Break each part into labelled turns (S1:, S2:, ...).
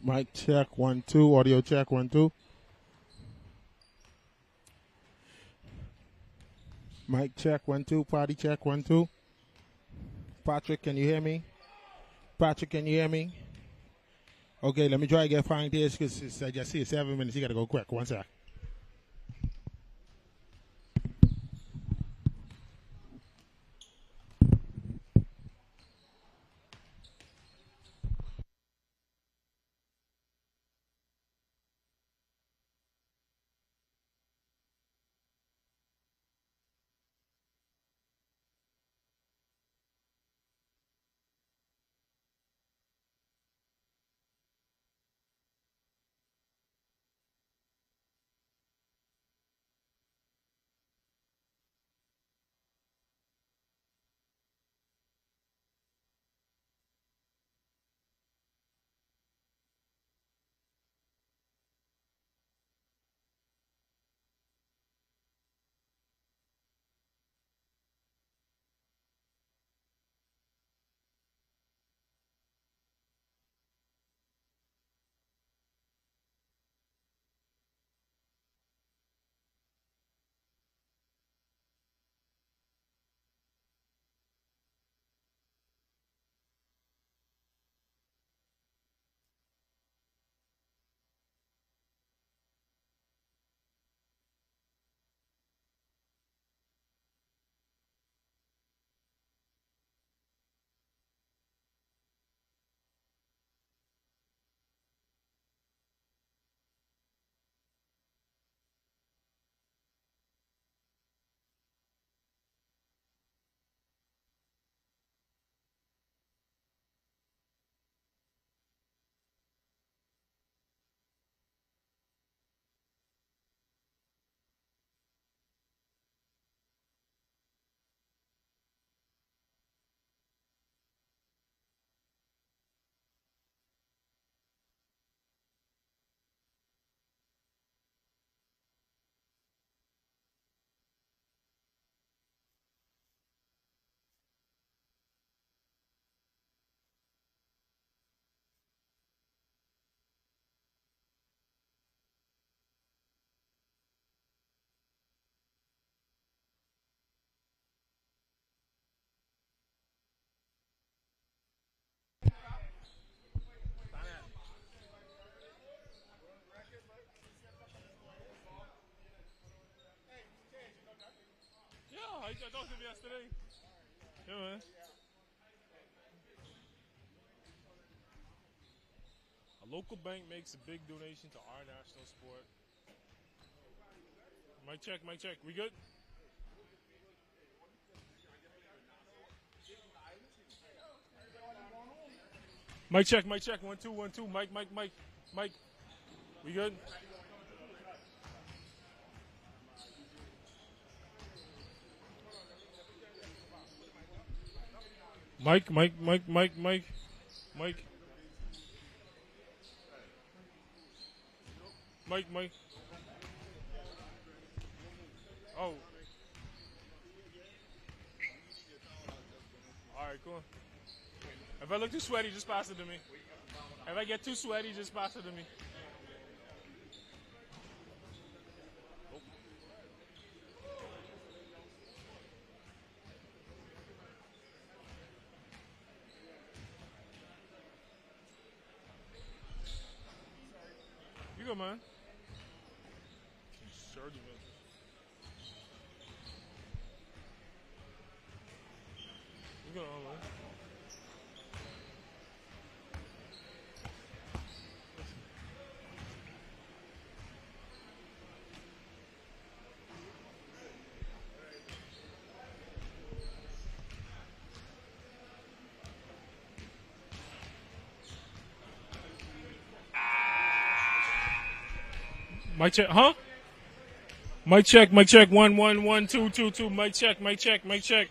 S1: Mic check 1 2. Audio check 1 2. Mic check 1 2. Party check 1 2. Patrick, can you hear me? Patrick, can you hear me? Okay, let me try to get fine this because I just see it's 7 minutes. You gotta go quick. 1 sec.
S2: Yeah, I talked to him yesterday. Yeah, man. A local bank makes a big donation to our national sport. Mic check, mic check. We good? Mic check, mic check. 1 2 1 2. Mic, mic, mic, mic. We good? Mic, mic, mic, mic, mic, mic. Mic, mic. Oh. All right, cool. If I look too sweaty, just pass it to me. If I get too sweaty, just pass it to me. You go, man. Surgeon. You go, man. Mic check, huh? Mic check, mic check. 1 1 1 2 2 2. Mic check, mic check, mic check.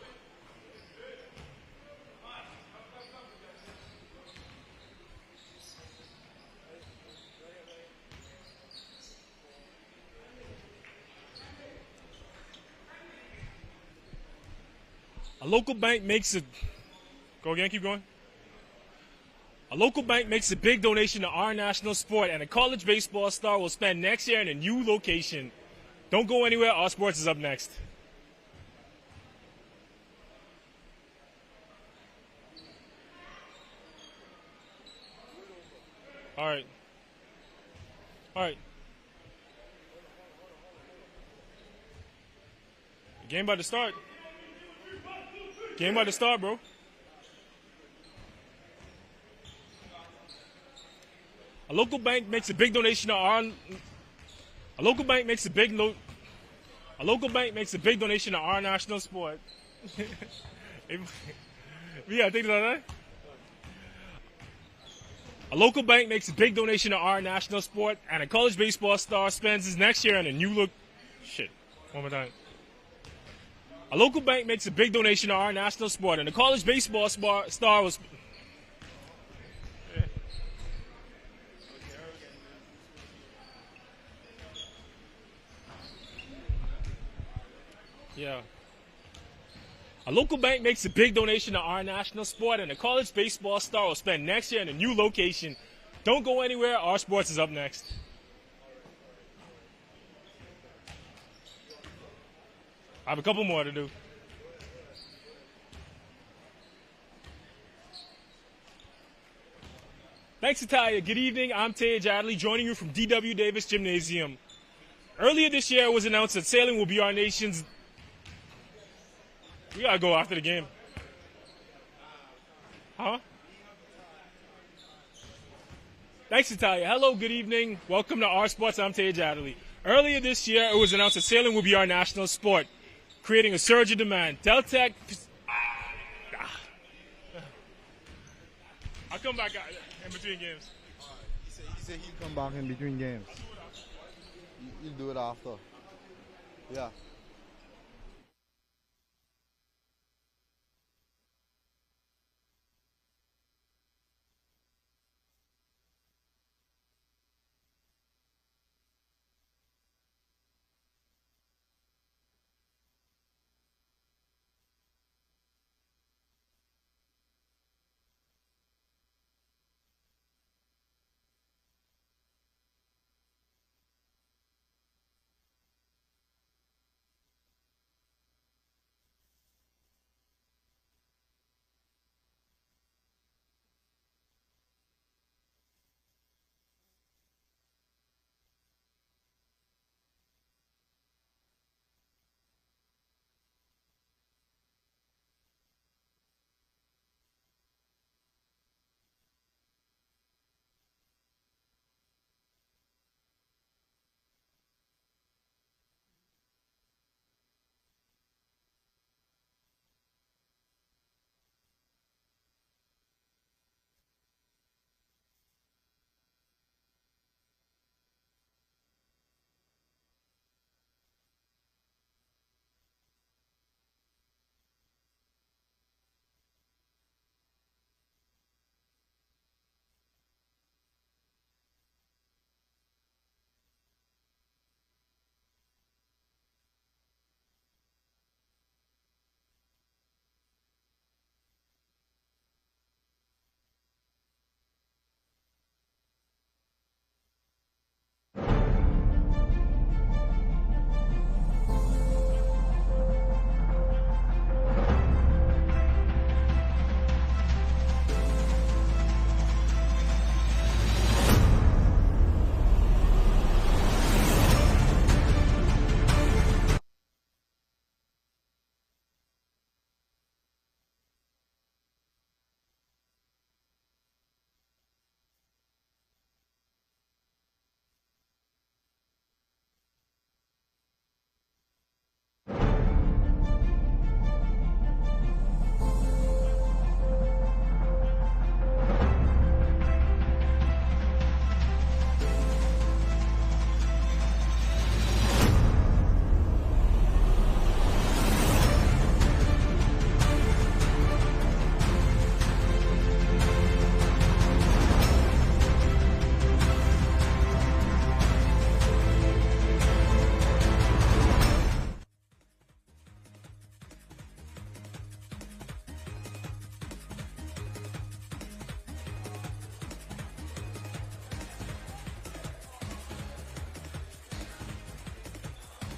S2: A local bank makes it. Go again, keep going. A local bank makes a big donation to our national sport, and a college baseball star will spend next year in a new location. Don't go anywhere. Our sports is up next. All right. All right. Game about to start. Game about to start, bro. A local bank makes a big donation to our. A local bank makes a big no. A local bank makes a big donation to our national sport. We gotta think about that. A local bank makes a big donation to our national sport, and a college baseball star spends his next year on a new look. Shit. One more time. A local bank makes a big donation to our national sport, and a college baseball star was. Yeah. A local bank makes a big donation to our national sport, and a college baseball star will spend next year in a new location. Don't go anywhere. Our sports is up next. I have a couple more to do. Thanks, Italia. Good evening. I'm Tej Adley, joining you from D.W. Davis Gymnasium. Earlier this year, it was announced that sailing will be our nation's. We gotta go after the game. Huh? Thanks, Italia. Hello, good evening. Welcome to Our Sports. I'm Tej Adley. Earlier this year, it was announced that sailing will be our national sport, creating a surge of demand. Deltec. I'll come back in between games.
S3: He said he'll come back in between games. You'll do it after. Yeah.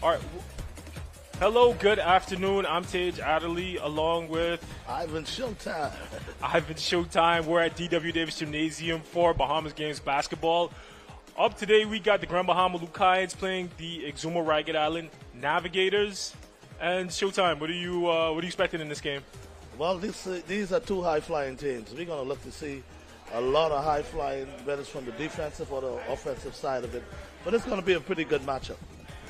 S2: All right. Hello, good afternoon. I'm Tage Adderley along with
S4: Ivan Showtime.
S2: Ivan Showtime. We're at D.W. Davis Gymnasium for Bahamas Games basketball. Up today, we got the Grand Bahama Lucayans playing the Exuma Ragged Island Navigators. And Showtime, what are you expecting in this game?
S4: Well, these are two high-flying teams. We're going to look to see a lot of high-flying, whether it's from the defensive or the offensive side of it. But it's going to be a pretty good matchup.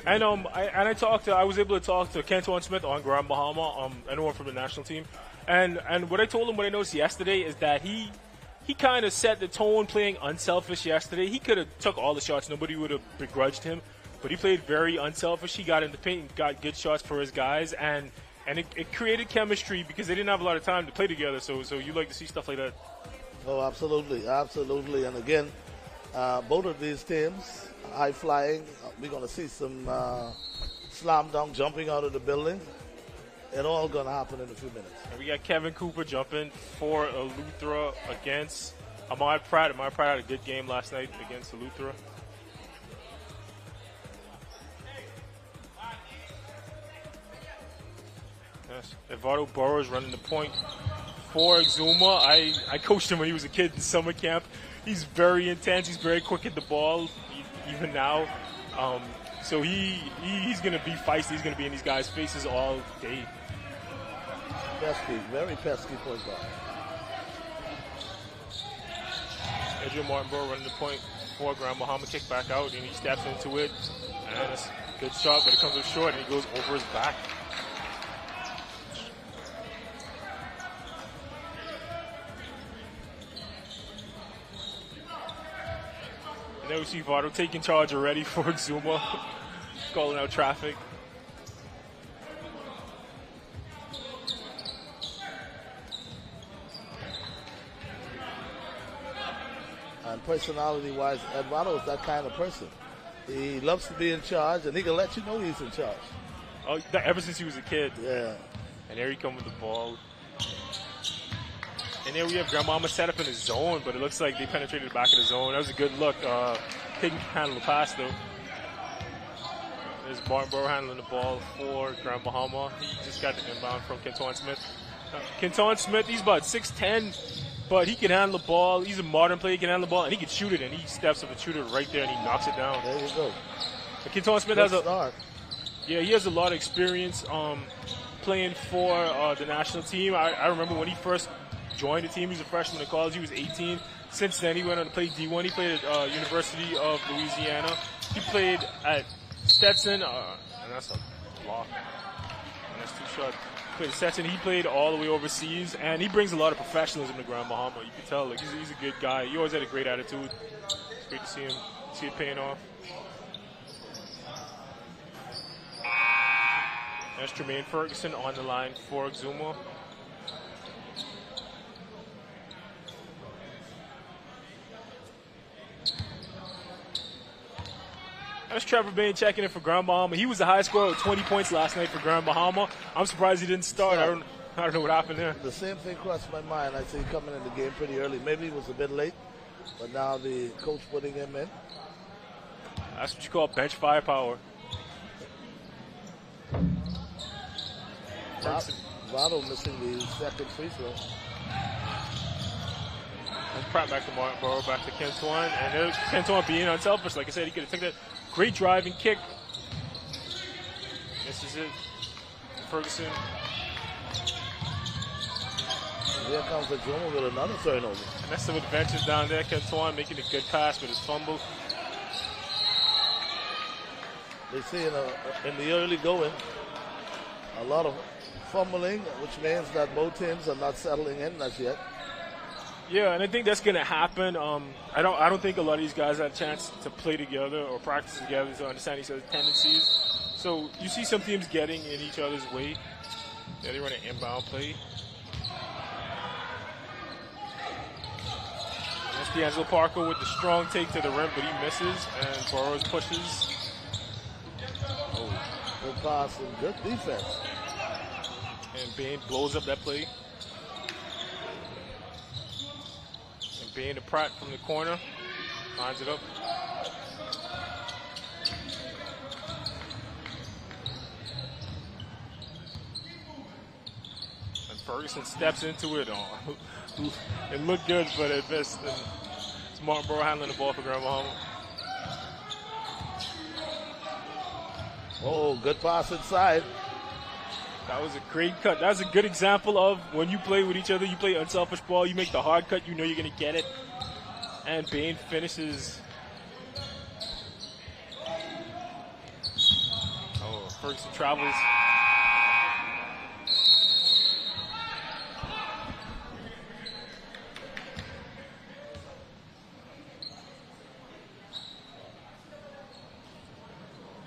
S2: And I was able to talk to Kenton Smith on Grand Bahama, anyone from the national team, and what I told him, what I noticed yesterday is that he kind of set the tone playing unselfish yesterday. He could have took all the shots, nobody would have begrudged him, but he played very unselfish. He got in the paint and got good shots for his guys, and it created chemistry because they didn't have a lot of time to play together. So you like to see stuff like that.
S4: Oh, absolutely, absolutely. And again, both of these teams, high flying, we're going to see some slam dunk jumping out of the building. It's all going to happen in a few minutes.
S2: And we got Kevin Cooper jumping for Eleuthera against Ahmad Pratt. Ahmad Pratt had a good game last night against Eleuthera. Yes, Eduardo Burrows running the point for Exuma. I coached him when he was a kid in summer camp. He's very intense. He's very quick at the ball, even now. So he's going to be feisty. He's going to be in these guys' faces all day.
S4: Pesky, very pesky point guard.
S2: Adrian Martinborough running the point for Grand Bahama. Kick back out, and he steps into it. And it's a good shot, but it comes up short, and he goes over his back. And then we see Votto taking charge already for Exuma, calling out traffic.
S4: And personality-wise, Eduardo is that kind of person. He loves to be in charge, and he can let you know he's in charge.
S2: Oh, ever since he was a kid.
S4: Yeah.
S2: And there he comes with the ball. And there we have Grand Bahama set up in the zone, but it looks like they penetrated the back of the zone. That was a good look. Couldn't handle the pass, though. There's Martinborough handling the ball for Grand Bahama. He just got the inbound from Kenton Smith. Kenton Smith, he's about 6'10", but he can handle the ball. He's a modern player. He can handle the ball, and he can shoot it, and he steps up and shoot it right there, and he knocks it down.
S4: There you go.
S2: But Kenton Smith he has a lot of experience playing for the national team. I remember when he first joined the team. He was a freshman in college. He was 18. Since then, he went on to play D1. He played at University of Louisiana. He played at Stetson, and that's a block. And that's two shots. He played at Stetson. He played all the way overseas, and he brings a lot of professionalism to Grand Bahama. You can tell, like he's a good guy. He always had a great attitude. It's great to see him. See it paying off. That's Tremaine Ferguson on the line for Exuma. That's Trevor Bain checking in for Grand Bahama. He was the high scorer with 20 points last night for Grand Bahama. I'm surprised he didn't start. I don't know what happened there.
S4: The same thing crossed my mind. I see him coming in the game pretty early. Maybe he was a bit late, but now the coach putting him in.
S2: That's what you call bench firepower.
S4: Votto missing the second free throw.
S2: And Pratt back to Martinborough, back to Kenton. And there's Kenton being unselfish. Like I said, he could have taken that great driving kick. This is it. Ferguson.
S4: Here comes the Exuma with another turnover.
S2: And that's some adventures down there. Kenton making a good pass with his fumble.
S4: They see in the early going a lot of fumbling, which means that both teams are not settling in as yet.
S2: Yeah, and I think that's going to happen. I don't think a lot of these guys have a chance to play together or practice together to understand each other's tendencies. So you see some teams getting in each other's way. Yeah, they run an inbound play. And that's D'Angelo Parker with the strong take to the rim, but he misses, and Burrows pushes.
S4: Oh, good pass and good defense.
S2: And Bain blows up that play. And Bain to Pratt from the corner. Lines it up. Ferguson steps into it. It looked good, but it missed. And it's Martinborough handling the ball for Grand Bahama.
S4: Oh, good pass inside.
S2: That was a great cut. That's a good example of when you play with each other, you play unselfish ball, you make the hard cut, you know you're going to get it. And Bain finishes. Oh, Ferguson travels.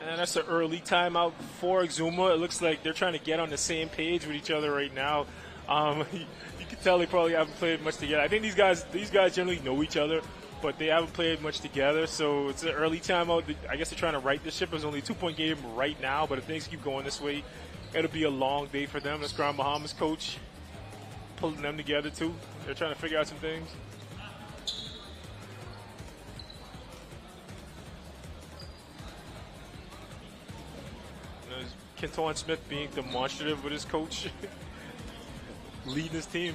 S2: And that's an early timeout for Exuma. It looks like they're trying to get on the same page with each other right now. You can tell they probably haven't played much together. I think these guys generally know each other, but they haven't played much together. So it's an early timeout. I guess they're trying to right the ship. It's only a 2-point game right now, but if things keep going this way, it'll be a long day for them. That's Grand Bahamas coach pulling them together too. They're trying to figure out some things. Kenton Smith being demonstrative with his coach, leading his team.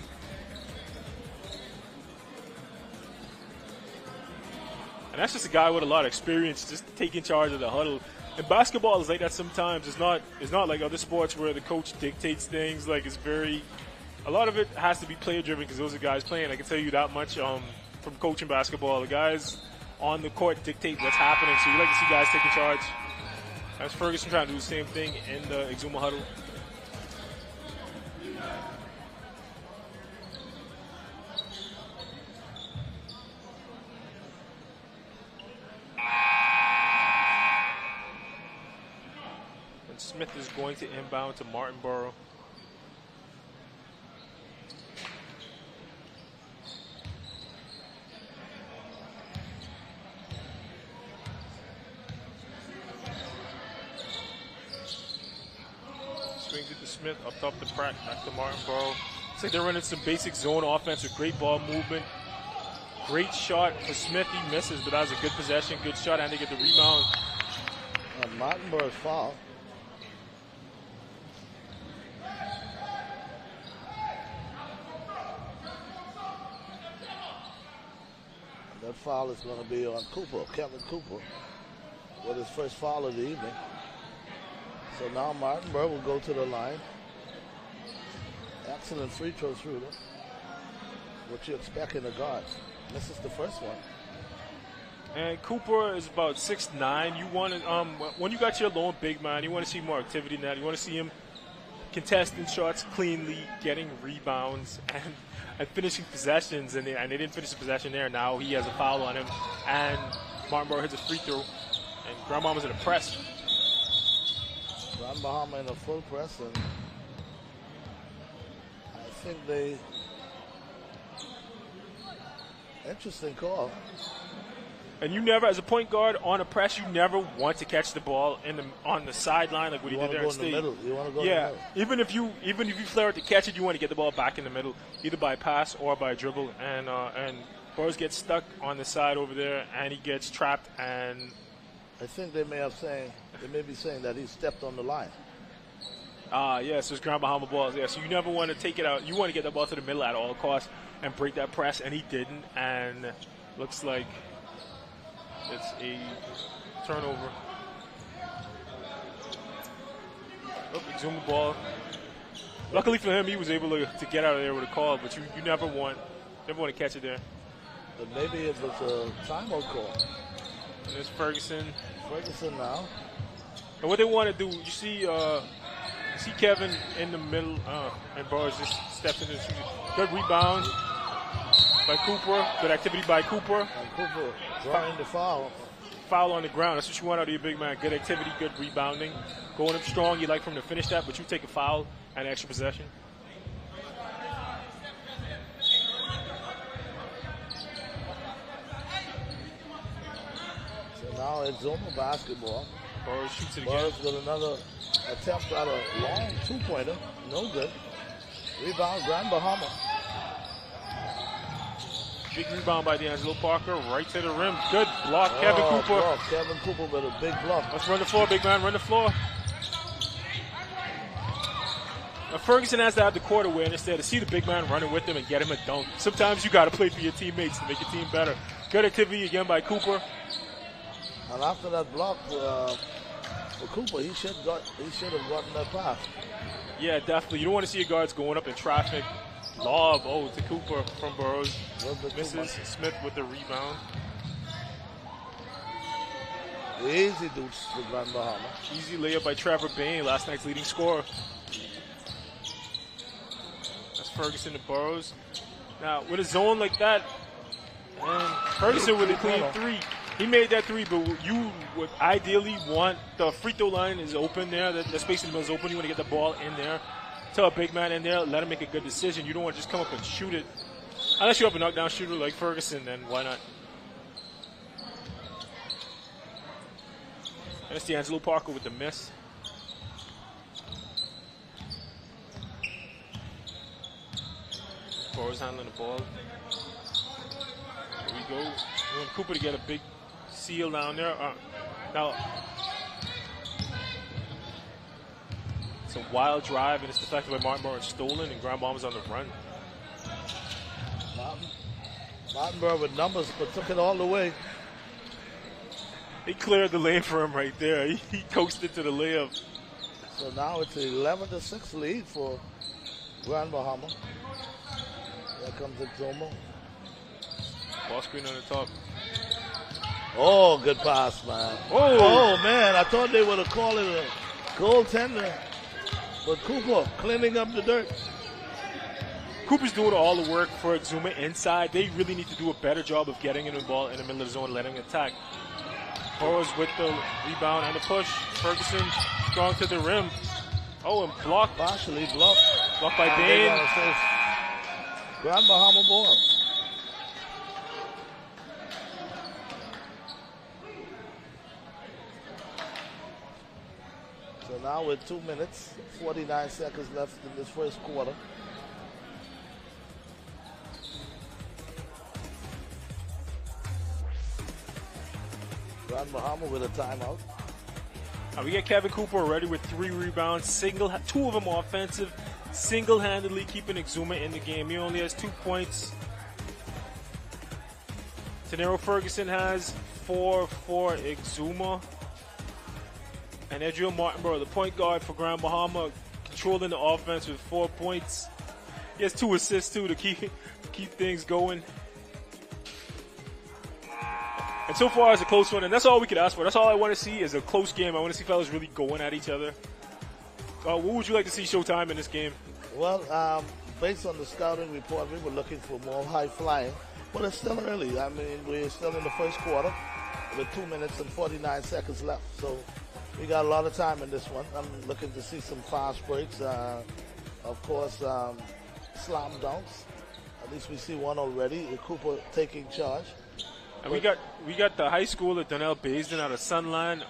S2: And that's just a guy with a lot of experience, just taking charge of the huddle. And basketball is like that sometimes. It's not like other sports where the coach dictates things. Like a lot of it has to be player driven because those are guys playing. I can tell you that much from coaching basketball. The guys on the court dictate what's happening. So you like to see guys taking charge. That's Ferguson trying to do the same thing in the Exuma huddle. And Smith is going to inbound to Martinborough. Swings it to Smith, up top to Pratt, back to Martinborough. Looks like they're running some basic zone offense with great ball movement. Great shot for Smith. He misses, but that was a good possession, good shot, and they get the rebound.
S4: And Martinborough's foul. That foul is going to be on Cooper, Kevin Cooper, with his first foul of the evening. So now Martinborough will go to the line. Excellent free throw shooter. What you expect in a guard. This is the first one.
S2: And Cooper is about 6'9". You want to, when you got your lone big man, you want to see more activity in that. You want to see him contesting shots cleanly, getting rebounds, and finishing possessions. And they didn't finish the possession there. Now he has a foul on him, and Martinborough hits a free throw, and Grand Bahama's in a press.
S4: Grand Bahama in a full press, and I think interesting call.
S2: And you never, as a point guard on a press, you never want to catch the ball on the sideline like what he did there at State.
S4: You want to go in the middle.
S2: Even if you flare it to catch it, you want to get the ball back in the middle, either by pass or by dribble. And Burrs gets stuck on the side over there, and he gets trapped. And
S4: I think they may be saying that he stepped on the line.
S2: Yeah, so it's Grand Bahama balls. Yeah, so you never want to take it out. You want to get the ball to the middle at all costs and break that press, and he didn't. And looks like it's a turnover. Exuma ball. Luckily for him, he was able to get out of there with a call, but you never want to catch it there.
S4: But maybe it was a timeout call.
S2: And there's Ferguson.
S4: Ferguson now.
S2: And what they want to do, you see Kevin in the middle, and Burrs just steps into the shooting. Good rebound by Cooper. Good activity by Cooper.
S4: And Cooper drawing the foul.
S2: Foul on the ground. That's what you want out of your big man. Good activity, good rebounding. Going up strong, you like for him to finish that, but you take a foul and extra possession.
S4: So now it's Exuma basketball.
S2: Burrs shoots it again.
S4: Burrs with another attempt at a long two-pointer. No good. Rebound, Grand Bahama.
S2: Big rebound by D'Angelo Parker, right to the rim. Good block, Kevin Cooper.
S4: Block. Kevin Cooper with a big block.
S2: Let's run the floor, big man, run the floor. Ferguson has to have the court awareness there to see the big man running with him and get him a dunk. Sometimes you got to play for your teammates to make your team better. Good activity again by Cooper.
S4: And after that block for Cooper, he should have gotten that pass.
S2: Yeah, definitely. You don't want to see your guards going up in traffic. Lob, to Cooper from Burroughs. Misses Smith with the rebound.
S4: Easy deuce for Grand Bahama.
S2: Easy layup by Trevor Bain, last night's leading scorer. That's Ferguson to Burroughs. Now, with a zone like that, and Ferguson with a clean three. He made that three, but you would ideally want the free throw line is open there. The space in the middle is open. You want to get the ball in there. Tell a big man in there, let him make a good decision. You don't want to just come up and shoot it. Unless you have a knockdown shooter like Ferguson, then why not? And it's D'Angelo Parker with the miss. Burroughs handling the ball. Here we go. We want Cooper to get a big seal down there. Now, it's a wild drive, and it's deflected by Martinborough and stolen, and Grand Bahama's on the run.
S4: Martinborough with numbers, but took it all the way.
S2: They cleared the lane for him right there. He coasted to the layup.
S4: So now it's an 11-6 lead for Grand Bahama. There comes Exuma.
S2: Ball screen on the top.
S4: Oh, good pass, man. Oh, man, I thought they would have called it a goaltender. But Cooper cleaning up the dirt.
S2: Cooper's doing all the work for Exuma inside. They really need to do a better job of getting in the ball in the middle of the zone and letting him attack. Burroughs with the rebound and the push. Ferguson strong to the rim. Oh, and blocked.
S4: Partially blocked.
S2: Blocked by Bain.
S4: Grand Bahama ball. So now with 2 minutes, 49 seconds left in this first quarter. Grand Bahama with a timeout.
S2: Now we get Kevin Cooper already with 3 rebounds, 2 of them offensive, single-handedly keeping Exuma in the game. He only has 2 points. Tanero Ferguson has 4 for Exuma. And Edriel Martinborough, the point guard for Grand Bahama, controlling the offense with 4 points. He has 2 assists too to keep things going. And so far, it's a close one, and that's all we could ask for. That's all I want to see is a close game. I want to see fellas really going at each other. What would you like to see Showtime in this game?
S4: Well, based on the scouting report, we were looking for more high flying, but it's still early. I mean, we're still in the first quarter with 2 minutes and 49 seconds left. So we got a lot of time in this one. I'm looking to see some fast breaks. Of course, slam dunks. At least we see one already. Cooper taking charge.
S2: And we got the high schooler Donnell Baisden out of Sunland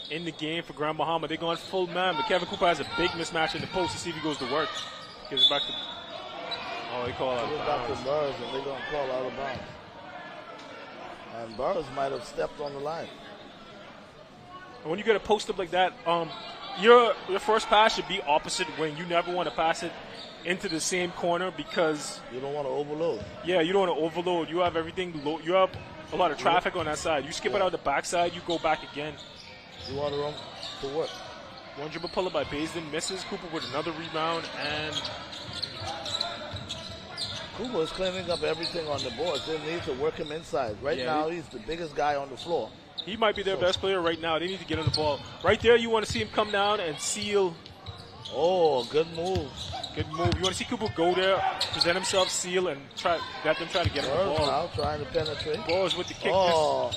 S2: in the game for Grand Bahama. They're going full man, but Kevin Cooper has a big mismatch in the post to see if he goes to work. Gives it back to. Oh, they call out of
S4: back
S2: bounds.
S4: to Burroughs, and they're going to call out of bounds. And Burroughs might have stepped on the line.
S2: And when you get a post up like that, your first pass should be opposite wing. You never want to pass it into the same corner because
S4: you don't want to overload.
S2: Yeah, you don't want to overload. You have everything low. You have a lot of traffic on that side. You skip it out the backside, you go back again.
S4: You want to run to work.
S2: One dribble pull up by Baisden, misses. Cooper with another rebound, and
S4: Cooper is cleaning up everything on the board. They need to work him inside. Right now, he's the biggest guy on the floor.
S2: He might be their best player right now. They need to get on the ball. Right there, you want to see him come down and seal.
S4: Oh, good move.
S2: Good move. You want to see Cooper go there, present himself, seal, and let them try to get him the ball.
S4: Now trying to penetrate.
S2: Balls with the kick.
S4: Oh,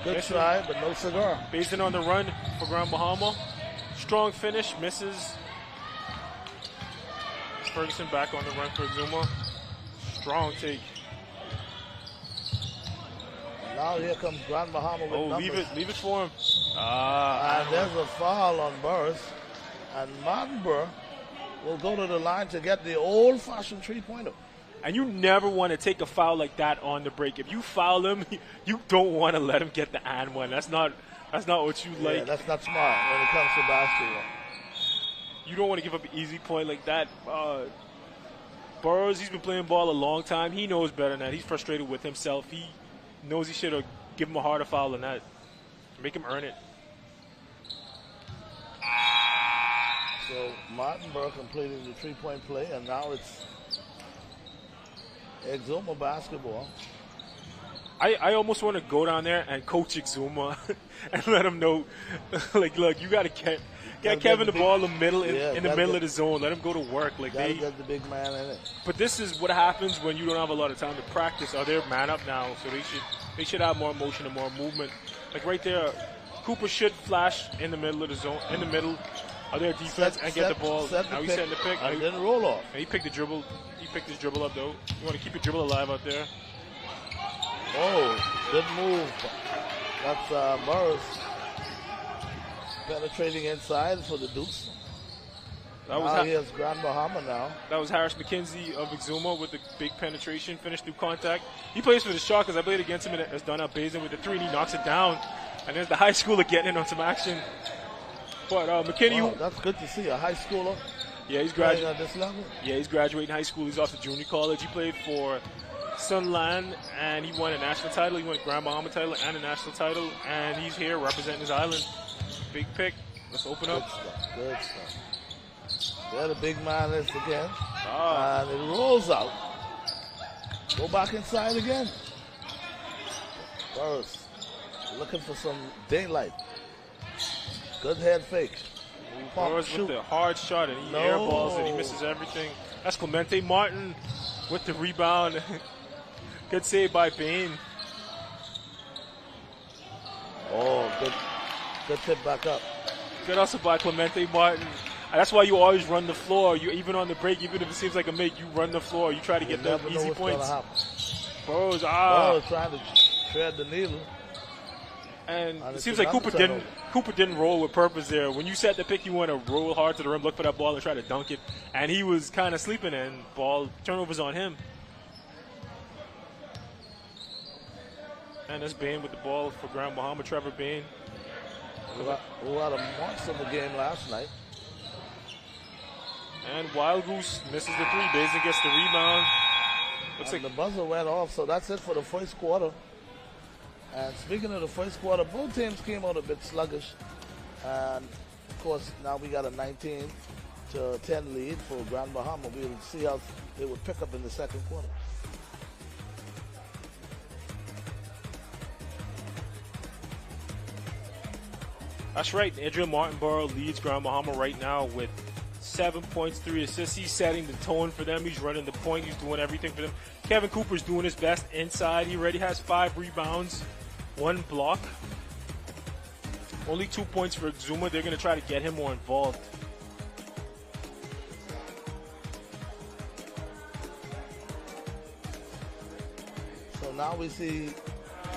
S4: good try, but no cigar.
S2: Baisden on the run for Grand Bahama. Strong finish, misses. Ferguson back on the run for Exuma. Strong take.
S4: Now here comes Grand Bahama with numbers.
S2: Leave it for him.
S4: And there's a foul on Burris. And Martinborough will go to the line to get the old-fashioned three-pointer.
S2: And you never want to take a foul like that on the break. If you foul him, you don't want to let him get the and one. That's not what you like.
S4: Yeah, that's not smart when it comes to basketball.
S2: You don't want to give up an easy point like that. Burroughs, he's been playing ball a long time. He knows better than that. He's frustrated with himself. He knows he should have given him a harder foul than that. Make him earn it.
S4: So Martinburg completing the three-point play, and now it's Exuma basketball.
S2: I almost want to go down there and coach Exuma and let him know, like, look, you got to get Kevin the ball in the middle, in the middle of the zone. Let him go to work. Like
S4: they get the big man in it.
S2: But this is what happens when you don't have a lot of time to practice. They're man up now, so they should have more motion and more movement. Like right there, Cooper should flash in the middle of the zone, in the middle of their defense and get the ball. Now he's setting the pick.
S4: And then roll off.
S2: And he picked the dribble. He picked his dribble up though. You want to keep your dribble alive out there.
S4: Oh, good move. That's Burroughs penetrating inside for the Dukes. He has Grand Bahama now.
S2: That was Harris McKenzie of Exuma with the big penetration, finished through contact. He plays for the Shark because I played against him as Donald Bazin with the three, and he knocks it down. And there's the high schooler getting in on some action. But McKinney,
S4: wow, that's good to see, a high schooler.
S2: Yeah, he's graduating
S4: at this level.
S2: Yeah, he's graduating high school. He's off to junior college. He played for Sunland, and he won a national title. He won a Grand Bahama title and a national title, and he's here representing his island. Big pick. Let's open up.
S4: Good stuff. There the big man is again. And it rolls out. Go back inside again. Burroughs looking for some daylight. Good head fake.
S2: Burroughs with the hard shot, and he airballs it. He misses everything. That's Clemente Martin with the rebound. Good save by Bain.
S4: Oh, good tip back up.
S2: Good hustle by Clemente Martin. And that's why you always run the floor. You even on the break, even if it seems like a make, you run the floor. You try to get the easy points. Burroughs,
S4: Burroughs trying to tread the needle.
S2: And it seems like Cooper didn't roll with purpose there. When you set the pick, you want to roll hard to the rim, look for that ball, and try to dunk it. And he was kind of sleeping, and ball turnovers on him. And that's Bain with the ball for Grand Bahama, Trevor Bain.
S4: Who had a monster of a game last night.
S2: And Wild Goose misses the three. Basin gets the rebound. Looks like
S4: the buzzer went off, so that's it for the first quarter. And speaking of the first quarter, both teams came out a bit sluggish. And, of course, now we got a 19-10 lead for Grand Bahama. We'll see how they would pick up in the second quarter.
S2: That's right. Adrian Martinborough leads Grand Bahama right now with 7 points, 3 assists. He's setting the tone for them. He's running the point. He's doing everything for them. Kevin Cooper's doing his best inside. He already has 5 rebounds, 1 block. Only 2 points for Exuma. They're going to try to get him more involved.
S4: So now we see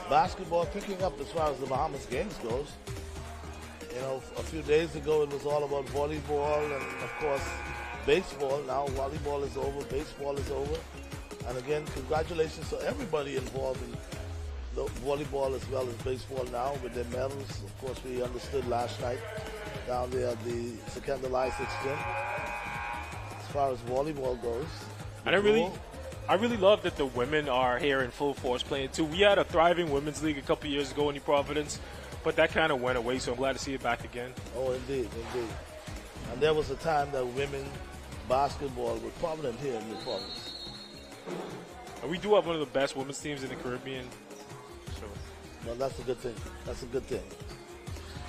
S4: basketball picking up as far as the Bahamas games goes. You know, a few days ago it was all about volleyball and, of course, baseball. Now volleyball is over, baseball is over. And again, congratulations to everybody involved in the volleyball as well as baseball now with their medals. Of course, we understood last night down there at the Secondal Isaacs gym. As far as volleyball goes.
S2: And I really love that the women are here in full force playing too. We had a thriving women's league a couple years ago in New Providence, but that kind of went away, so I'm glad to see it back again.
S4: Oh, indeed. And there was a time that women basketball was prominent here in New Providence.
S2: And we do have one of the best women's teams in the Caribbean. So.
S4: Well, that's a good thing.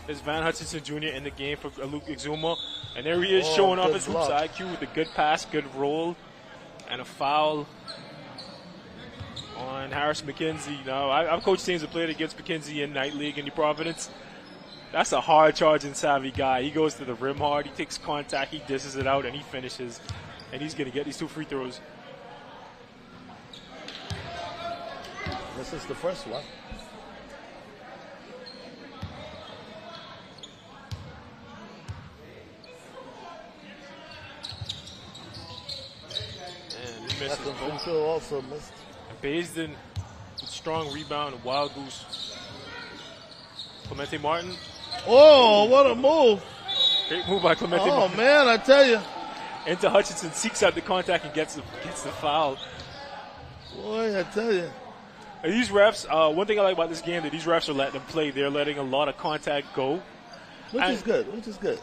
S2: There's Van Hutchinson Jr. in the game for Luke Exuma, and there he is showing off his hoops IQ with a good pass, good roll, and a foul on Harris McKenzie. Now, I've coached teams that played against McKenzie in Night League in New Providence. That's a hard-charging, savvy guy. He goes to the rim hard. He takes contact. He dishes it out, and he finishes. And he's going to get these 2 free throws.
S4: This is the first one.
S2: And he misses both.
S4: Also missed.
S2: Baisden with strong rebound, and Wild Goose. Clemente Martin.
S4: Oh, what a move.
S2: Great move by Clemente.
S4: Oh, man, I tell you.
S2: Into Hutchinson, seeks out the contact and gets the foul.
S4: Boy, I tell you.
S2: And these refs, one thing I like about this game, that these refs are letting them play. They're letting a lot of contact go.
S4: Which is good.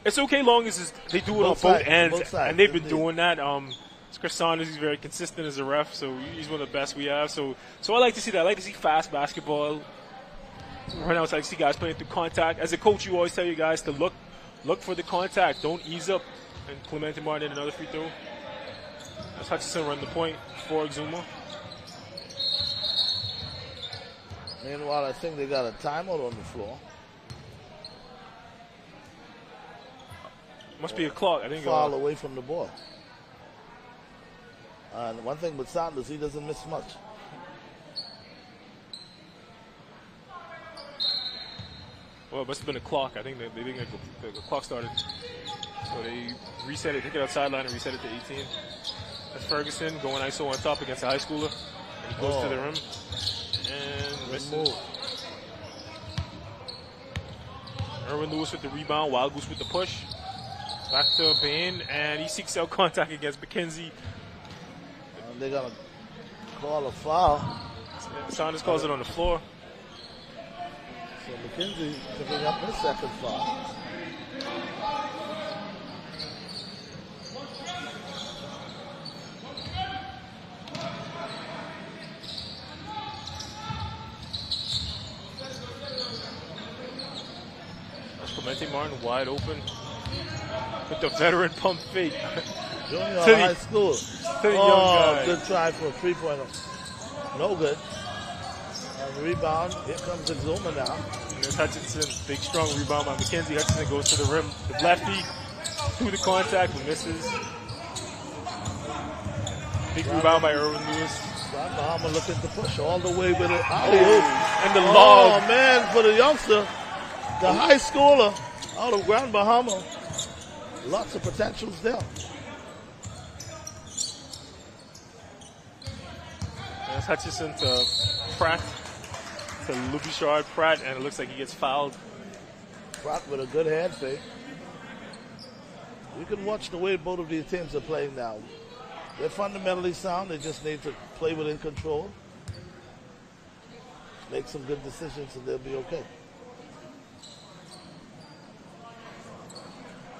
S2: It's okay long as they do it
S4: Both
S2: on both
S4: sides,
S2: ends.
S4: both sides,
S2: And they've been
S4: indeed.
S2: doing that. Chris Saunders, he's very consistent as a ref, so he's one of the best we have. So I like to see that. I like to see fast basketball. Right now, I like to see guys playing through contact. As a coach, you always tell your guys to look for the contact. Don't ease up. And Clemente Martin another free throw. As Hutchinson run the point for Exuma.
S4: Meanwhile, I think they got a timeout on the floor.
S2: Must be a clock. I think
S4: Foul away from the ball. And one thing with Sanders, he doesn't miss much.
S2: Well, it must have been a clock. I think they think the clock started. So they reset it, took it outside line and reset it to 18. That's Ferguson going ISO on top against a high schooler. And he goes to the rim. And misses.
S4: Move.
S2: Erwin Lewis with the rebound, Wild Goose with the push. Back to Bain, and he seeks out contact against McKenzie.
S4: And they're going to call a foul.
S2: Saunders calls it on the floor.
S4: So McKenzie picking up his second foul.
S2: Clemente Martin wide open with the veteran pump fake.
S4: Junior
S2: To the-
S4: high school.
S2: to the young guy.
S4: Good try for a three-pointer. No good. And rebound. Here comes Exuma now.
S2: And there's Hutchinson, big strong rebound by McKenzie. Hutchinson goes to the rim, the lefty, through the contact, but misses. Big rebound by Erwin Lewis.
S4: Grand Bahama looking to push all the way with it.
S2: And the
S4: Oh,
S2: log.
S4: man, for the youngster, the high schooler out of Grand Bahama. Lots of potentials there.
S2: There's Hutchinson to Pratt, to Lubichard Pratt, and it looks like he gets fouled.
S4: Pratt with a good hand fake. You can watch the way both of these teams are playing now. They're fundamentally sound. They just need to play within control. Make some good decisions and they'll be okay.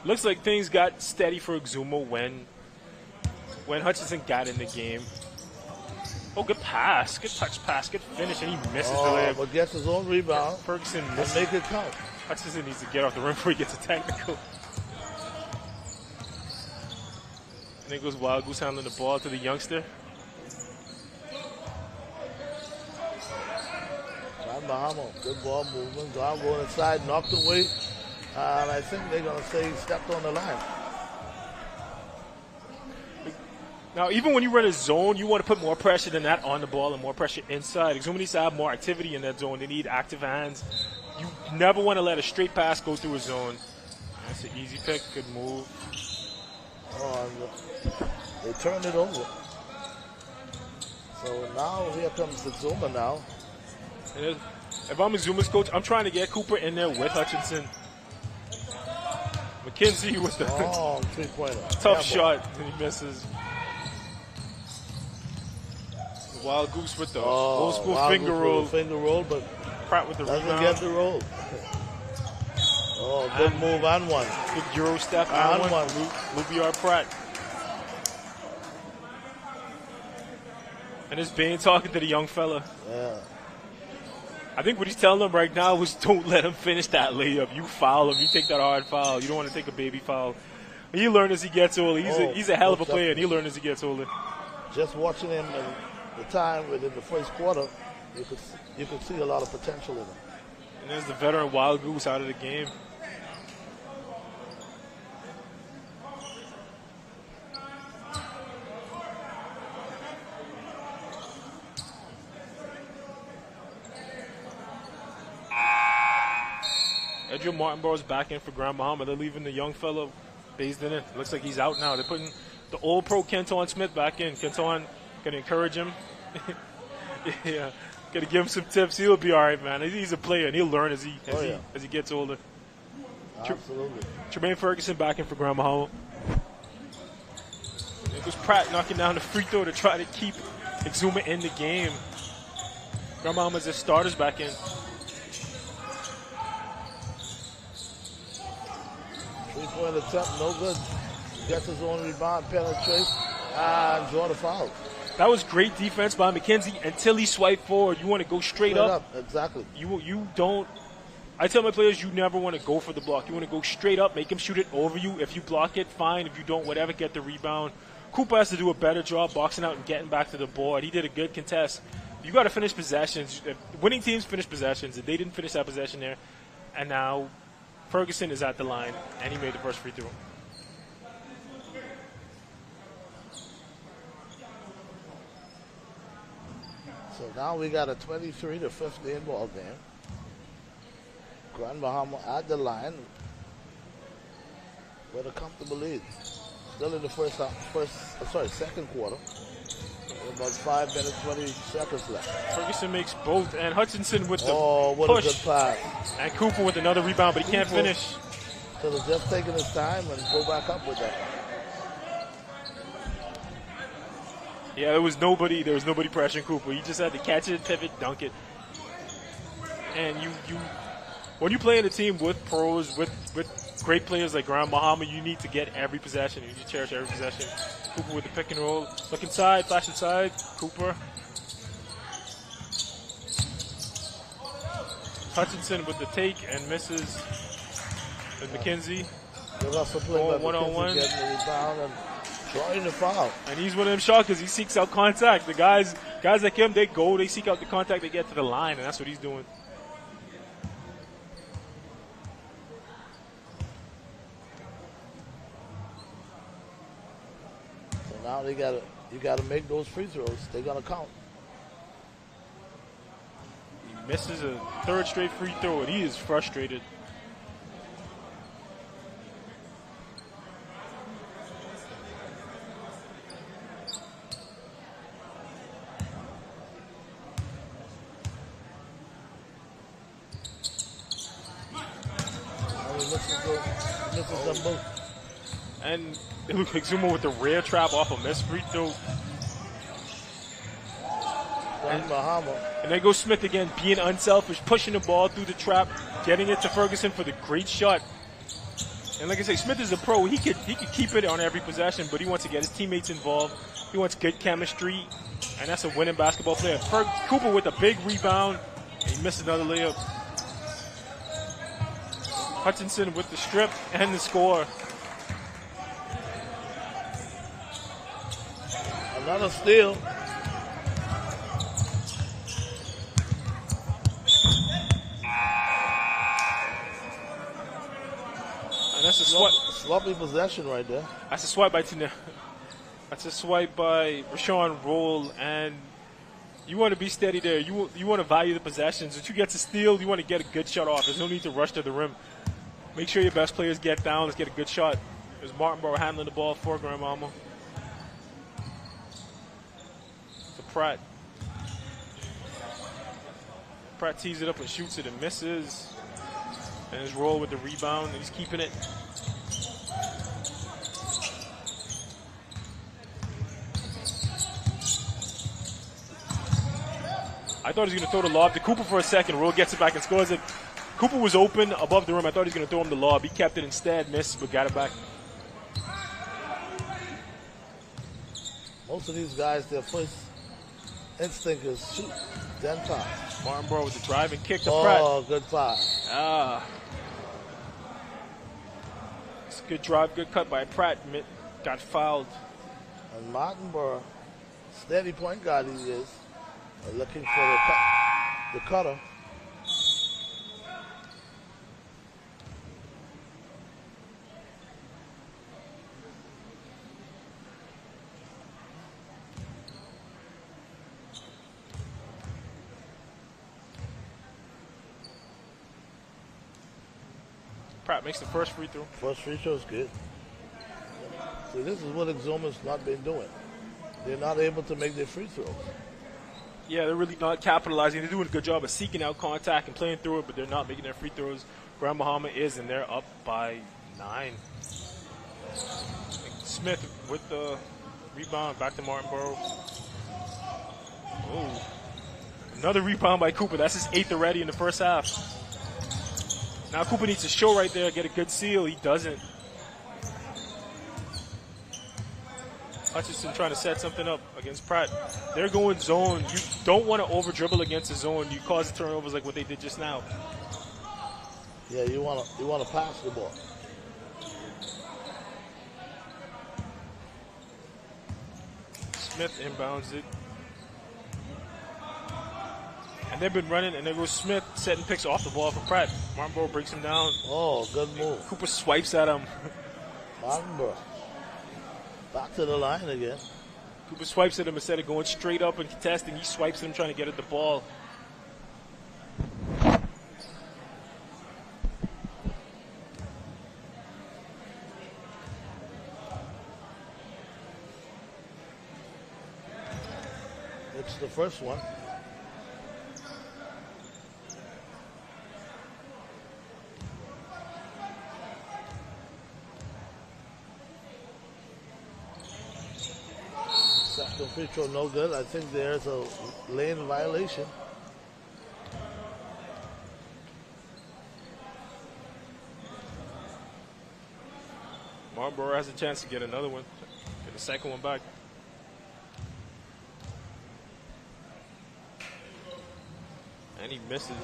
S2: Looks like things got steady for Exuma when Hutchinson got in the game. Oh, good pass. Good touch pass. Good finish, and he misses the layup.
S4: But gets his own rebound
S2: Ferguson
S4: and
S2: misses.
S4: make it count.
S2: Hutchinson needs to get off the rim before he gets a technical. And then goes Wild Goose handling the ball to the youngster.
S4: Grand Bahama, good ball movement. Down going inside, knocked away. And I think they're going to say he stepped on the line.
S2: Now, even when you run a zone, you want to put more pressure than that on the ball and more pressure inside. Exuma needs to have more activity in that zone. They need active hands. You never want to let a straight pass go through a zone. That's an easy pick. Good move.
S4: Oh, and they turned it over. So now here comes the Zuma now.
S2: And if I'm Exuma's coach, I'm trying to get Cooper in there with Hutchinson. McKenzie with the
S4: Oh, three-pointer.
S2: tough shot, and he misses. The Wild Goose with the old school
S4: Wild
S2: finger
S4: Goose
S2: roll.
S4: with a finger roll, but
S2: Pratt with the
S4: doesn't
S2: rebound.
S4: get the roll. Oh, good move on one.
S2: Good Euro step
S4: On
S2: on
S4: one.
S2: Lubiar Pratt. And it's Bain talking to the young fella.
S4: Yeah.
S2: I think what he's telling him right now is don't let him finish that layup. You foul him. You take that hard foul. You don't want to take a baby foul. He'll learn as he gets older. He's a hell of a player, and he'll learn as he gets older.
S4: Just watching him in the time within the first quarter, you could see a lot of potential in him.
S2: And there's the veteran Wild Goose out of the game. Edgar Martinboro's back in for Grand Bahama. They're leaving the young fellow based in it. Looks like he's out now. They're putting the old pro Kenton Smith back in. Kenton going to encourage him. Yeah, going to give him some tips. He'll be all right, man. He's a player, and he'll learn as he gets older.
S4: Absolutely.
S2: Tremaine Ferguson back in for Grand Bahama. It was Pratt knocking down the free throw to try to keep Exuma in the game. Grand Bahama's their starters back in.
S4: 3-point attempt, no good. Gets his own rebound, penetrates, and draw the foul.
S2: That was great defense by McKenzie until he swiped forward. You want to go straight up.
S4: Exactly.
S2: You don't. I tell my players you never want to go for the block. You want to go straight up, make him shoot it over you. If you block it, fine. If you don't, whatever, get the rebound. Cooper has to do a better job boxing out and getting back to the board. He did a good contest. You got to finish possessions. Winning teams finish possessions. If they didn't finish that possession there, and now Ferguson is at the line, and he made the first free throw.
S4: So now we got a 23-15 ball game. Grand Bahama at the line with a comfortable lead. Still in the second quarter. About 5 minutes, 20 seconds left.
S2: Ferguson makes both, and Hutchinson with the
S4: what
S2: push.
S4: A good pass.
S2: And Cooper with another rebound, but he can't finish.
S4: Could have just taken his time and go back up with that.
S2: Yeah, there was nobody pressuring Cooper. He just had to catch it, pivot, dunk it. And when you play in a team with pros, with great players like Grand Bahama, you need to get every possession. You need to cherish every possession. Cooper with the pick and roll. Look inside, flash inside. Cooper. Hutchinson with the take and misses. And McKenzie.
S4: Good hustle play by
S2: one-on-one.
S4: Getting the rebound and drawing the foul.
S2: And he's one of them shots because he seeks out contact. The guys like him, they seek out the contact, they get to the line, and that's what he's doing.
S4: Now you gotta make those free throws. They're gonna count.
S2: He misses a third straight free throw, and he is frustrated.
S4: Misses them both.
S2: And it looked like Zuma with the rare trap off a missed free throw. And then goes Smith again, being unselfish, pushing the ball through the trap, getting it to Ferguson for the great shot. And like I say, Smith is a pro. He could keep it on every possession, but he wants to get his teammates involved. He wants good chemistry, and that's a winning basketball player. Cooper with a big rebound, and he missed another layup. Hutchinson with the strip and the score.
S4: Another steal.
S2: And that's a
S4: sloppy possession right there.
S2: That's a swipe by Rashawn Roll, and you want to be steady there. You want to value the possessions. If you get to steal, you want to get a good shot off. There's no need to rush to the rim. Make sure your best players get down. Let's get a good shot. There's Martinborough handling the ball for Grand Bahama. Pratt tees it up and shoots it and misses. And his Roll with the rebound, and he's keeping it. I thought he was going to throw the lob to Cooper for a second. Roll gets it back and scores it. Cooper was open above the rim. I thought he was going to throw him the lob. He kept it instead, missed, but got it back.
S4: Most of these guys, their first instinct is shoot, then pass.
S2: Martinborough with the drive and kick to Pratt.
S4: Oh, good pass.
S2: It's a good drive, good cut by Pratt. Got fouled.
S4: And Martinborough, steady point guard he is, looking for the cutter.
S2: Pratt makes the first free throw.
S4: First free throw is good. So this is what Exuma's not been doing. They're not able to make their free throws.
S2: Yeah, they're really not capitalizing. They're doing a good job of seeking out contact and playing through it, but they're not making their free throws. Grand Bahama is, and they're up by 9. Smith with the rebound, back to Martinborough. Oh, another rebound by Cooper. That's his 8th already in the first half. Now Cooper needs to show right there, get a good seal. He doesn't. Hutchinson trying to set something up against Pratt. They're going zone. You don't want to over dribble against the zone. You cause the turnovers like what they did just now.
S4: Yeah, you want to pass the ball.
S2: Smith inbounds it. And they've been running, and there goes Smith setting picks off the ball for Pratt. Martinborough breaks him down.
S4: Oh, good move.
S2: Cooper swipes at him.
S4: Martinborough. Back to the line again.
S2: Cooper swipes at him instead of going straight up and contesting. He swipes at him trying to get at the ball.
S4: It's the first one. Second free throw, no good. I think there's a lane violation.
S2: Marlborough has a chance to get another one, get the second one back. And he misses.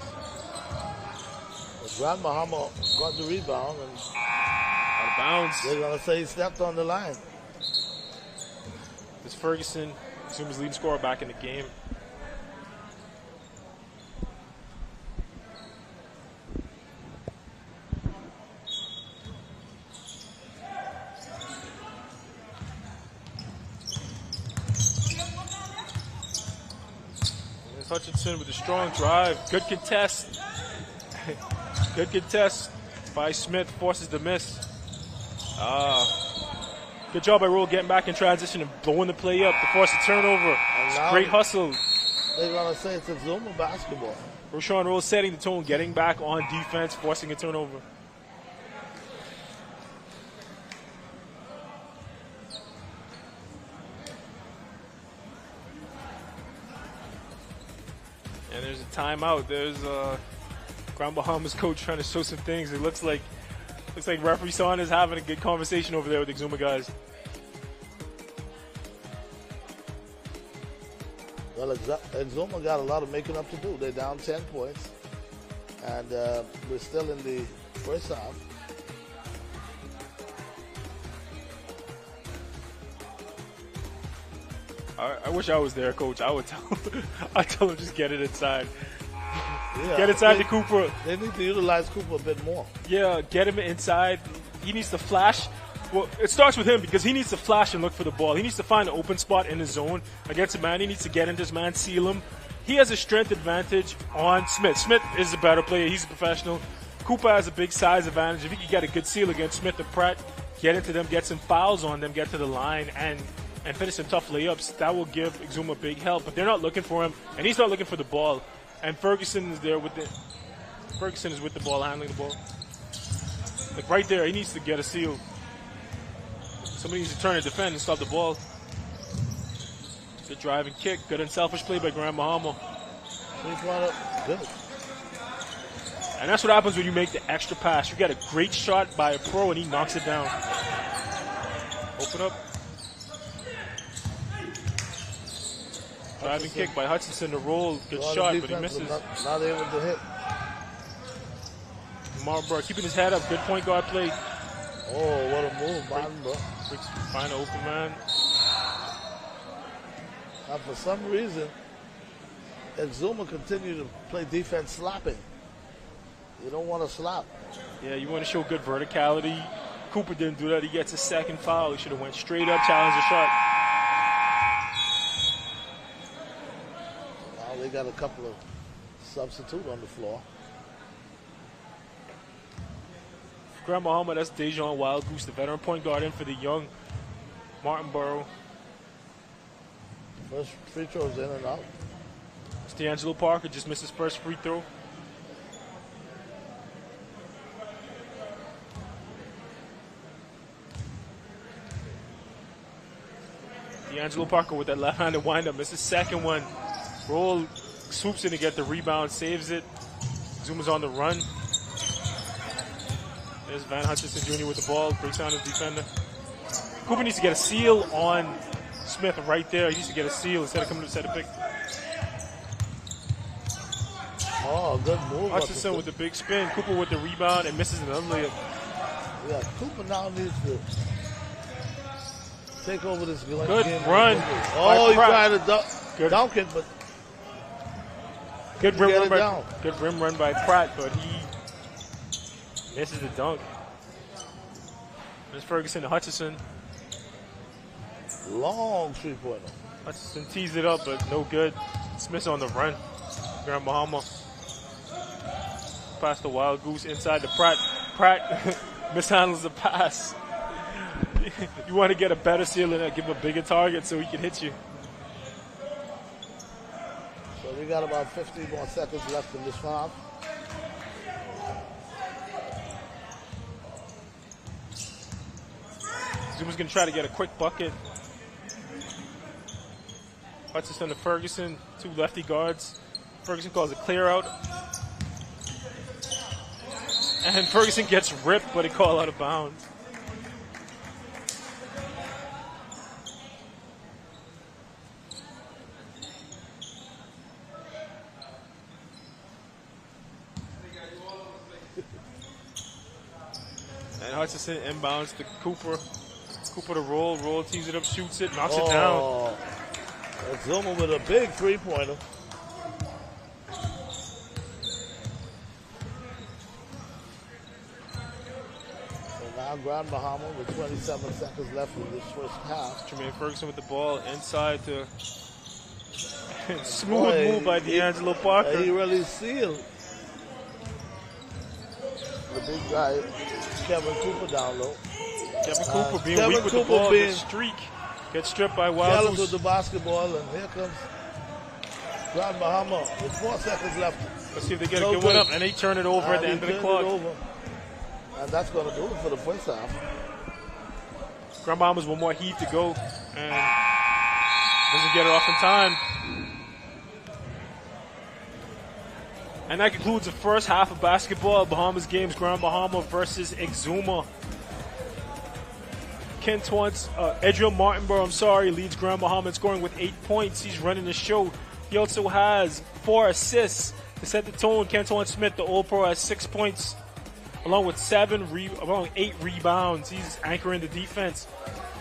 S4: But Grand Bahama got the rebound and
S2: Out of bounds.
S4: they're going to say he stepped on the line.
S2: It's Ferguson, Zuma's leading scorer, back in the game. There's Hutchinson with a strong drive. Good contest. Good contest by Smith. Forces the miss. Good job by Roll getting back in transition and blowing the play up to force a turnover. Great hustle.
S4: They're going to say it's a Zuma basketball.
S2: Roshan Roll setting the tone, getting back on defense, forcing a turnover. And there's a timeout. There's Grand Bahamas coach trying to show some things. It looks like referee Son is having a good conversation over there with the Exuma guys.
S4: Well, Exuma got a lot of making up to do. They're down 10 points, and we're still in the first half.
S2: I wish I was there, coach. I would tell him just get it inside.
S4: Yeah,
S2: Get inside the Cooper.
S4: They need to utilize Cooper a bit more.
S2: Yeah, get him inside. He needs to flash. Well, it starts with him because he needs to flash and look for the ball. He needs to find an open spot in the zone against a man. He needs to get into his man, seal him. He has a strength advantage on Smith. Smith is a better player. He's a professional. Cooper has a big size advantage. If he can get a good seal against Smith and Pratt, get into them, get some fouls on them, get to the line, and finish some tough layups, that will give Exuma big help. But they're not looking for him, and he's not looking for the ball. And Ferguson is there with Ferguson is with the ball, handling the ball. Like right there, he needs to get a seal. Somebody needs to turn and defend and stop the ball. Good drive and kick. Good unselfish play by Grand Bahama.
S4: Good.
S2: And that's what happens when you make the extra pass. You get a great shot by a pro and he knocks it down. Open up. Drive and kick by Hutchinson to Roll. Good shot, but he misses.
S4: Not able to hit.
S2: Marlborough keeping his head up. Good point guard play.
S4: Oh, what a move, Marlborough.
S2: Find an open man.
S4: Now, for some reason, Exuma continue to play defense slapping. You don't want to slap.
S2: Yeah, you want to show good verticality. Cooper didn't do that. He gets a second foul. He should have went straight up, challenged the shot.
S4: Now they got a couple of substitutes on the floor.
S2: Grand Bahama, that's Dejan Wild Goose, the veteran point guard, in for the young Martinborough.
S4: First free throws in and out.
S2: D'Angelo Parker just missed his first free throw. D'Angelo Parker with that left-handed windup. Misses second one. Roll, swoops in to get the rebound, saves it. Zuma's on the run. There's Van Hutchinson Jr. with the ball, breaks down his defender. Cooper needs to get a seal on Smith right there. He needs to get a seal instead of coming to set a pick.
S4: Oh, good move.
S2: Hutchinson with the big spin. Cooper with the rebound and misses another layup.
S4: Yeah, Cooper now needs to take over this game.
S2: Good run.
S4: Oh, he tried to dunk it, but
S2: good rim run by Pratt, but he misses the dunk. There's Ferguson to Hutchinson.
S4: Long three-pointer.
S2: Hutchinson tees it up, but no good. Smith's on the run. Grand Bahama. Pass the Wild Goose inside to Pratt. Pratt mishandles the pass. You want to get a better seal and give him a bigger target so he can hit you.
S4: So we got about 15 more seconds left in this half.
S2: Zuma's going to try to get a quick bucket. Hutchinson to Ferguson, two lefty guards. Ferguson calls a clear out. And Ferguson gets ripped, but he called out of bounds. And Hutchinson inbounds to Cooper. Cooper to roll. Roll tees it up, shoots it, knocks it down.
S4: That's Zuma with a big three-pointer. So now Grand Bahama with 27 seconds left in this first half.
S2: Jermaine Ferguson with the ball inside to smooth move by D'Angelo Parker.
S4: He really sealed the big guy, Kevin Cooper, down low.
S2: Kevin Cooper being weak with the ball, gets streak. Gets stripped by Wild Goose.
S4: With the basketball, and here comes Grand Bahama with 4 seconds left.
S2: Let's see if they get a good one up, and they turn it over at the end of the clock.
S4: And that's going to do it for the first half.
S2: Grand Bahama's one more heat to go, and doesn't get it off in time. And that concludes the first half of basketball. Bahamas games, Grand Bahama versus Exuma. Adriel Martinborough, leads Grand Bahama in scoring with 8 points. He's running the show. He also has 4 assists to set the tone. Kenton Smith, the All-Pro, has 6 points, along with 8 rebounds. He's anchoring the defense.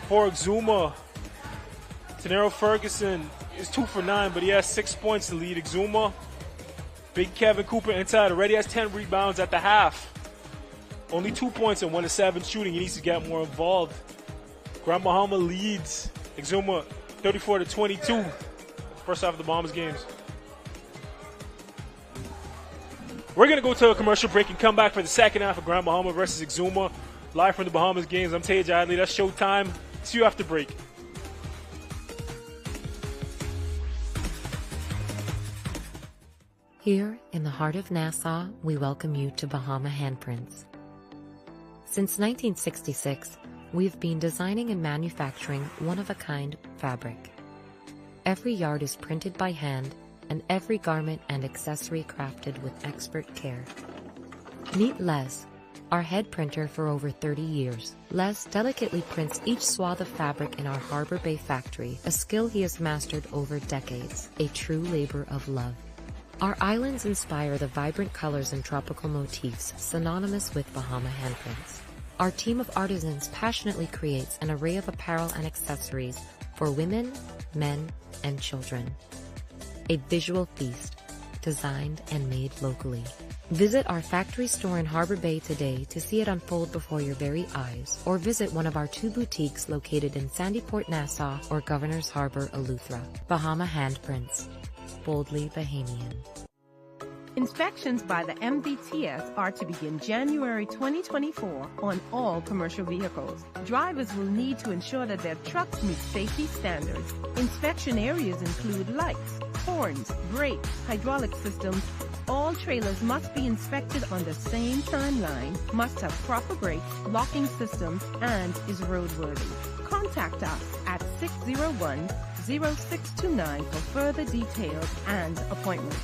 S2: For Exuma, Tanero Ferguson is 2 for 9, but he has 6 points to lead Exuma. Big Kevin Cooper inside already has 10 rebounds at the half. Only 2 points and 1 of 7 shooting. He needs to get more involved. Grand Bahama leads Exuma 34-22. First half of the Bahamas games. We're going to go to a commercial break and come back for the second half of Grand Bahama versus Exuma. Live from the Bahamas games. I'm Tej Adley. That's showtime. See you after break.
S5: Here in the heart of Nassau, we welcome you to Bahama Handprints. Since 1966, we've been designing and manufacturing one-of-a-kind fabric. Every yard is printed by hand, and every garment and accessory crafted with expert care. Meet Les, our head printer for over 30 years. Les delicately prints each swath of fabric in our Harbor Bay factory, a skill he has mastered over decades, a true labor of love. Our islands inspire the vibrant colors and tropical motifs synonymous with Bahama handprints. Our team of artisans passionately creates an array of apparel and accessories for women, men, and children. A visual feast, designed and made locally. Visit our factory store in Harbor Bay today to see it unfold before your very eyes, or visit one of our 2 boutiques located in Sandyport, Nassau, or Governor's Harbor, Eleuthera. Bahama Handprints. Boldly Bahamian.
S6: Inspections by the MVTS are to begin January 2024 on all commercial vehicles. Drivers will need to ensure that their trucks meet safety standards. Inspection areas include lights, horns, brakes, hydraulic systems. All trailers must be inspected on the same timeline, must have proper brakes, locking systems, and is roadworthy. Contact us at 601-0629 for further details and appointments.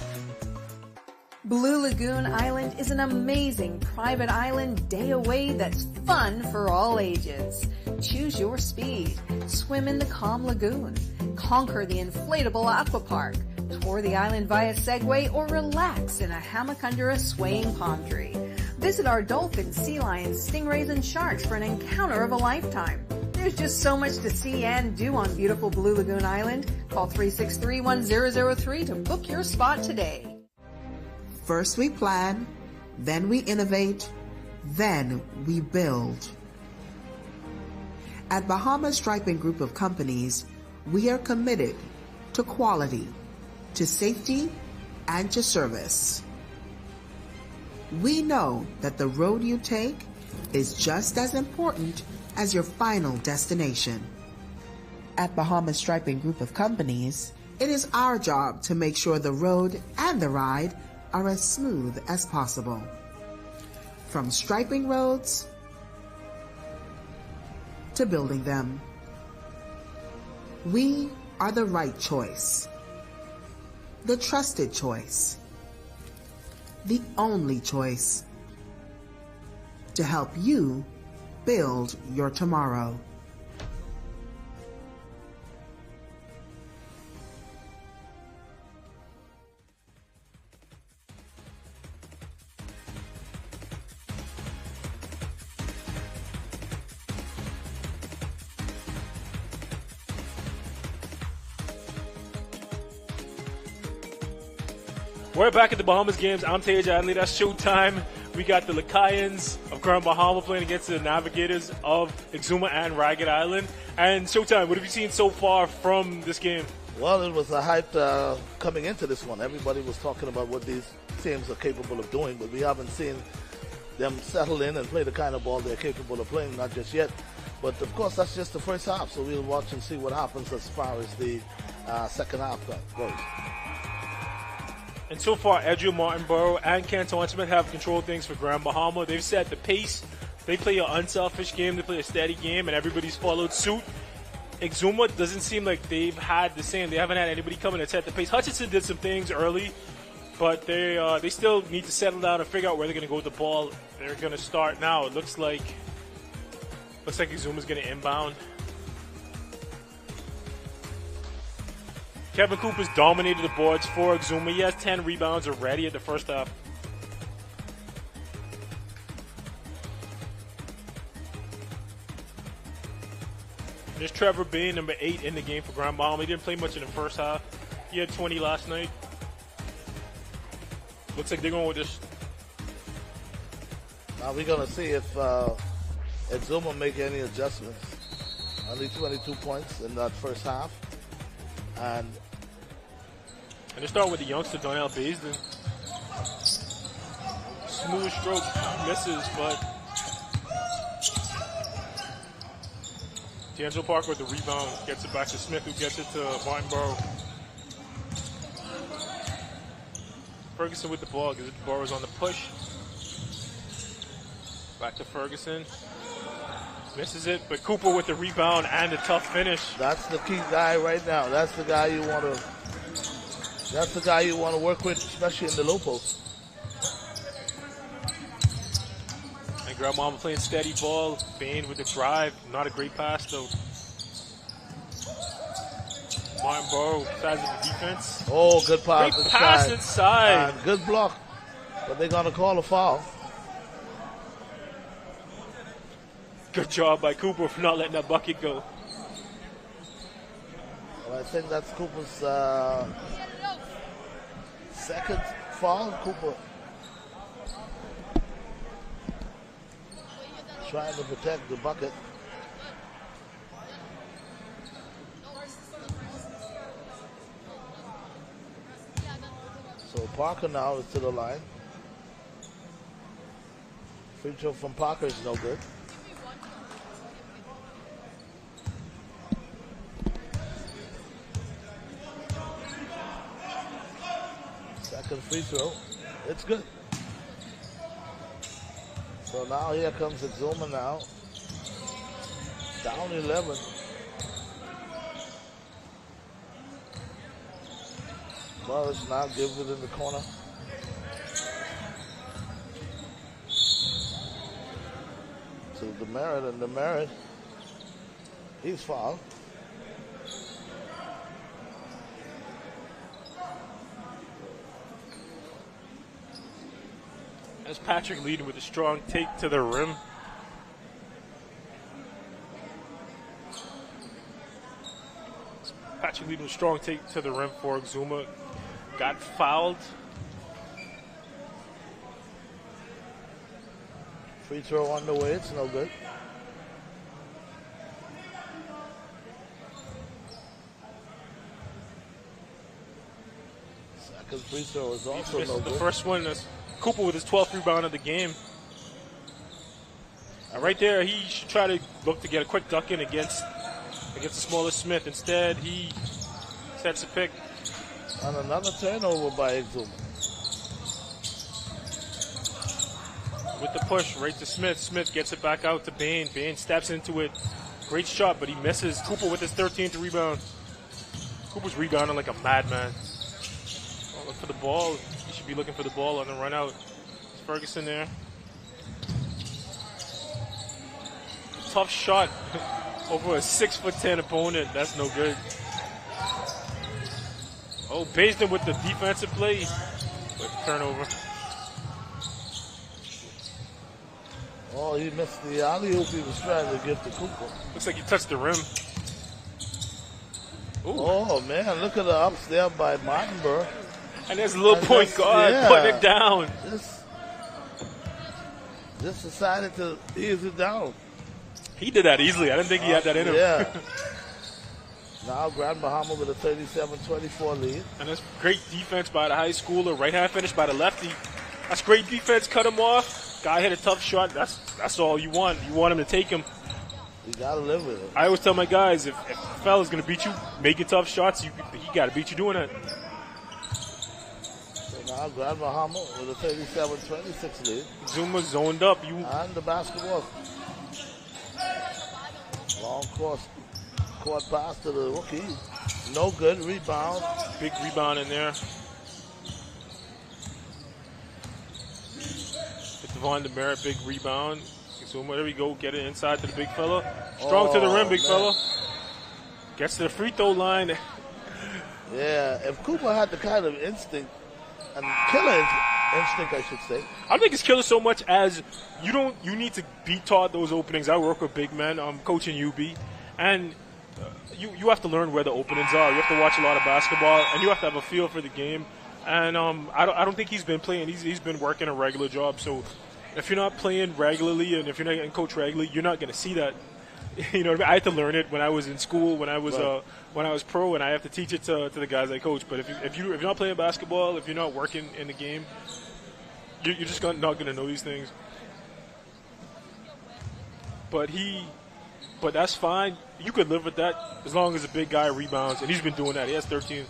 S7: Blue Lagoon Island is an amazing private island day away that's fun for all ages. Choose your speed. Swim in the calm lagoon. Conquer the inflatable aqua park. Tour the island via Segway or relax in a hammock under a swaying palm tree. Visit our dolphins, sea lions, stingrays, and sharks for an encounter of a lifetime. There's just so much to see and do on beautiful Blue Lagoon Island. Call 363-1003 to book your spot today.
S8: First we plan, then we innovate, then we build. At Bahamas Striping Group of Companies, we are committed to quality, to safety, and to service. We know that the road you take is just as important as your final destination. At Bahamas Striping Group of Companies, it is our job to make sure the road and the ride are as smooth as possible. From striping roads to building them, we are the right choice, the trusted choice, the only choice to help you build your tomorrow.
S2: We're back at the Bahamas games. I'm Tej Adley. That's showtime. We got the Lacayans of Grand Bahama playing against the Navigators of Exuma and Ragged Island. And showtime, what have you seen so far from this game?
S4: Well, it was a hype coming into this one. Everybody was talking about what these teams are capable of doing, but we haven't seen them settle in and play the kind of ball they're capable of playing, not just yet. But, of course, that's just the first half, so we'll watch and see what happens as far as the second half goes.
S2: And so far, Edgehill, Martinborough, and Canton Smith have controlled things for Grand Bahama. They've set the pace. They play an unselfish game. They play a steady game, and everybody's followed suit. Exuma doesn't seem like they've had the same. They haven't had anybody come in and set the pace. Hutchinson did some things early, but they still need to settle down and figure out where they're going to go with the ball. They're going to start now. It looks like Exuma's going to inbound. Kevin Cooper's dominated the boards for Exuma. He has 10 rebounds already at the first half. There's Trevor Bain, number 8 in the game for Grand Bahama. He didn't play much in the first half. He had 20 last night. Looks like they're going with this.
S4: Now we're going to see if Exuma make any adjustments. Only 22 points in that first half. And
S2: they start with the youngster, Donnell Baisden. Smooth stroke, misses, but D'Angelo Parker with the rebound, gets it back to Smith, who gets it to Martinborough. Ferguson with the ball, because the ball is on the push. Back to Ferguson. Misses it, but Cooper with the rebound and a tough finish.
S4: That's the key guy right now. That's the guy you want to. That's the guy you want to work with, especially in the low post.
S2: And Grand Bahama playing steady ball. Bain with the drive, not a great pass though. Martinborough size of the defense.
S4: Oh, good pass
S2: great pass inside.
S4: And good block, but they're gonna call a foul.
S2: Good job by Cooper for not letting that bucket go.
S4: Well, I think that's Cooper's second foul. Cooper trying to protect the bucket. So Parker now is to the line. Free throw from Parker is no good. Second free throw. It's good. So now here comes Exuma now. Down 11. Morris now gives it in the corner. To Demerit, and Demerit, he's fouled.
S2: As Patrick leading with a strong take to the rim. Patrick leading with a strong take to the rim for Exuma. Got fouled.
S4: Free throw on the way, it's no good. Second free throw is also no good.
S2: The first one is Cooper with his 12th rebound of the game. And right there, he should try to look to get a quick duck in against the smaller Smith. Instead, he sets a pick.
S4: And another turnover by Exuma.
S2: With the push right to Smith. Smith gets it back out to Bain. Bain steps into it. Great shot, but he misses. Cooper with his 13th rebound. Cooper's rebounding like a madman. Oh, look for the ball. He should be looking for the ball on the run out. Ferguson there. Tough shot over a 6'10" opponent. That's no good. Oh, Baisden with the defensive play. But turnover.
S4: Oh, he missed the alley-oop he was trying to give to Cooper.
S2: Looks like he touched the rim. Ooh.
S4: Oh, man, look at the ups there by Martinberg.
S2: And there's a little point guard putting it down.
S4: Just decided to ease it down.
S2: He did that easily. I didn't think he had that in him.
S4: Yeah. Now Grand Bahama with a 37-24 lead.
S2: And that's great defense by the high schooler. Right hand finish by the lefty. That's great defense. Cut him off. Guy hit a tough shot. That's all you want. You want him to take him.
S4: You got to live with it.
S2: I always tell my guys, if a fella's going to beat you making tough shots, he got to beat you doing it.
S4: So now Grand Bahama with a 37-26 lead.
S2: Zuma zoned up.
S4: And the basketball. Long court pass to the rookie. No good. Rebound.
S2: Big rebound in there. Devon Demerit, big rebound. So there we go. Get it inside to the big fella. Strong to the rim, big fella. Gets to the free throw line.
S4: Yeah, if Cooper had the kind of instinct, and killer instinct, I should say.
S2: I don't think it's killer so much as you need to be taught those openings. I work with big men. I'm coaching UB. And you have to learn where the openings are. You have to watch a lot of basketball, and you have to have a feel for the game. And I don't think he's been playing. He's been working a regular job. So if you're not playing regularly and if you're not getting coached regularly, you're not going to see that. You know what I mean? I had to learn it when I was in school, when I was pro, and I have to teach it to the guys I coach. But if you're not playing basketball, if you're not working in the game, you're just not going to know these things. But that's fine. You could live with that as long as a big guy rebounds, and he's been doing that. He has 13.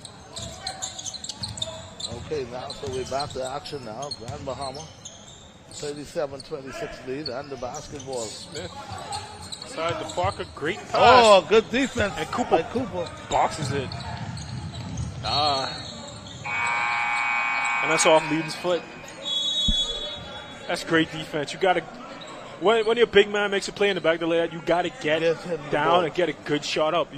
S4: Okay, now, so we're back to action now. Grand Bahama, 37-26 lead, and the basketball.
S2: Smith, side to Parker, great pass.
S4: Oh, good defense.
S2: And Cooper boxes it. And that's off Leeden's foot. That's great defense. You got to, when your big man makes a play in the back of the lane, you got to get down and get a good shot up.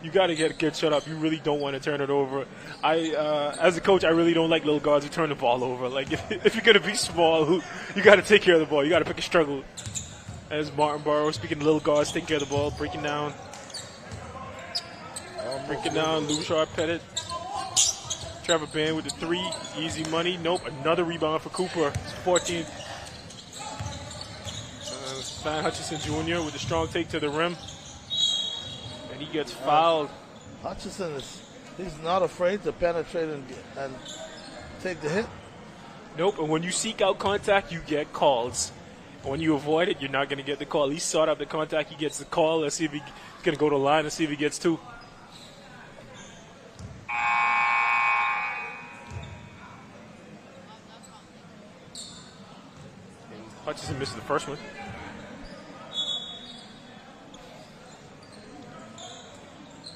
S2: You got to get a good shot up. You really don't want to turn it over. As a coach, I really don't like little guards who turn the ball over. Like, if you're going to be small, you got to take care of the ball. You got to pick a struggle. As Martin Barrow, speaking of little guards, taking care of the ball, breaking down. Lushar Pettit. Trevor Bain with the 3. Easy money. Nope. Another rebound for Cooper. 14th. Van Hutchinson Jr. with a strong take to the rim. And he gets fouled.
S4: Hutchinson is He's not afraid to penetrate and take the hit.
S2: Nope, and when you seek out contact, you get calls. When you avoid it, you're not going to get the call. He sought out the contact, he gets the call. Let's see if he's going to go to the line and see if he gets two. Hutchinson misses the first one.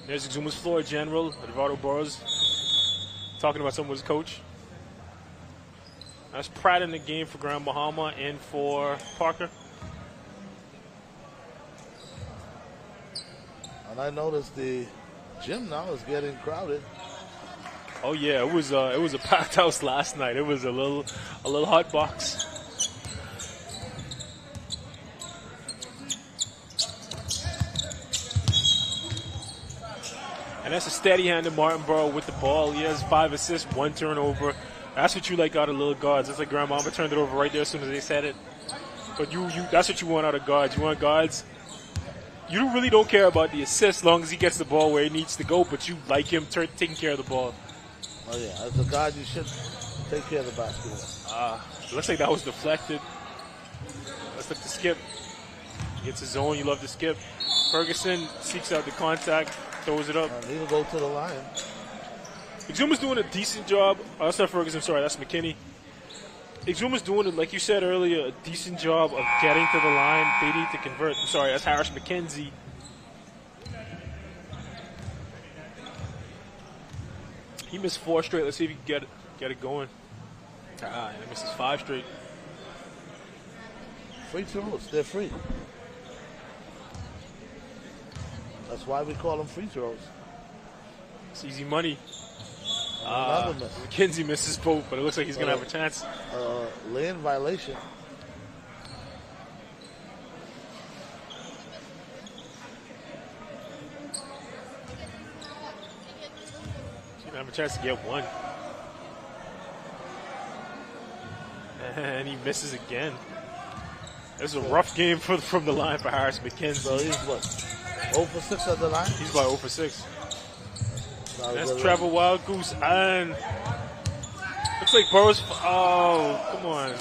S2: There's Exuma's floor general, Eduardo Burrows, talking about something with his coach. That's Pratt in the game for Grand Bahama and for Parker.
S4: And I noticed the gym now is getting crowded.
S2: Oh yeah, it was a packed house last night. It was a little hot box. And that's a steady hand to Martinborough with the ball. He has 5 assists, 1 turnover. That's what you like out of little guards. It's like Grand Bahama turned it over right there as soon as they said it. But that's what you want out of guards. You want guards. You really don't care about the assist as long as he gets the ball where he needs to go, but you like him taking care of the ball.
S4: Oh yeah, as a guard you should take care of the basketball.
S2: Looks like that was deflected. Let's look to skip. Gets his zone, you love to skip. Ferguson seeks out the contact, throws it up.
S4: He'll go to the line.
S2: Exuma's doing a decent job. Oh, that's not Ferguson, sorry, that's McKinney. Exuma's doing it, like you said earlier, a decent job of getting to the line. They need to convert. I'm sorry, that's Harris McKenzie. He missed 4 straight. Let's see if he can get it going. He misses 5 straight.
S4: Free throws, they're free. That's why we call them free throws.
S2: It's easy money. McKenzie misses both, but it looks like he's going to have a chance.
S4: Lane violation.
S2: He's going to have a chance to get one. And he misses again. This is a rough game from the line for Harris McKenzie.
S4: So he's what? 0 for 6 at the line?
S2: He's about 0 for 6. That's Trevor Wild Goose, and looks like Burrows. Oh, come on.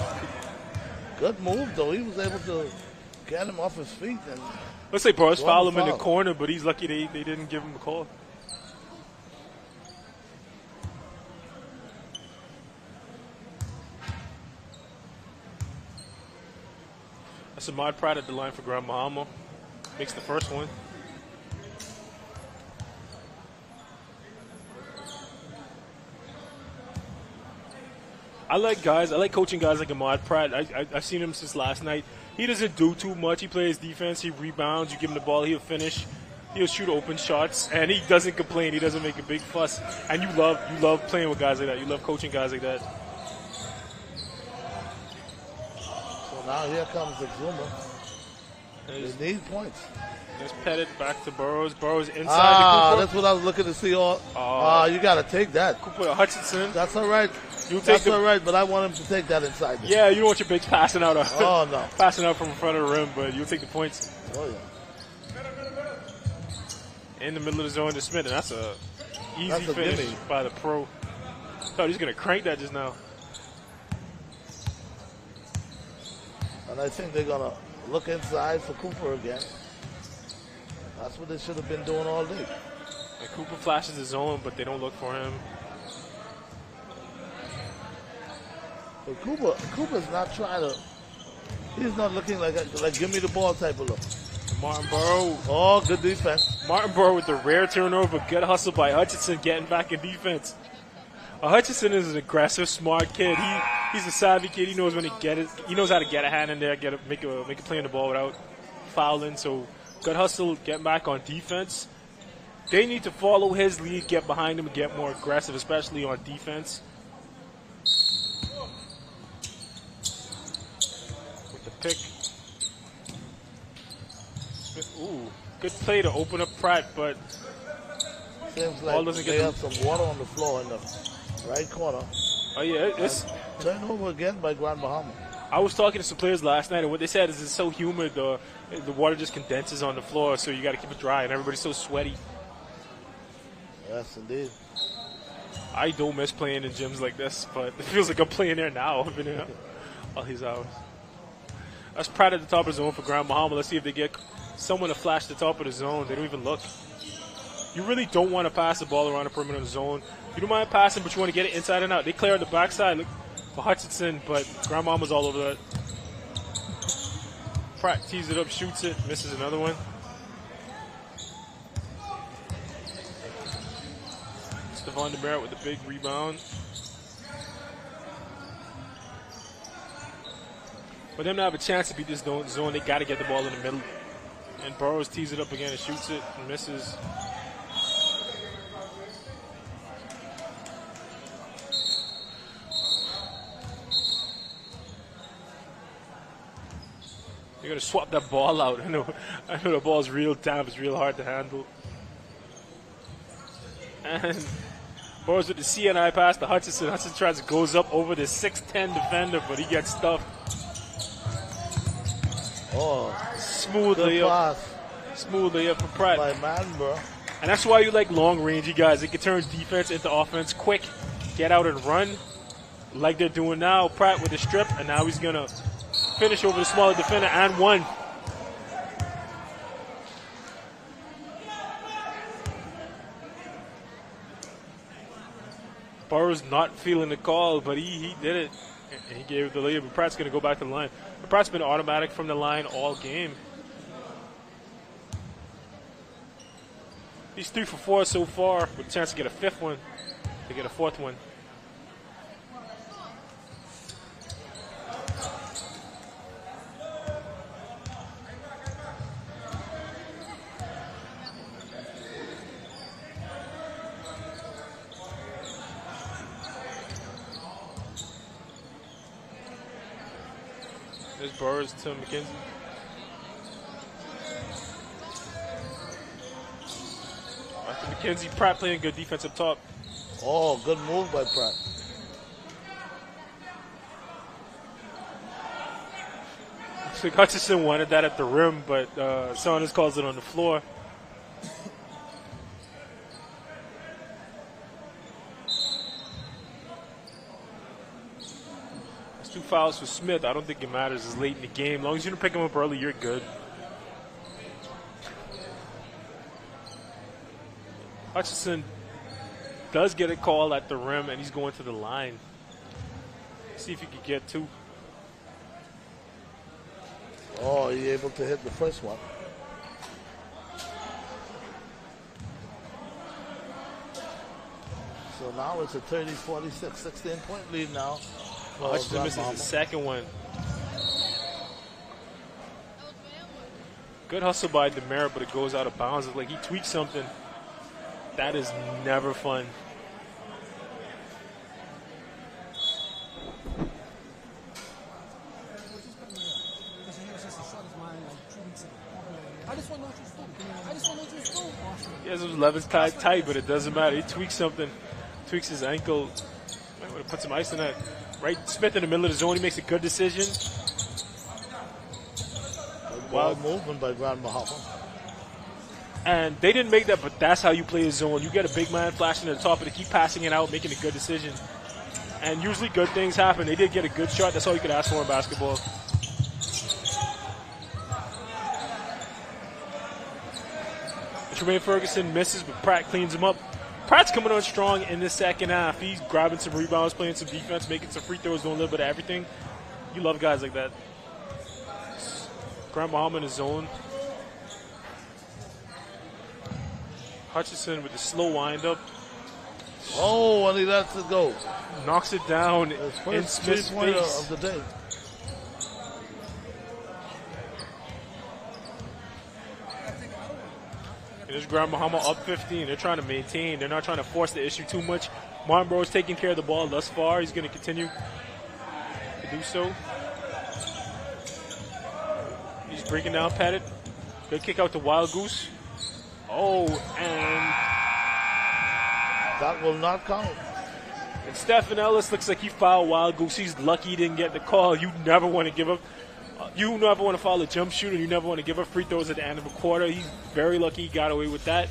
S4: Good move, though. He was able to get him off his feet. And
S2: looks like Burrows fouled him in the corner, but he's lucky they didn't give him a call. That's Ahmad Pratt at the line for Grand Bahama. Makes the first one. I like coaching guys like Ahmad Pratt. I've seen him since last night. He doesn't do too much. He plays defense. He rebounds. You give him the ball, he'll finish. He'll shoot open shots, and he doesn't complain. He doesn't make a big fuss. And you love playing with guys like that. You love coaching guys like that.
S4: So now here comes Exuma. They need points.
S2: Let's pet it back to Burrows. Burrows inside the Cooper.
S4: That's what I was looking to see. You got to take that.
S2: Cooper Hutchinson.
S4: That's all right. That's all right, but I want him to take that inside.
S2: Yeah, you don't want your bigs passing out.
S4: No.
S2: Passing out from in front of the rim, but you'll take the points.
S4: Oh, yeah.
S2: In the middle of the zone to Smith, and that's a easy finish gimme by the pro. Thought he's going to crank that just now.
S4: And I think they're going to look inside for Cooper again. That's what they should have been doing all day.
S2: And Cooper flashes his zone, but they don't look for him.
S4: But Cooper's not trying to. He's not looking like give me the ball type of look.
S2: Martinborough.
S4: Oh, good defense.
S2: Martinborough with the rare turnover. Good hustle by Hutchinson, getting back in defense. Hutchinson is an aggressive, smart kid. He's a savvy kid. He knows when to get it. He knows how to get a hand in there, make a play on the ball without fouling. So good hustle, getting back on defense. They need to follow his lead, get behind him, and get more aggressive, especially on defense. With the pick. Ooh, good play to open up Pratt, but
S4: seems like they have some water on the floor in the right corner.
S2: Oh yeah, it's
S4: turnover again by Grand Bahama.
S2: I was talking to some players last night, and what they said is it's so humid, the water just condenses on the floor, so you got to keep it dry, and everybody's so sweaty.
S4: Yes, indeed.
S2: I don't miss playing in gyms like this, but it feels like I'm playing there now. I've been here all these hours. That's Pratt at the top of the zone for Grand Bahama. Let's see if they get someone to flash the top of the zone. They don't even look. You really don't want to pass the ball around the perimeter of the zone. You don't mind passing, but you want to get it inside and out. They clear on the backside. Look for Hutchinson, but Grand Bahama's all over that. Pratt tees it up, shoots it, misses another one. Stephon DeMeritt with the big rebound. For them to have a chance to beat this zone, they got to get the ball in the middle. And Burrows tees it up again and shoots it and misses. They're going to swap that ball out. I know the ball's real damp. It's real hard to handle. And Burrows with the CNI pass to Hutchinson. Hutchinson tries to goes up over the 6'10 defender, but he gets stuffed.
S4: Oh,
S2: smooth
S4: good
S2: layup.
S4: pass.
S2: Smooth layup for Pratt.
S4: My man, bro.
S2: And that's why you like long-rangey guys. They can turn defense into offense quick, get out and run like they're doing now. Pratt with the strip, and now he's going to finish over the smaller defender and one. Burrows not feeling the call, but he did it. And he gave it the layup, but Pratt's going to go back to the line. But Pratt's been automatic from the line all game. He's 3 for 4 so far, with a chance to get a fifth one, to get a fourth one. There's Burrows to McKenzie. After McKenzie, Pratt playing good defense up top.
S4: Oh, good move by Pratt.
S2: So Hutchinson wanted that at the rim, but Saunders calls it on the floor. That's 2 fouls for Smith. I don't think it matters. It's late in the game. As long as you don't pick him up early, you're good. Hutchinson does get a call at the rim, and he's going to the line. See if he could get 2.
S4: Oh, he able to hit the first one. So now it's a 30-46, 16-point lead now.
S2: Hutchinson misses the second one. Good hustle by DeMeritt, but it goes out of bounds. It's like he tweaked something. That is never fun. Yes, it was Levin's tight, but it doesn't matter. He tweaks something, tweaks his ankle. Might want to put some ice in that. Right, Smith in the middle of the zone. He makes a good decision.
S4: Wild movement by Grand Bahama.
S2: And they didn't make that, but that's how you play a zone. You get a big man flashing at the top, and they keep passing it out, making a good decision. And usually good things happen. They did get a good shot. That's all you could ask for in basketball. Tremaine Ferguson misses, but Pratt cleans him up. Pratt's coming on strong in the second half. He's grabbing some rebounds, playing some defense, making some free throws, doing a little bit of everything. You love guys like that. Grand Bahama in his zone. Hutchinson with the slow windup.
S4: Oh, and he lets it go.
S2: Knocks it down in Smith's face.
S4: Of the day.
S2: There's Grand Bahama up 15. They're trying to maintain. They're not trying to force the issue too much. Martinboro's taking care of the ball thus far. He's going to continue to do so. He's breaking down Pettit. Good kick out to Wild Goose. Oh, and
S4: that will not count.
S2: And Stephen Ellis looks like he fouled Wild Goose. He's lucky he didn't get the call. You never want to give up. You never want to foul a jump shooter. You never want to give up free throws at the end of a quarter. He's very lucky he got away with that.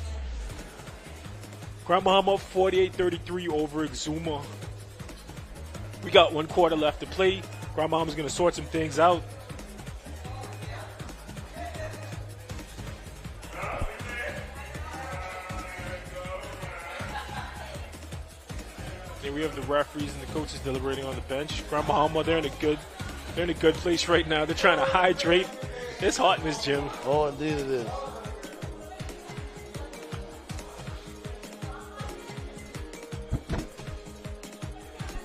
S2: Grand Bahama 48-33 over Exuma. We got 1 quarter left to play. Grand Bahama's going to sort some things out. Here we have the referees and the coaches deliberating on the bench. Grand Bahama, they're in a good place right now. They're trying to hydrate. It's hot in this gym.
S4: Oh, indeed it is.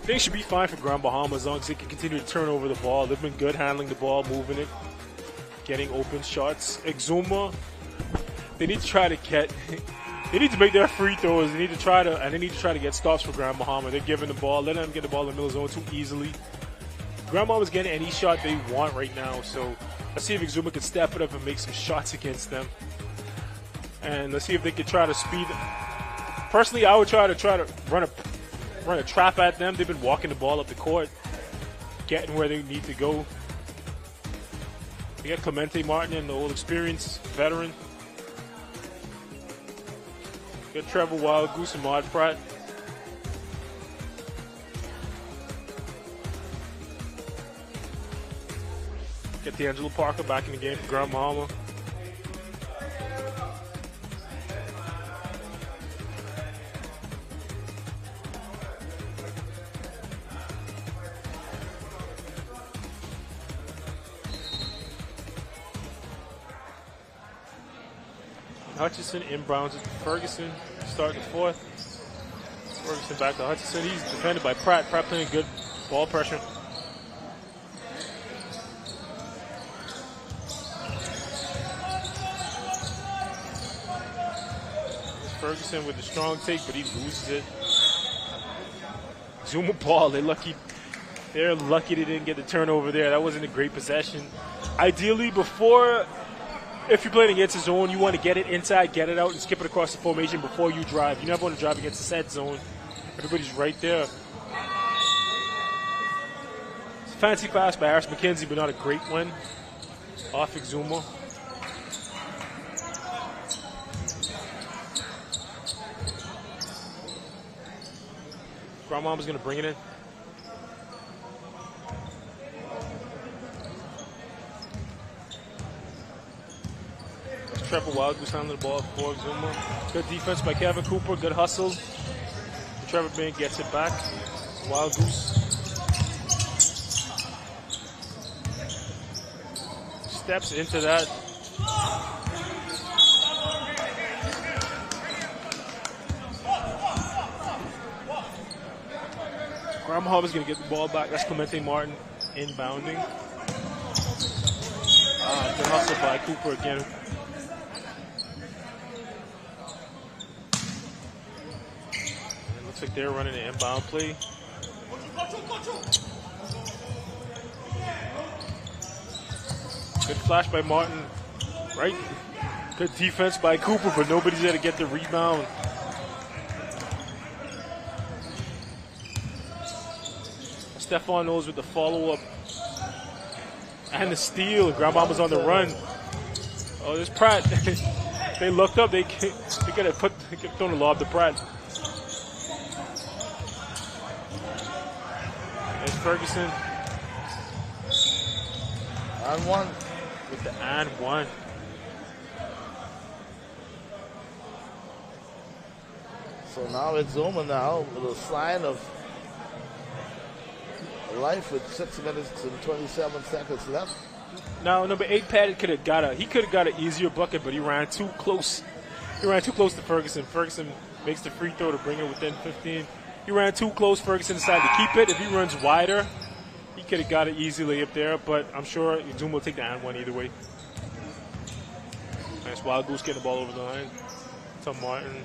S2: Things should be fine for Grand Bahama as long as they can continue to turn over the ball. They've been good handling the ball, moving it, getting open shots. Exuma, they need to try to get. They need to make their free throws. They need to try to get stops for Grand Bahama. They're giving the ball, letting them get the ball in the middle zone too easily. Grand Bahama's getting any shot they want right now, so let's see if Exuma can step it up and make some shots against them. And let's see if they can try to speed. Personally, I would try to run a trap at them. They've been walking the ball up the court, getting where they need to go. We got Clemente Martin, the old experienced veteran. We got Trevor Wild Goose and Maud Pratt. Get D'Angelo Parker back in the game for Grand Bahama. Hutchinson inbounds it to Ferguson, starting the 4th. Ferguson back to Hutchinson. He's defended by Pratt. Pratt playing good ball pressure. Ferguson with the strong take, but he loses it. Zuma ball. They're lucky they didn't get the turnover there. That wasn't a great possession. Ideally, if you're playing against a zone, you want to get it inside, get it out, and skip it across the formation before you drive. You never want to drive against a set zone. Everybody's right there. It's a fancy pass by Harris McKenzie, but not a great one. Off Exuma. Grand Bahama's going to bring it in. Trevor Wild was handling the ball for Exuma. Good defense by Kevin Cooper. Good hustle. Trevor Bain gets it back. Wild Goose. Steps into that. Grand Bahama's going to get the ball back. That's Clemente Martin inbounding. Good hustle by Cooper again. Looks like they're running an inbound play. Good flash by Martin, right? Good defense by Cooper, but nobody's there to get the rebound. Stephon knows with the follow-up and the steal. Grand Bahama's on the run. Oh, there's Pratt. They looked up. They could have thrown a lob to Pratt. There's Ferguson.
S4: And one.
S2: With the and one.
S4: So now it's Zuma now with a sign of life with 6 minutes and 27 seconds left.
S2: Now number 8 Pat could have got an easier bucket, but he ran too close. He ran too close to Ferguson. Ferguson makes the free throw to bring it within 15. He ran too close. Ferguson decided to keep it. If he runs wider, he could have got it easily up there, but I'm sure Zoom will take the and one either way. Nice Wild Goose getting the ball over the line. To Martin.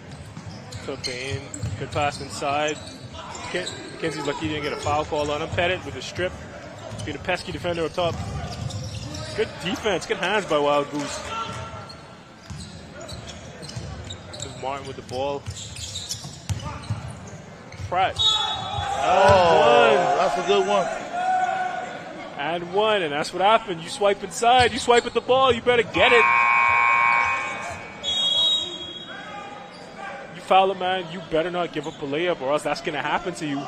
S2: To Bain. Good pass inside. McKenzie's lucky he didn't get a foul call on him. Pettit with a strip. Being a pesky defender up top. Good defense. Good hands by Wild Goose. Martin with the ball. Pratt.
S4: That's a good one.
S2: And one, and that's what happened. You swipe inside, you swipe at the ball, you better get it. You foul it, man, you better not give up a layup or else that's going to happen to you.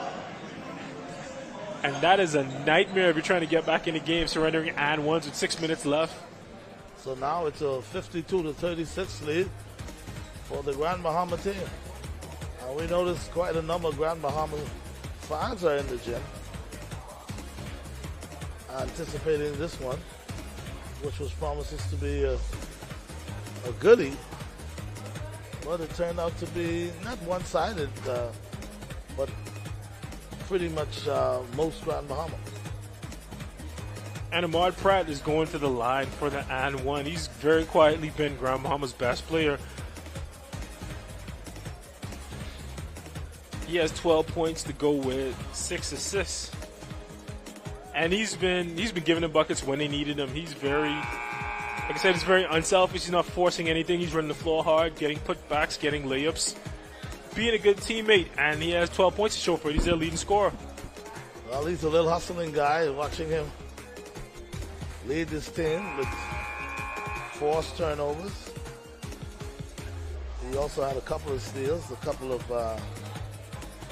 S2: And that is a nightmare if you're trying to get back in the game, surrendering and ones with 6 minutes left.
S4: So now it's a 52-36 lead for the Grand Bahama team. And we noticed quite a number of Grand Bahama fans are in the gym, anticipating this one, which was promises to be a goodie. But it turned out to be not one-sided, but pretty much most Grand Bahama.
S2: And Ahmad Pratt is going to the line for the and one. He's very quietly been Grand Bahama's best player. He has 12 points to go with 6 assists. And he's been giving them buckets when they needed them. He's very, like I said, he's very unselfish. He's not forcing anything. He's running the floor hard, getting putbacks, getting layups, being a good teammate. And he has 12 points to show for it. He's their leading scorer.
S4: Well, he's a little hustling guy. Watching him lead this team with forced turnovers. He also had a couple of steals, a couple of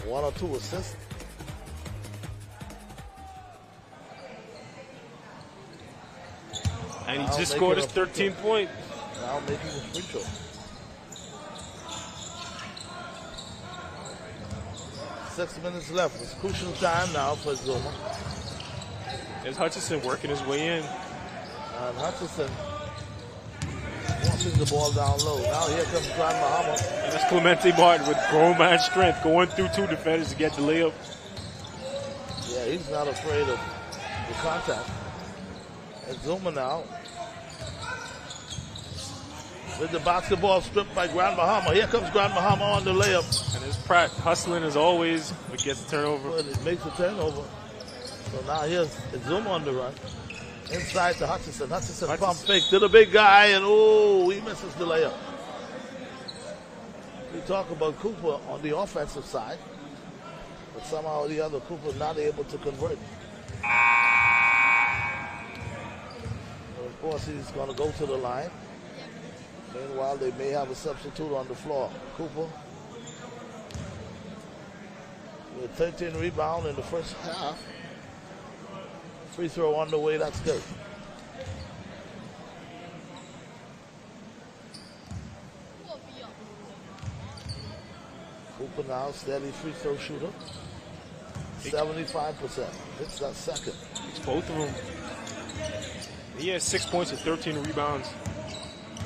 S4: 1 or 2 assists.
S2: And he just scored his 13th point.
S4: Now making a free throw. 6 minutes left. It's crucial time now for Zuma.
S2: There's Hutchison working his way in.
S4: And Hutchison watching the ball down low. Now here comes Grand Bahama.
S2: And that's Clemente Martin with grown man strength, going through 2 defenders to get the layup.
S4: Yeah, he's not afraid of the contact. And Zuma now with the basketball stripped by Grand Bahama. Here comes Grand Bahama on the layup.
S2: And there's Pratt hustling as always, but gets the turnover.
S4: But it makes a turnover. So now here's Zuma on the run. Inside to Hutchison. Hutchison pump fake to the big guy, and he misses the layup. We talk about Cooper on the offensive side, but somehow or the other, Cooper not able to convert. So of course, he's going to go to the line. Meanwhile, they may have a substitute on the floor. Cooper with 13 rebounds in the first half. Free throw on the way, that's good. Cooper now, steady free throw shooter. 75%. Hits that second.
S2: It's both of them. He has 6 points and 13 rebounds.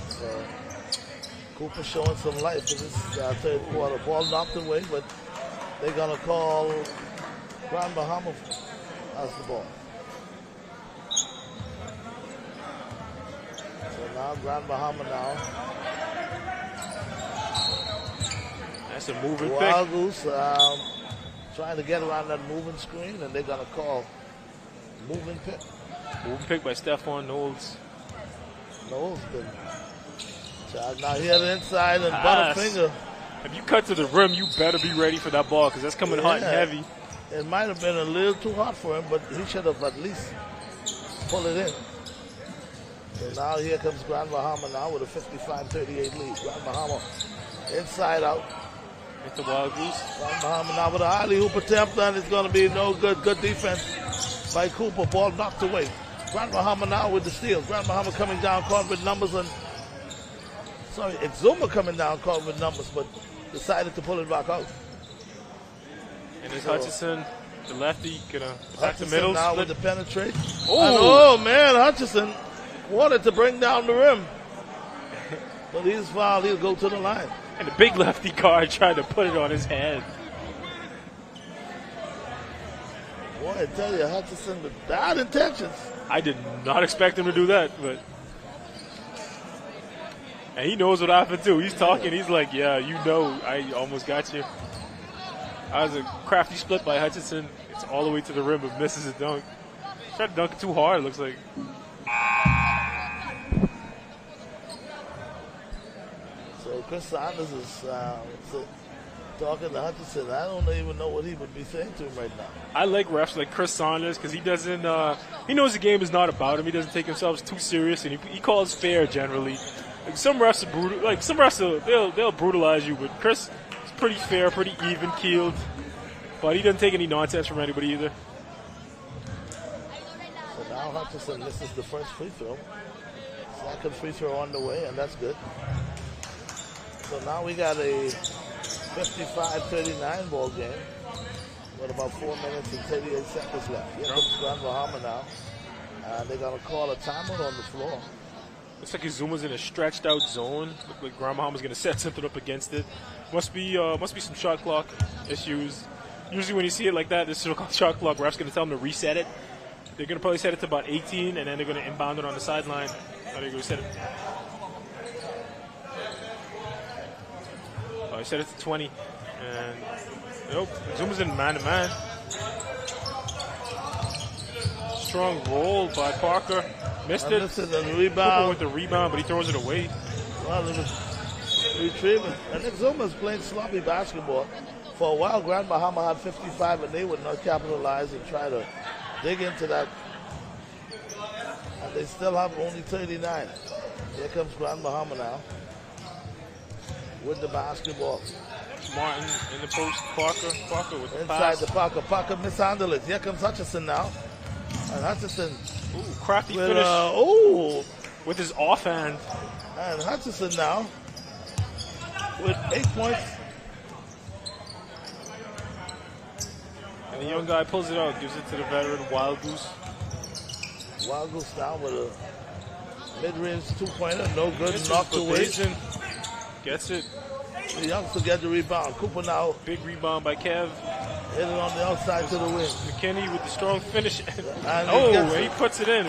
S4: So, Cooper showing some life in this third quarter. Ball knocked away, but they're going to call Grand Bahama as the ball. So now Grand Bahama now.
S2: That's a moving pick.
S4: Wild Goose trying to get around that moving screen, and they're going to call moving pick.
S2: Moving pick by Stephon Knowles.
S4: Knowles been charged. Now here the inside and Butterfinger.
S2: If you cut to the rim, you better be ready for that ball because that's coming hot and heavy.
S4: It might have been a little too hot for him, but he should have at least pulled it in. So now here comes Grand Bahama now with a 55-38 lead. Grand Bahama inside out.
S2: Hit the Wild Goose.
S4: Grand Bahama now with a highly hoop attempt, and it's going to be no good. Good defense by Cooper. Ball knocked away. Grand Bahama now with the steal. Grand Bahama coming down, caught with numbers, and it's Zuma coming down, caught with numbers, but decided to pull it back out.
S2: And it's Hutchison, the lefty, gonna attack the middle.
S4: Now
S2: split.
S4: with the penetration. Oh man, Hutchison wanted to bring down the rim, but he's fouled. He'll go to the line.
S2: And the big lefty guard tried to put it on his head.
S4: Boy, I tell you, Hutchison with bad intentions.
S2: I did not expect him to do that, but. And he knows what happened too. He's talking. He's like, yeah, you know, I almost got you. That was a crafty split by Hutchison. It's all the way to the rim, but misses a dunk. Tried to dunk it too hard, it looks like.
S4: So Chris Saunders is talking to Hutchison. I don't even know what he would be saying to him right now.
S2: I like refs like Chris Saunders because he doesn't. He knows the game is not about him. He doesn't take himself too serious, and he calls fair generally. Like some refs are brutal. Like some refs, they'll brutalize you, but Chris pretty fair, pretty even keeled, but he doesn't take any nonsense from anybody either.
S4: So now Hutchison misses the first free throw. Second free throw on the way, and that's good. So now we got a 55-39 ball game with about 4 minutes and 38 seconds left. Here comes Grand Bahama now. They're going to call a timeout on the floor.
S2: Looks like Izuma's in a stretched out zone. Looks like Grand Bahama's going to set something up against it. Must be some shot clock issues. Usually when you see it like that, this shot clock, ref's going to tell them to reset it. They're going to probably set it to about 18, and then they're going to inbound it on the sideline. They're going to set it. He set it to 20. And nope, Zuma's in man-to-man. Strong roll by Parker. Missed it.
S4: This is a rebound.
S2: With the rebound, but he throws it away.
S4: Well, it was retrieving. And Nick Zuma's playing sloppy basketball. For a while, Grand Bahama had 55, and they would not capitalize and try to dig into that. And they still have only 39. Here comes Grand Bahama now with the basketball.
S2: Martin in the post. Parker with the
S4: inside
S2: pass.
S4: the Parker. Parker mishandled it. Here comes Hutchison now. And Hutchison.
S2: Crafty
S4: with,
S2: finish.
S4: With
S2: his offhand.
S4: And Hutchison now with 8 points.
S2: And the young guy pulls it out, gives it to the veteran Wild Goose.
S4: Wild Goose down with a mid-range two-pointer. No good. Knocked away.
S2: Gets it.
S4: The youngster get the rebound. Cooper now.
S2: Big rebound by Kev.
S4: Hit it on the outside to the wing.
S2: McKinney with the strong finish.
S4: And
S2: he puts it in.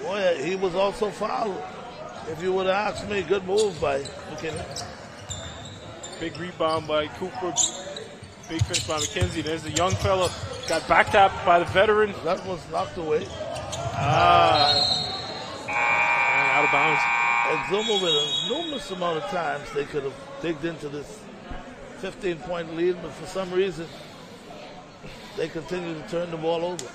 S4: Boy, he was also fouled. If you would have asked me, good move by McKinney.
S2: Big rebound by Cooper. Big finish by McKenzie. There's the young fella. Got back tapped by the veteran.
S4: That was knocked away.
S2: Out of bounds.
S4: And Zuma with a enormous amount of times they could have digged into this 15-point lead, but for some reason they continue to turn the ball over.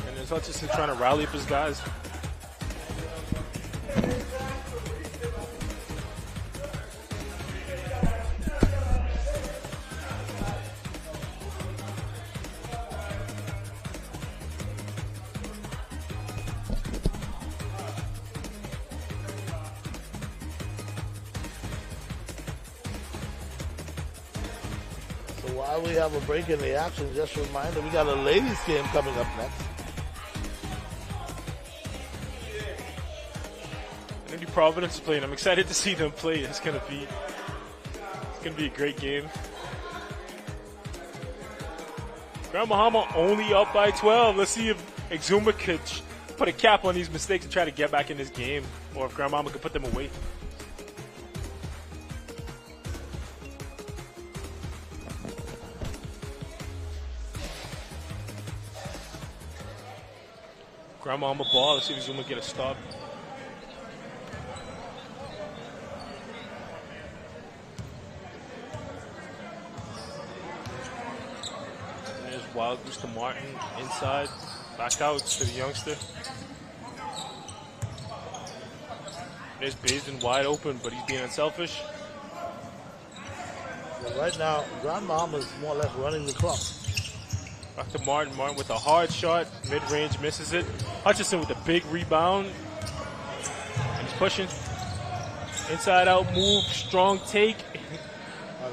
S2: And there's Hutchison trying to rally up his guys.
S4: While we have a break in the action, just a reminder, we got a ladies game coming up next.
S2: Indy Providence is playing. I'm excited to see them play. It's gonna be a great game. Grand Bahama only up by 12. Let's see if Exuma could put a cap on these mistakes and try to get back in this game, or if Grand Bahama could put them away. Grand Bahama ball. Let's see if Exuma get a stop. Wild Goose to Martin, inside, back out to the youngster. There's Basin wide open, but he's being unselfish.
S4: Well, right now, Grand Bahama is more or less running the clock.
S2: Back to Martin. Martin with a hard shot, mid-range, misses it. Hutchison with a big rebound, and he's pushing. Inside out move, strong take.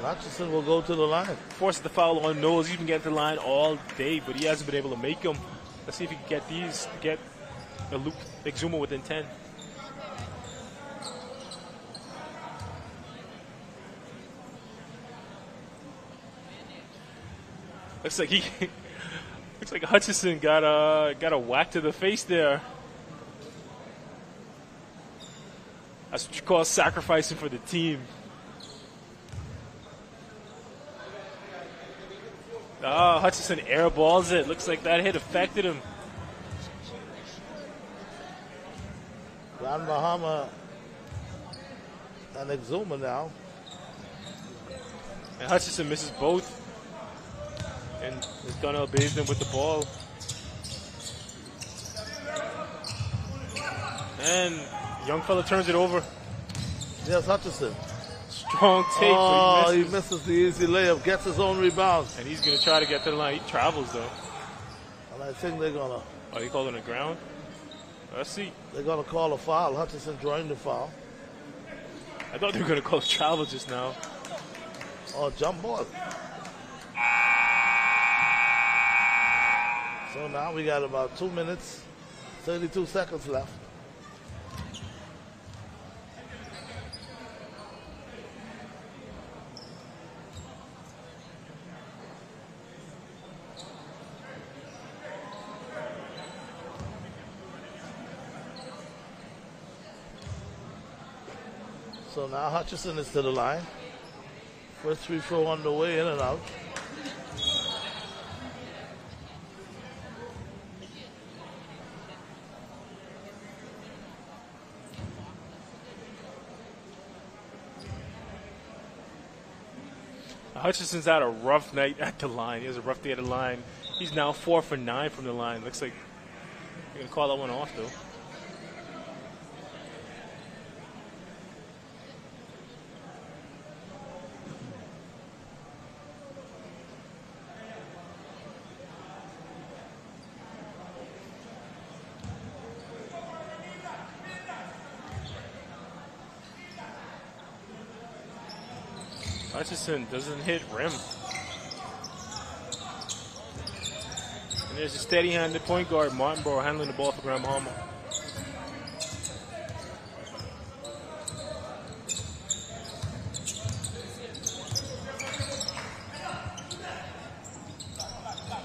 S4: Hutchison will go to the line.
S2: Forces the foul on Knowles. He's been getting to the line all day, but he hasn't been able to make them. Let's see if he can get these, get the Luke Exuma within 10. Looks like Hutchison got a whack to the face there. That's what you call sacrificing for the team. Hutchison airballs it. Looks like that hit affected him.
S4: Grand Bahama and Exuma now.
S2: And Hutchison misses both. And it's Donnell Baisden with the ball. And young fella turns it over.
S4: Yes, Hutchinson.
S2: Strong take,
S4: Oh,
S2: but
S4: he misses the easy layup, gets his own rebound.
S2: And he's going to try to get to the line. He travels, though.
S4: And I think they're going to...
S2: Oh, he called it a ground? Let's see.
S4: They're going to call a foul. Hutchinson drawing the foul.
S2: I thought they were going to call a travel just now.
S4: Oh, jump ball. So now we got about 2 minutes, 32 seconds left. So now Hutchinson is to the line. First free throw on the way, in and out.
S2: Hutchinson's had a rough night at the line. He has a rough day at the line. He's now 4 for 9 from the line. Looks like they're going to call that one off, though. Hutchinson doesn't hit rim. And there's a steady-handed point guard, Martinborough, handling the ball for Grand Bahama.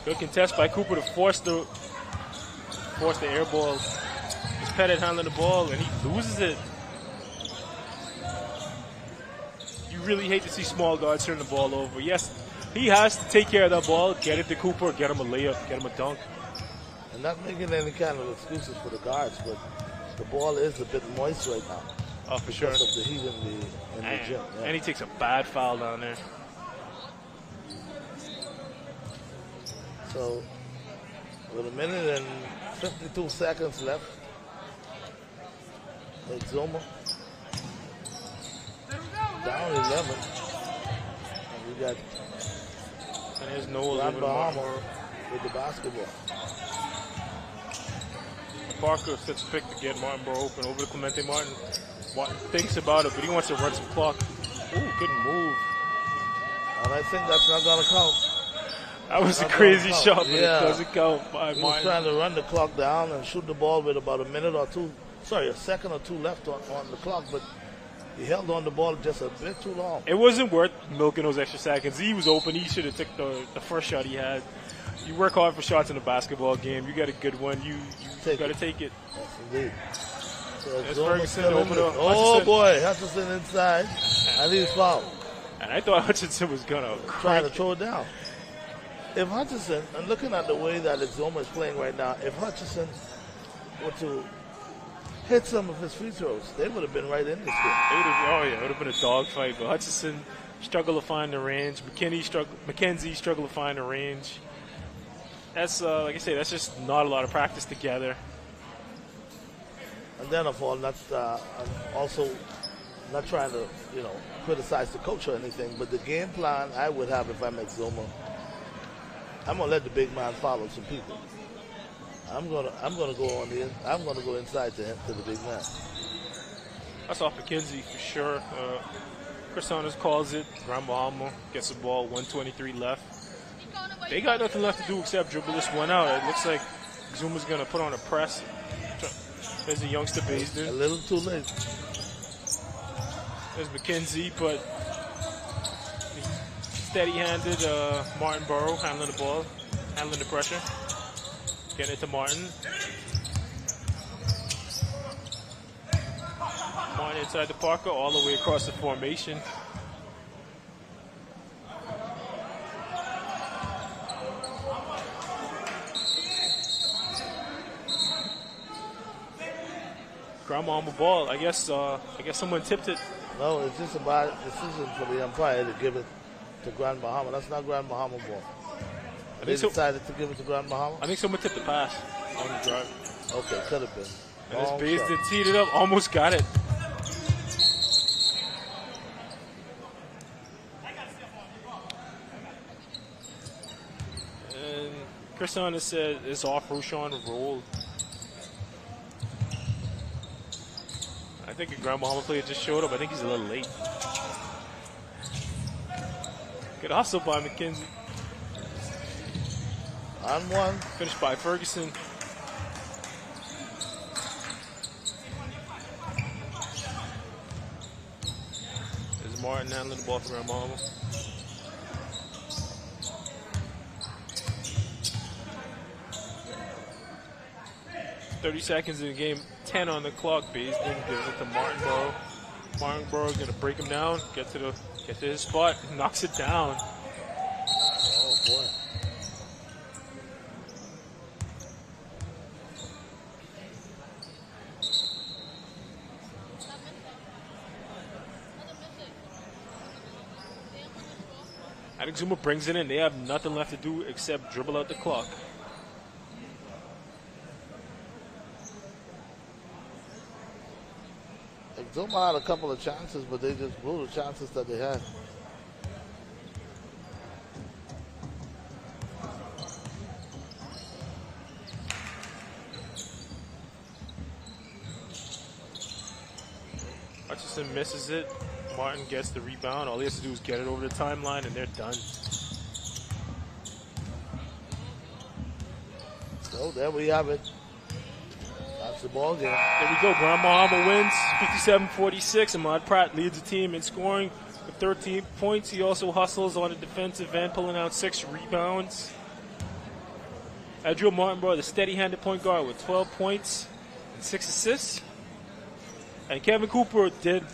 S2: Good contest by Cooper to force the air ball. He's Pettit handling the ball, and he loses it. Really hate to see small guards turn the ball over. Yes, he has to take care of that ball, get it to Cooper, get him a layup, get him a dunk.
S4: And not making any kind of excuses for the guards, but the ball is a bit moist right now.
S2: Oh, for sure.
S4: Because of the heat in the gym. Yeah.
S2: And he takes a bad foul down there.
S4: So, with a minute and 52 seconds left, Exuma down 11. And we got
S2: there's Noel
S4: Grand Bahama with the basketball.
S2: Parker sets a pick to get Martinborough open over to Clemente Martin. Martin thinks about it, but he wants to run some clock. Ooh, good move.
S4: And I think that's not going to count.
S2: That was a crazy shot, but
S4: yeah.
S2: It doesn't count.
S4: He was trying to run the clock down and shoot the ball with about a second or two left on the clock, but he held on the ball just a bit too long.
S2: It wasn't worth milking those extra seconds. He was open. He should have took the first shot he had. You work hard for shots in a basketball game. You got a good one. You got to take it.
S4: Yes, indeed. So
S2: it's Ferguson open up.
S4: Oh, boy. Hutchinson inside. And he's fouled.
S2: And I thought Hutchinson was going to
S4: try to throw it down. If Hutchinson, and looking at the way that Exuma is playing right now, if Hutchinson were to hit some of his free throws, they would have been right in this game.
S2: It would have been a dogfight. But Hutchinson struggled to find the range. McKenzie struggled to find the range. That's, like I say, that's just not a lot of practice together.
S4: And then, of all, I'm also not trying to, criticize the coach or anything, but the game plan I would have if I'm Exuma, I'm gonna let the big man follow some people. I'm gonna go inside to the big man.
S2: That's off McKenzie for sure. Chris Saunders calls it. Grand Bahama gets the ball. 1:23 left. They got nothing left to do except dribble this one out. It looks like Zuma's going to put on a press. There's a youngster Baisden.
S4: A little too late.
S2: There's McKenzie, but steady-handed Martinborough handling the ball, handling the pressure. Getting it to Martin. Martin inside the Parker, all the way across the formation. Grand Bahama ball. I guess someone tipped it.
S4: No, it's just a bad decision for the umpire to give it to Grand Bahama. That's not Grand Bahama ball. They decided to give it to Grand Bahama?
S2: I think someone tipped the pass on the drive.
S4: Okay, could have been.
S2: And this Basin teed it up, almost got it. And Christian has said it's off Roshan roll. I think a Grand Bahama player just showed up. I think he's a little late. Good hustle by McKenzie.
S4: On one.
S2: Finished by Ferguson. There's Martin handling the ball for Grand Bahama. .30 seconds in the game, 10 on the clock. Basin gives it to Martinborough. Martinborough gonna break him down, get to his spot, knocks it down.
S4: Oh boy.
S2: Exuma brings it in. They have nothing left to do except dribble out the clock.
S4: Exuma had a couple of chances, but they just blew the chances that they had.
S2: Hutchison misses it. Martin gets the rebound. All he has to do is get it over the timeline, and they're done.
S4: So there we have it. That's the ball game.
S2: There we go. Grand Bahama wins 57-46. Ahmad Pratt leads the team in scoring with 13 points. He also hustles on the defensive end, pulling out 6 rebounds. Adriel Martinborough, the steady-handed point guard, with 12 points and 6 assists. And Kevin Cooper did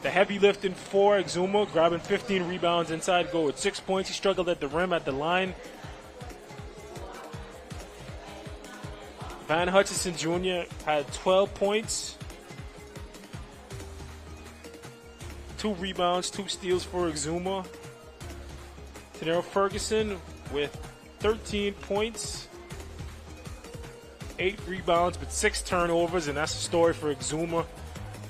S2: the heavy lifting for Exuma, grabbing 15 rebounds inside goal with 6 points. He struggled at the rim, at the line. Van Hutchison Jr. had 12 points, 2 rebounds, 2 steals for Exuma. Tanero Ferguson with 13 points, 8 rebounds, but 6 turnovers, and that's the story for Exuma.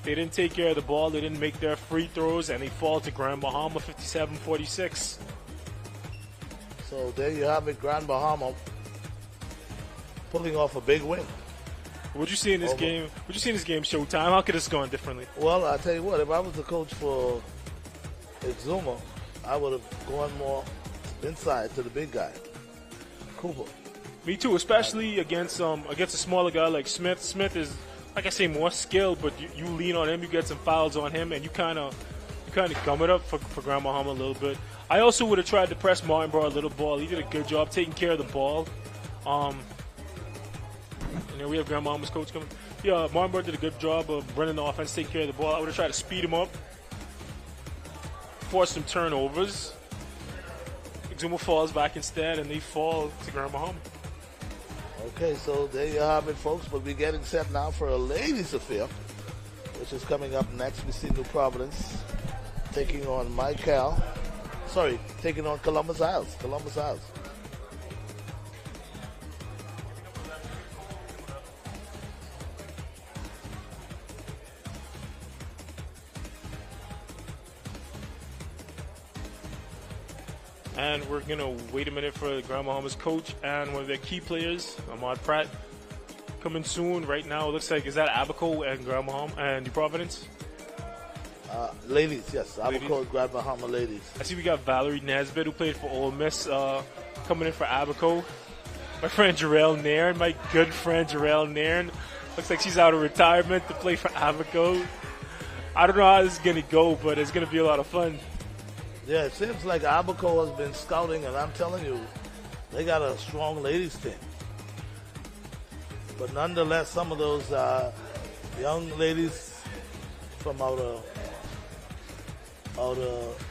S2: They didn't take care of the ball, they didn't make their free throws, and they fall to Grand Bahama 57-46.
S4: So there you have it, Grand Bahama pulling off a big win.
S2: What'd you see in this game? What'd you see in this game, Showtime? How could this have gone differently?
S4: Well, I'll tell you what, if I was the coach for Exuma, I would have gone more inside to the big guy, Cooper.
S2: Me too, especially against a smaller guy like Smith. Smith is, like I say, more skilled, but you lean on him, you get some fouls on him, and you kind of gum it up for Grand Bahama a little bit. I also would have tried to press Martinborough a little ball. He did a good job taking care of the ball. And we have Grand Bahama's coach coming. Yeah, Martinborough did a good job of running the offense, taking care of the ball. I would have tried to speed him up, force some turnovers. Exuma falls back instead, and they fall to Grand Bahama.
S4: Okay, so there you have it, folks. We'll be getting set now for a ladies' affair, which is coming up next. We see New Providence taking on taking on Columbus Isles. Columbus Isles.
S2: And we're going to wait a minute for Grand Bahama's coach and one of their key players, Ahmad Pratt, coming soon. Right now, it looks like, is that Abaco and Grand Bahama and New Providence?
S4: Ladies, yes. Abaco and Grand Bahama ladies.
S2: I see we got Valerie Nesbitt, who played for Ole Miss, coming in for Abaco. My friend Jarrell Nairn, my good friend Jarrell Nairn. Looks like she's out of retirement to play for Abaco. I don't know how this is going to go, but it's going to be a lot of fun.
S4: Yeah, it seems like Abaco has been scouting, and I'm telling you, they got a strong ladies team. But nonetheless, some of those young ladies from out of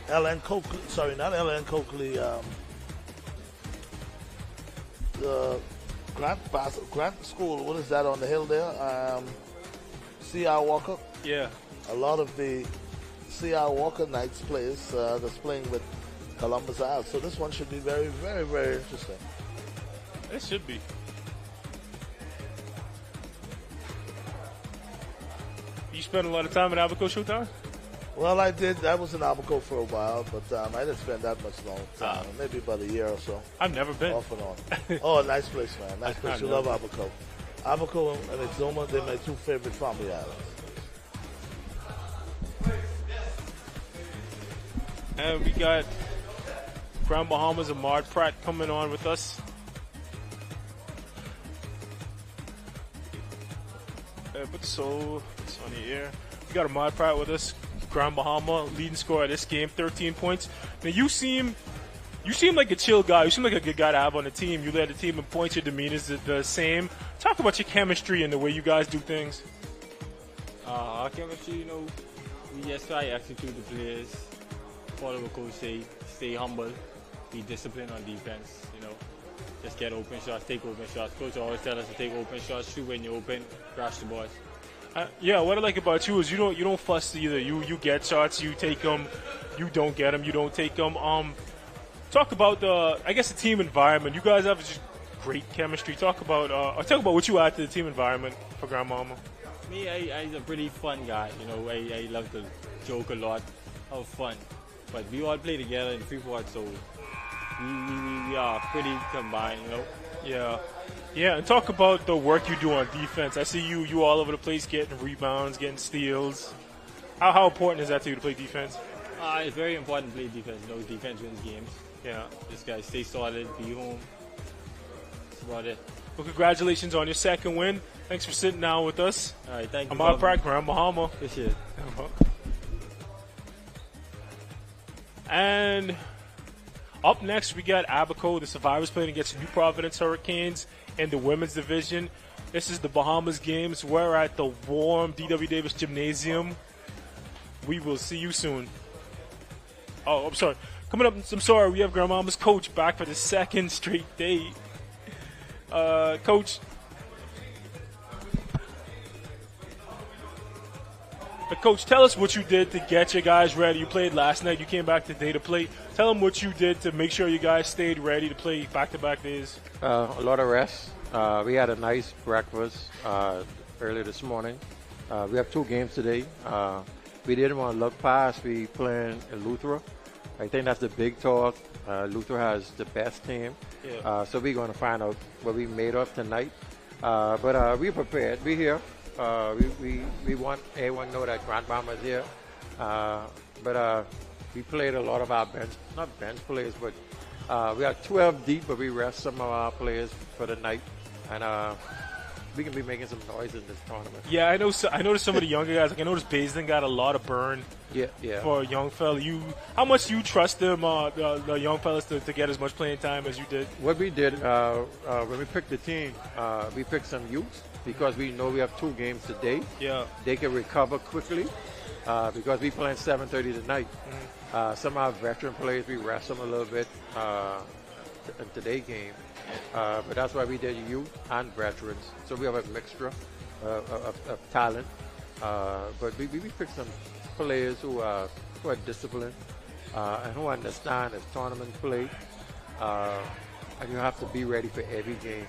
S4: L.N. Coakley, sorry, not L.N. Coakley, the Grant School, what is that on the hill there? C.R. Walker?
S2: Yeah.
S4: A lot of the C.R. Walker Knights players that's playing with Columbus Isles. So this one should be very, very, very interesting.
S2: It should be. You spend a lot of time in Abaco, Showtime?
S4: Well, I did. I was in Abaco for a while, but I didn't spend that much long time. Maybe about a year or so.
S2: I've never been.
S4: Off and on. Oh, nice place, man. Nice place. You love Abaco. Abaco and Exuma, they're my two favorite family islands.
S2: And we got Grand Bahamas and Mard Pratt coming on with us. But so it's on the air. We got a Mard Pratt with us. Grand Bahama leading scorer of this game, 13 points. Now you seem like a chill guy. You seem like a good guy to have on the team. You led the team in points. Your demeanor's the same. Talk about your chemistry and the way you guys do things.
S9: Our chemistry, we just try to execute the players. Follow what coach say. Stay humble. Be disciplined on defense. Just get open shots, take open shots. Coach always tell us to take open shots, shoot when you're open, crash the boys.
S2: Yeah, what I like about you is you don't fuss either. You get shots, you take them, you don't get them, you don't take them. Talk about the team environment. You guys have just great chemistry. Talk about what you add to the team environment for Grand Bahama.
S9: Me, I'm a pretty fun guy. I love to joke a lot, have fun. But we all play together in Freeport, so we are pretty combined.
S2: Yeah, and talk about the work you do on defense. I see you all over the place getting rebounds, getting steals. How important is that to you to play defense?
S9: It's very important to play defense. Defense wins games.
S2: Yeah.
S9: This guy stay solid, be home. That's about it.
S2: Well, congratulations on your second win. Thanks for sitting down with us.
S9: All right, thank you.
S2: I'm out of Grand Bahama.
S9: This year.
S2: And up next, we got Abaco, the Survivors, playing against New Providence Hurricanes in the women's division. This is the Bahamas games. We're at the warm D.W. Davis Gymnasium. We will see you soon. Oh, I'm sorry. Coming up, I'm sorry, we have Grand Bahama's coach back for the second straight day. Coach. Coach, tell us what you did to get your guys ready. You played last night. You came back today to play. Tell them what you did to make sure you guys stayed ready to play back-to-back days.
S10: A lot of rest. We had a nice breakfast early this morning. We have 2 games today. We didn't want to look past. We playing Eleuthera. I think that's the big talk. Eleuthera has the best team.
S2: Yeah.
S10: So we're going to find out what we made of tonight. But we're prepared. We're here. We want everyone to know that Grand Bahama is here. But we played a lot of our not bench players, but we are 12 deep, but we rest some of our players for the night. And we can be making some noise in this tournament.
S2: Yeah, I noticed some of the younger guys. Like I noticed Basin got a lot of burn.
S10: Yeah.
S2: For a young fella, how much do you trust them, the young fellas, to get as much playing time as you did?
S10: What we did when we picked the team, we picked some youths because we know we have 2 games today.
S2: Yeah,
S10: they can recover quickly because we playing 7:30 tonight. Mm-hmm. Some of our veteran players, we rest them a little bit in today's game. But that's why we did youth and veterans. So we have a mixture of talent. But we picked some players who are disciplined and who understand this tournament play. And you have to be ready for every game.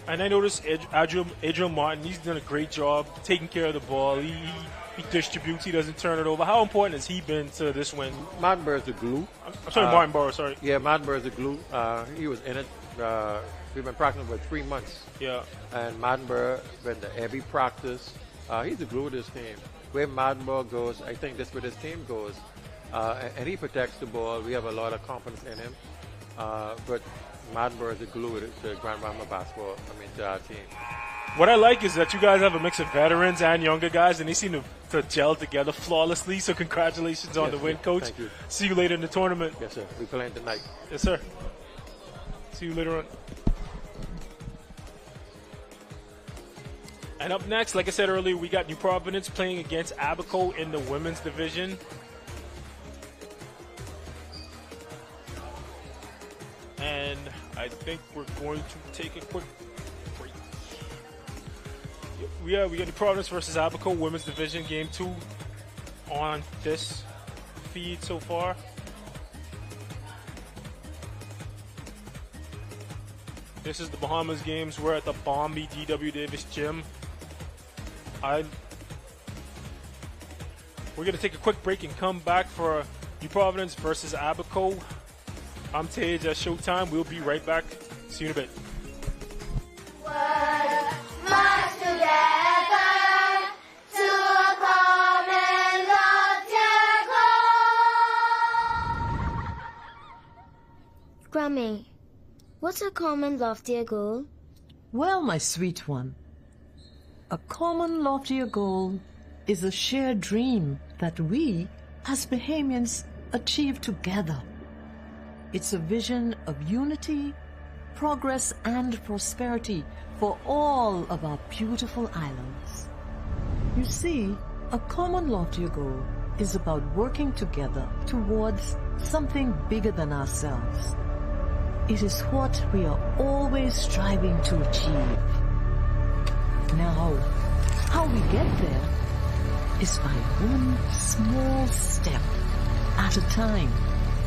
S2: And I noticed Adrian Martin, he's done a great job taking care of the ball. He distributes, he doesn't turn it over. How important has he been to this win?
S10: Martin Burr's the glue.
S2: I'm sorry, Martin Burr, sorry.
S10: Yeah, Martin Burr's the glue. He was in it. We've been practicing for 3 months.
S2: Yeah.
S10: And Martin Burr been to every practice. He's the glue of this team. Where Martin Burr goes, I think that's where this team goes. And he protects the ball. We have a lot of confidence in him. But Martin Burr is the glue to Grand Bahama basketball, to our team.
S2: What I like is that you guys have a mix of veterans and younger guys, and they seem to gel together flawlessly. So congratulations on the win, Coach.
S10: Thank you.
S2: See you later in the tournament.
S10: Yes, sir. We're playing tonight.
S2: Yes, sir. See you later on. And up next, like I said earlier, we got New Providence playing against Abaco in the women's division. And I think we're going to take a quick break. We got New Providence versus Abaco women's division, game 2 on this feed so far. This is the Bahamas games. We're at the Bombay D.W. Davis Gym. We're going to take a quick break and come back for New Providence versus Abaco. I'm Tage at Showtime. We'll be right back. See you in a bit.
S11: March together to a common loftier goal.
S12: Grammy, what's a common loftier goal?
S13: Well, my sweet one, a common loftier goal is a shared dream that we, as Bahamians, achieve together. It's a vision of unity, progress, and prosperity for all of our beautiful islands. You see, a common loftier goal is about working together towards something bigger than ourselves. It is what we are always striving to achieve. Now, how we get there is by one small step at a time.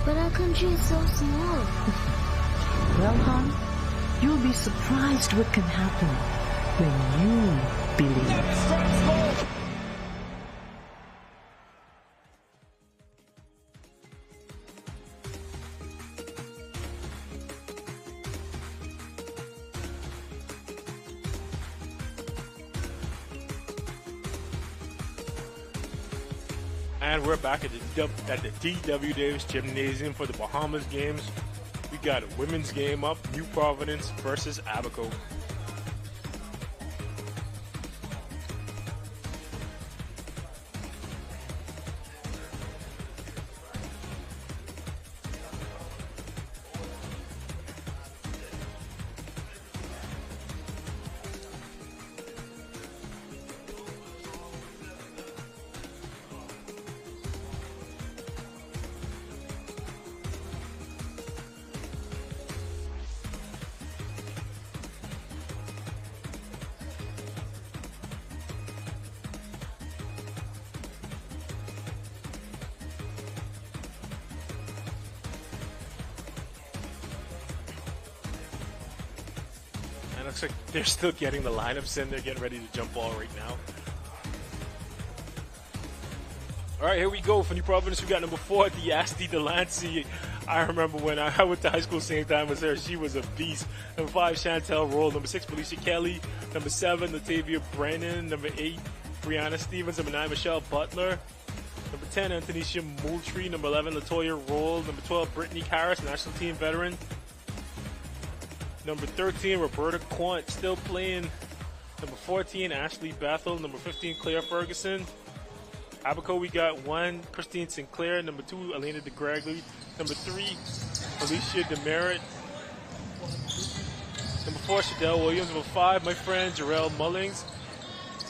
S12: But our country is so small.
S13: Well, hon, you'll be surprised what can happen when you believe.
S2: And we're back at the D.W. Davis Gymnasium for the Bahamas games. We got a women's game up, New Providence versus Abaco. Looks like they're still getting the lineups in. They're getting ready to jump ball right now. All right, here we go. For New Providence, we got number 4, Diasti Delancey. I remember when I went to high school same time as her. She was a beast. Number 5, Chantel Roll. Number 6, Felicia Kelly. Number 7, Latavia Brennan. Number 8, Brianna Stevens. Number 9, Michelle Butler. Number 10, Antonisha Moultrie. Number 11, Latoya Roll. Number 12, Brittany Harris, national team veteran. Number 13, Roberta Quant, still playing. Number 14, Ashley Bethel. Number 15, Claire Ferguson. Abaco, we got 1, Christine Sinclair. Number 2, Elena DeGregory. Number 3, Alicia Demerit. Number 4, Shadell Williams. Number 5, my friend Jarrell Mullings.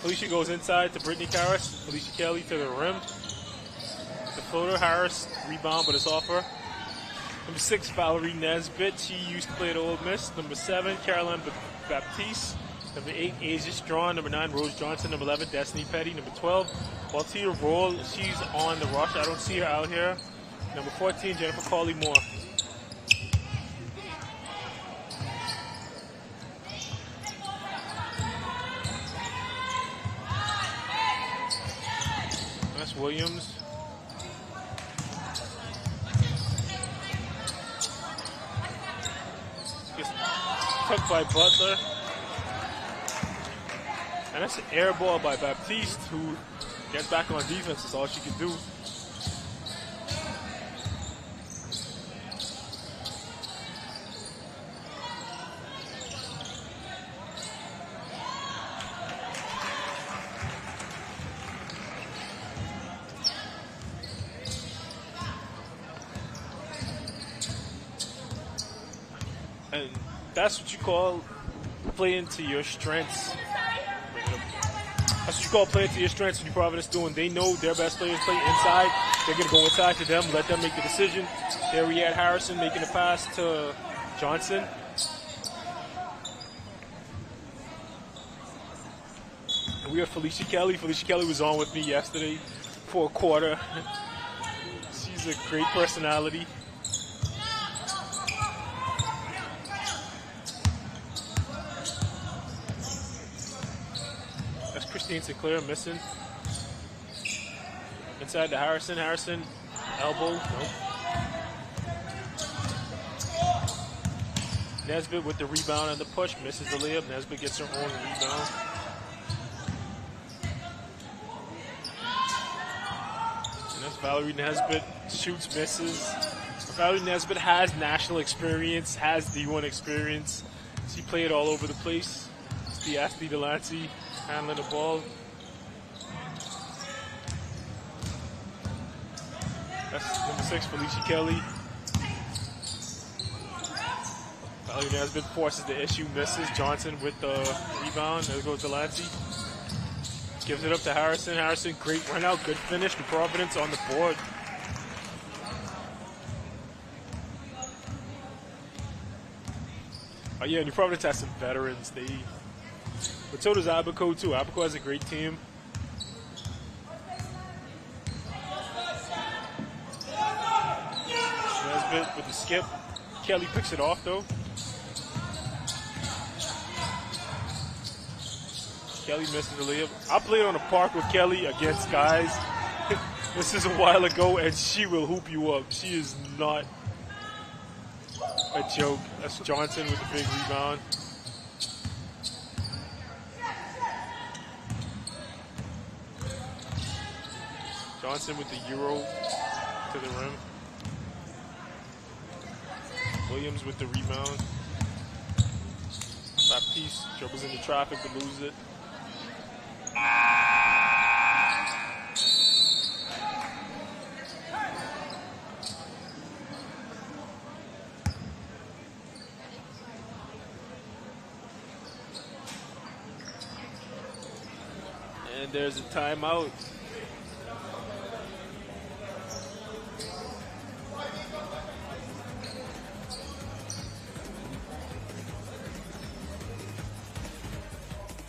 S2: Alicia goes inside to Brittany Harris. Alicia Kelly to the rim. The floater, Harris, rebound, but it's off her. Number 6, Valerie Nesbitt. She used to play at Ole Miss. Number 7, Caroline Baptiste. Number 8, Asia Strong. Number 9, Rose Johnson. Number 11, Destiny Petty. Number 12, Waltia Roll. She's on the rush. I don't see her out here. Number 14, Jennifer Cawley Moore. That's Williams. Tucked by Butler. And that's an air ball by Baptiste, who gets back on defense. That's all she can do. And that's what you call playing to your strengths. That's what you call playing to your strengths. What New Providence doing. They know their best players play inside. They're going to go inside to them, let them make the decision. There we had Harrison making a pass to Johnson. And we have Felicia Kelly. Felicia Kelly was on with me yesterday for a quarter. She's a great Christine Sinclair missing. Inside to Harrison. Harrison, elbow. Nope. Nesbitt with the rebound and the push. Misses the layup. Nesbitt gets her own rebound. And that's Valerie Nesbitt. Shoots, misses. Valerie Nesbitt has national experience, has D1 experience. She played all over the place. It's the Ashley Delancey handling the ball. That's number 6, Felicia Kelly. Valerie Nesbitt forces the issue, misses. Johnson with the rebound. There goes Delancey. Gives it up to Harrison. Harrison, great run out, good finish. New Providence on the board. Oh yeah, New Providence has some veterans. But so does Abaco too. Abaco has a great team. Nesbitt with the skip. Kelly picks it off though. Kelly misses the layup. I played on a park with Kelly against guys. This is a while ago, and she will hoop you up. She is not a joke. That's Johnson with the big rebound. Johnson with the Euro to the rim. Williams with the rebound. Baptiste dribbles into traffic to lose it. And there's a timeout.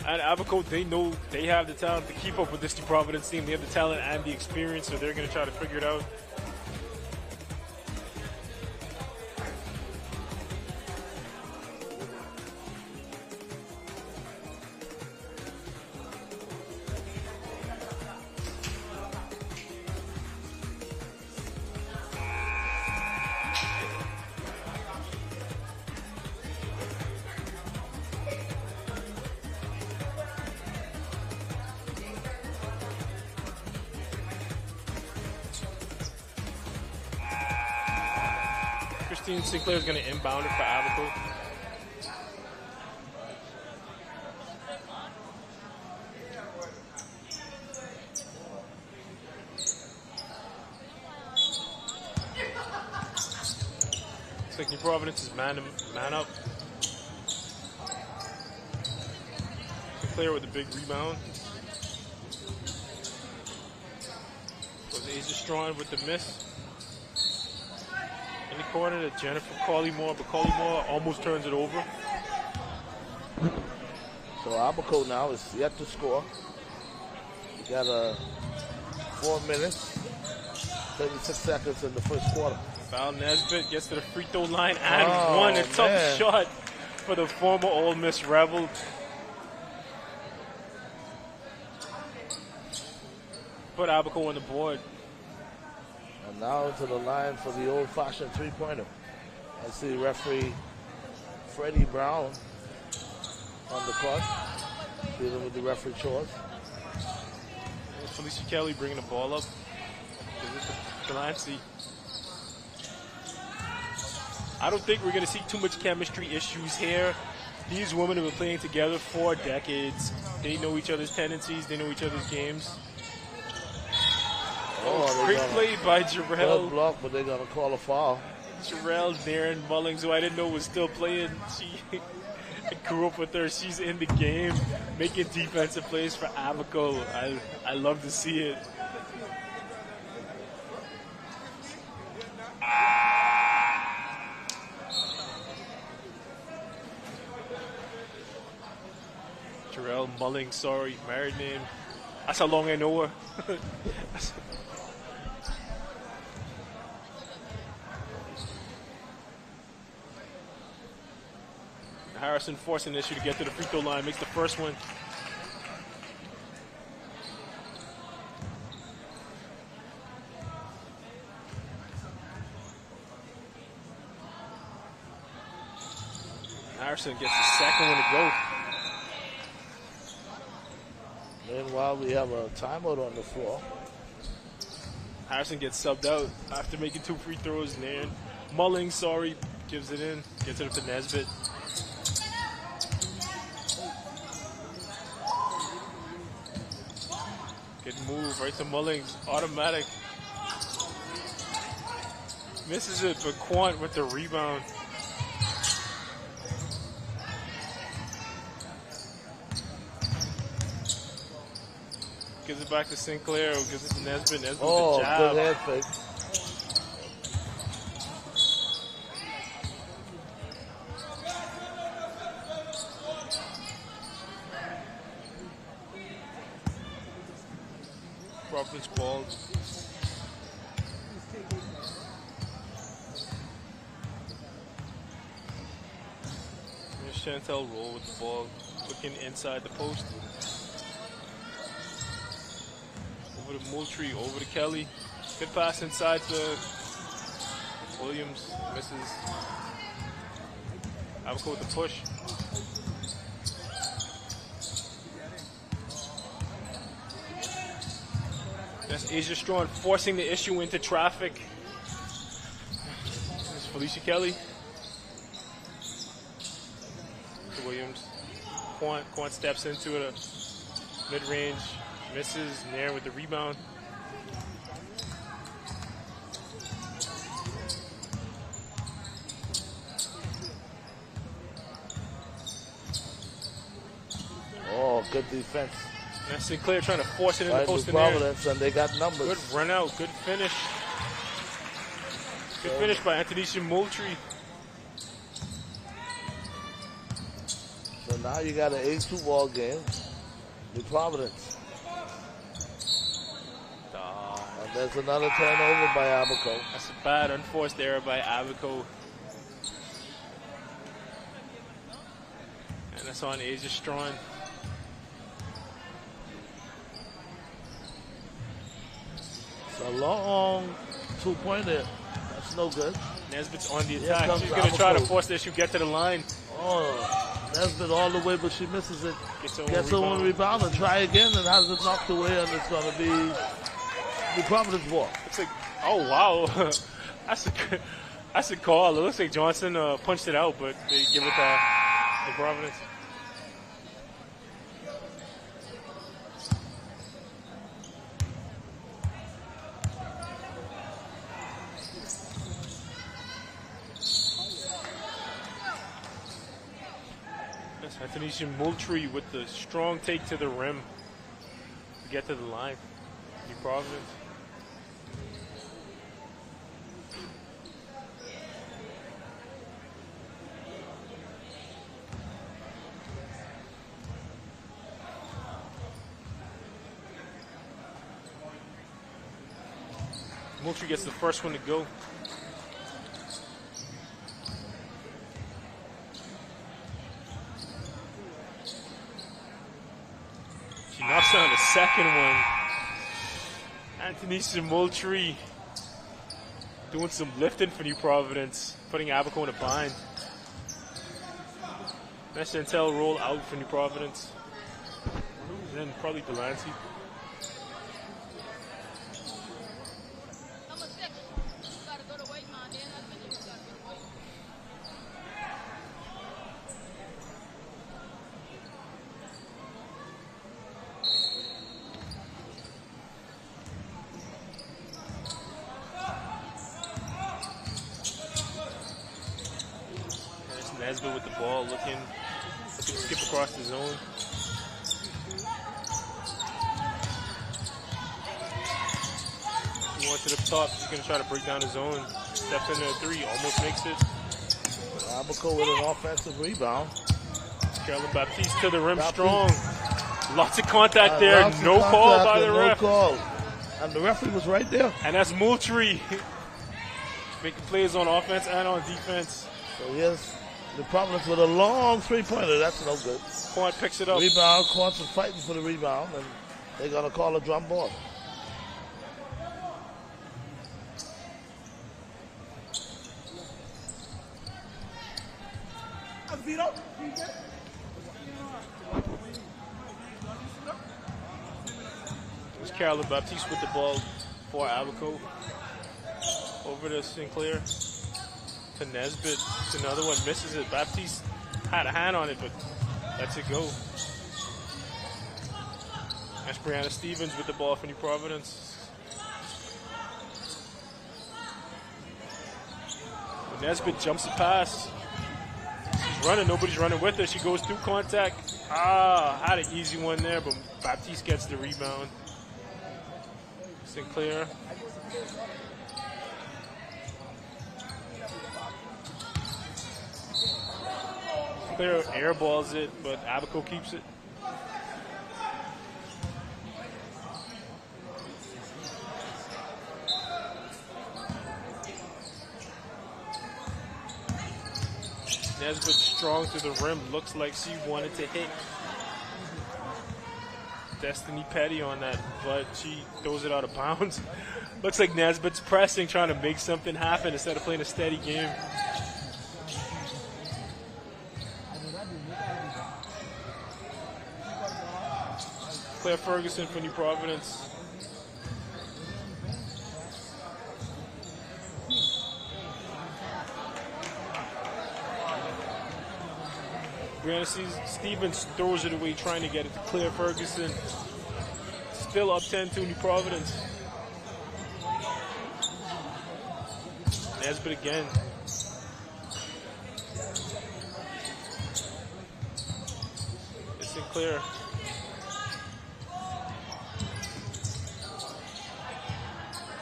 S2: And Abaco, they know they have the talent to keep up with this New Providence team. They have the talent and the experience, so they're going to try to figure it out. Sinclair is going to inbound it for Abaco. Looks like New Providence is man up. Sinclair with a big rebound. Goes Asia Strawn with the miss. In the corner to Jennifer Collymore, but Collymore almost turns it over.
S4: So Abaco now is yet to score. We got 4 minutes, 36 seconds in the first quarter.
S2: Val Nesbitt gets to the free throw line and won a tough shot for the former Ole Miss Rebel. Put Abaco on the board.
S4: And now to the line for the old-fashioned three-pointer. I see referee Freddie Brown on the court, dealing with the referee chores.
S2: And Felicia Kelly bringing the ball up. Delancey. I don't think we're going to see too much chemistry issues here. These women have been playing together for decades. They know each other's tendencies. They know each other's games. Great play by Jarrell.
S4: Good block, but they're going to call a foul.
S2: Jarrell Darren Mullings, who I didn't know was still playing. I grew up with her. She's in the game, making defensive plays for Abaco. I love to see it. Jarrell Mullings, sorry, married name. That's how long I know her. Harrison forcing the issue to get to the free throw line, makes the first one. Harrison gets the second one to go.
S4: Meanwhile, we have a timeout on the floor.
S2: Harrison gets subbed out after making 2 free throws. And Mulling, gives it in. Gets it up to Nesbitt. Good move right to Mulling. Automatic. Misses it, but Quant with the rebound. Gives it back to Sinclair. Gives it to Nesbitt. Nesbitt with the jab.
S4: Good head fake.
S2: Providence ball. There's Chantel Roll with the ball, looking inside the post. Over to Moultrie, over to Kelly. Good pass inside to Williams. Misses. Abaco with the push. That's Asia Strawn forcing the issue into traffic. There's Felicia Kelly. To Williams. Quant steps into it. Mid-range. Misses. Nair with the rebound.
S4: Oh, good defense.
S2: Now Sinclair trying to force it in the post in
S4: Providence,
S2: there.
S4: and they got numbers.
S2: Good run out, good finish. Good finish by Antonisha Moultrie.
S4: So now you got an 8-2 ball game with Providence. And there's another turnover by Abaco.
S2: That's a bad unforced error by Abaco. And that's on Asia Strawn.
S4: It's a long 2-pointer. That's no good.
S2: Nesbitt's on the attack. She's going to try to force this. She'll get to the line.
S4: Oh, Nesbitt all the way, but she misses it.
S2: Gets her own
S4: rebound and try again and has it knocked away, and it's going to be the Providence ball.
S2: Looks like, oh wow, that's a call. It looks like Johnson punched it out, but they give it to Providence. Antonisha Moultrie with the strong take to the rim to get to the line. New Providence. Moultrie gets the first one to go. She knocks down the second one. Antonisha Moultrie doing some lifting for New Providence, putting Abaco in a bind. Nice Chantel roll out for New Providence. And then probably Delancey. Nesbitt with the ball, looking to skip across the zone. He wants it up top. He's going to try to break down the zone. Steps into a three, almost makes it.
S4: Abaco with an offensive rebound.
S2: Carolyn Baptiste to the rim, strong. Lots of contact there. No call by the ref.
S4: No call. And the referee was right there.
S2: And that's Moultrie making plays on offense and on defense.
S4: So here's the Providence with a long three-pointer. That's no good.
S2: Quant picks it up.
S4: Rebound. Quant's fighting for the rebound, and they're going to call a drum ball.
S2: It's Carolyn Baptiste with the ball for Abaco. Over to Sinclair. To Nesbitt. It's another one. Misses it. Baptiste had a hand on it, but lets it go. That's Brianna Stevens with the ball for New Providence. When Nesbitt jumps the pass. She's running. Nobody's running with her. She goes through contact. Had an easy one there, but Baptiste gets the rebound. Sinclair. Sinclair airballs it, but Abaco keeps it. Nesbitt strong to the rim. Looks like she wanted to hit Destiny Petty on that, but she throws it out of bounds. Looks like Nesbitt's pressing, trying to make something happen instead of playing a steady game. Claire Ferguson for New Providence. Brianna Stevens throws it away, trying to get it to Claire Ferguson. Still up 10-2 New Providence. Nesbitt again. It's Sinclair.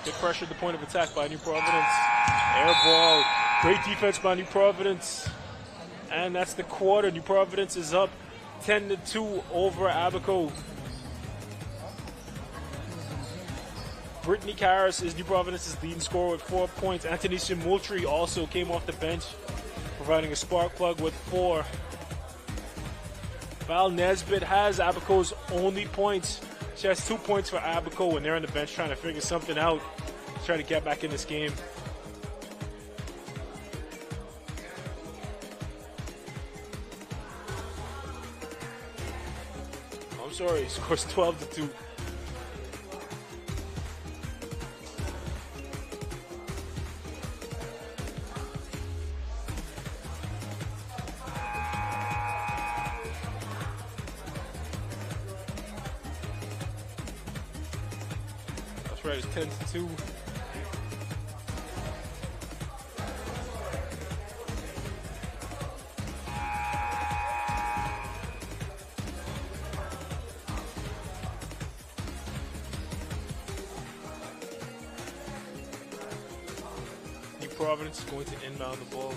S2: Good pressure at the point of attack by New Providence. Air ball. Great defense by New Providence. And that's the quarter. New Providence is up 10-2 over Abaco. Brittany Karras is New Providence's leading scorer with 4 points. Antonisha Moultrie also came off the bench, providing a spark plug with 4. Val Nesbitt has Abaco's only points. She has 2 points for Abaco when they're on the bench trying to figure something out, try to get back in this game. Sorry, scores 12-2. That's right, it's 10-2. Providence is going to inbound the ball.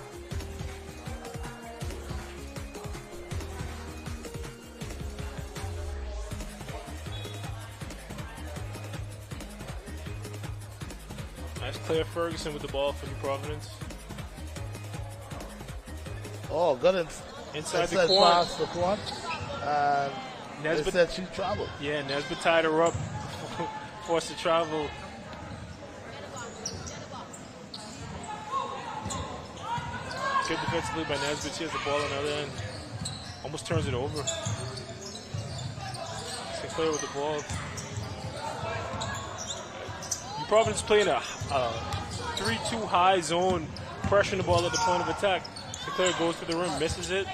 S2: That's Claire Ferguson with the ball for New Providence.
S4: Oh, good
S2: inside the corner.
S4: Past the corner. And Nesbitt said she traveled.
S2: Yeah, Nesbitt tied her up, forced to travel. Good defensively by Nesbitt. She has the ball on the other end. Almost turns it over. Sinclair with the ball. New Providence playing a 3-2 high zone, pressuring the ball at the point of attack. Sinclair goes to the rim, misses it.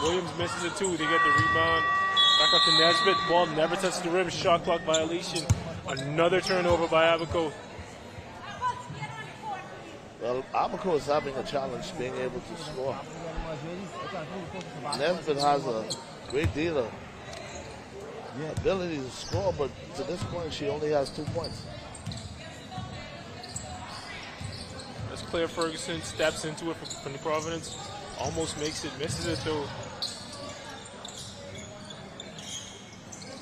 S2: Williams misses it too. They get the rebound. Back up to Nesbitt. Ball never touches the rim. Shot clock violation. Another turnover by Abaco.
S4: Well, Abaco is having a challenge being able to score. Nesbitt has a great deal of ability to score, but to this point, she only has 2 points.
S2: As Claire Ferguson steps into it from New Providence, almost makes it, misses it though.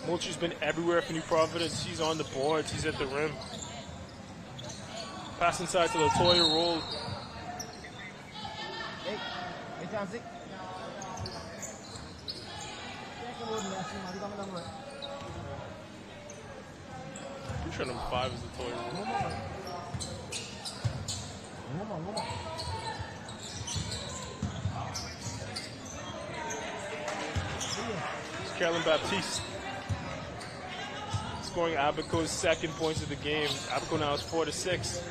S2: Moultrie's been everywhere for New Providence. She's on the board, she's at the rim. Pass inside to Latoya Roll. I'm sure number 5 is Latoya Roll. Carolyn Baptiste. Scoring Abaco's second points of the game. Abaco now is 4-6.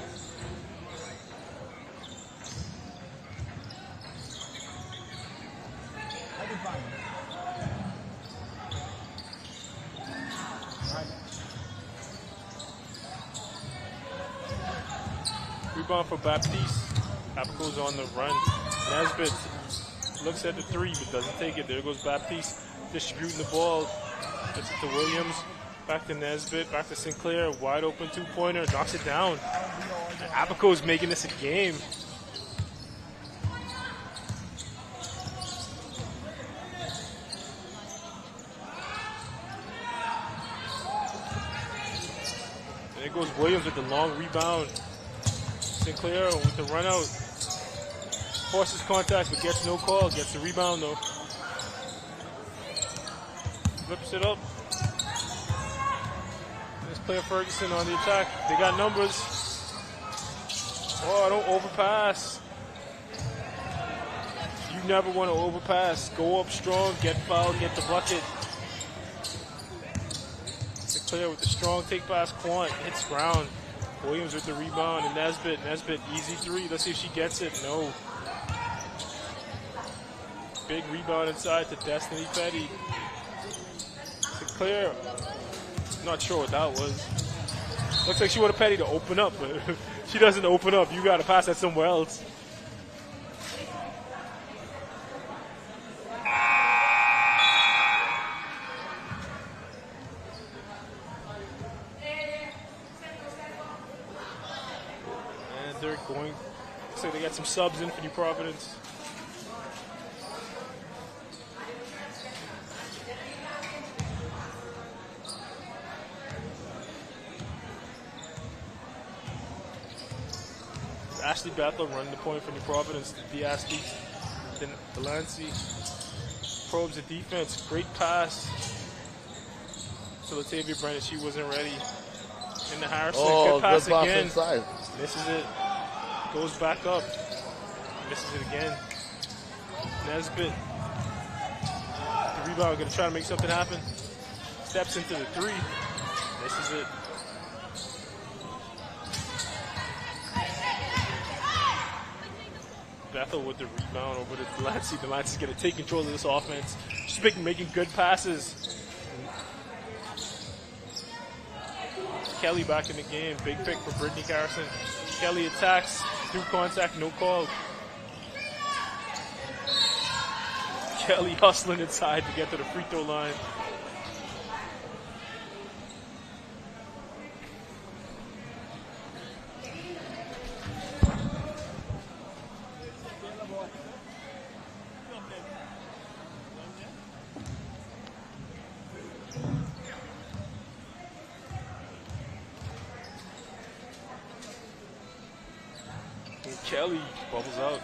S2: Rebound for Baptiste. Abaco's on the run. Nesbitt looks at the three but doesn't take it. There goes Baptiste distributing the ball. Gets it to Williams. Back to Nesbitt. Back to Sinclair. Wide open two-pointer. Knocks it down. And Abaco's making this a game. There goes Williams with the long rebound. Sinclair with the run out. Forces contact but gets no call. Gets the rebound though. Flips it up. There's Claire Ferguson on the attack. They got numbers. Oh, don't overpass. You never want to overpass. Go up strong, get fouled, get the bucket. Sinclair with the strong take pass. Quant hits ground. Williams with the rebound and Nesbitt. Nesbitt, easy three. Let's see if she gets it. No. Big rebound inside to Destiny Petty. Sinclair, not sure what that was. Looks like she wanted Petty to open up, but if she doesn't open up, you got to pass that somewhere else. They're going, looks like they got some subs in for New Providence. Ashley Bethel running the point for New Providence. Diaz East. Then Delancey probes the defense. Great pass to Latavia Brennan. She wasn't ready. Into Harrison.
S4: Oh,
S2: good pass again.
S4: Inside.
S2: Misses it. Goes back up. Misses it again. Nesbitt. The rebound. Going to try to make something happen. Steps into the three. Misses it. Bethel with the rebound over to Delancey. Delancey's going to take control of this offense. She's making good passes. Kelly back in the game. Big pick for Brittany Carson. Kelly attacks. Through contact, no call. Kelly hustling inside to get to the free throw line. Kelly bubbles out.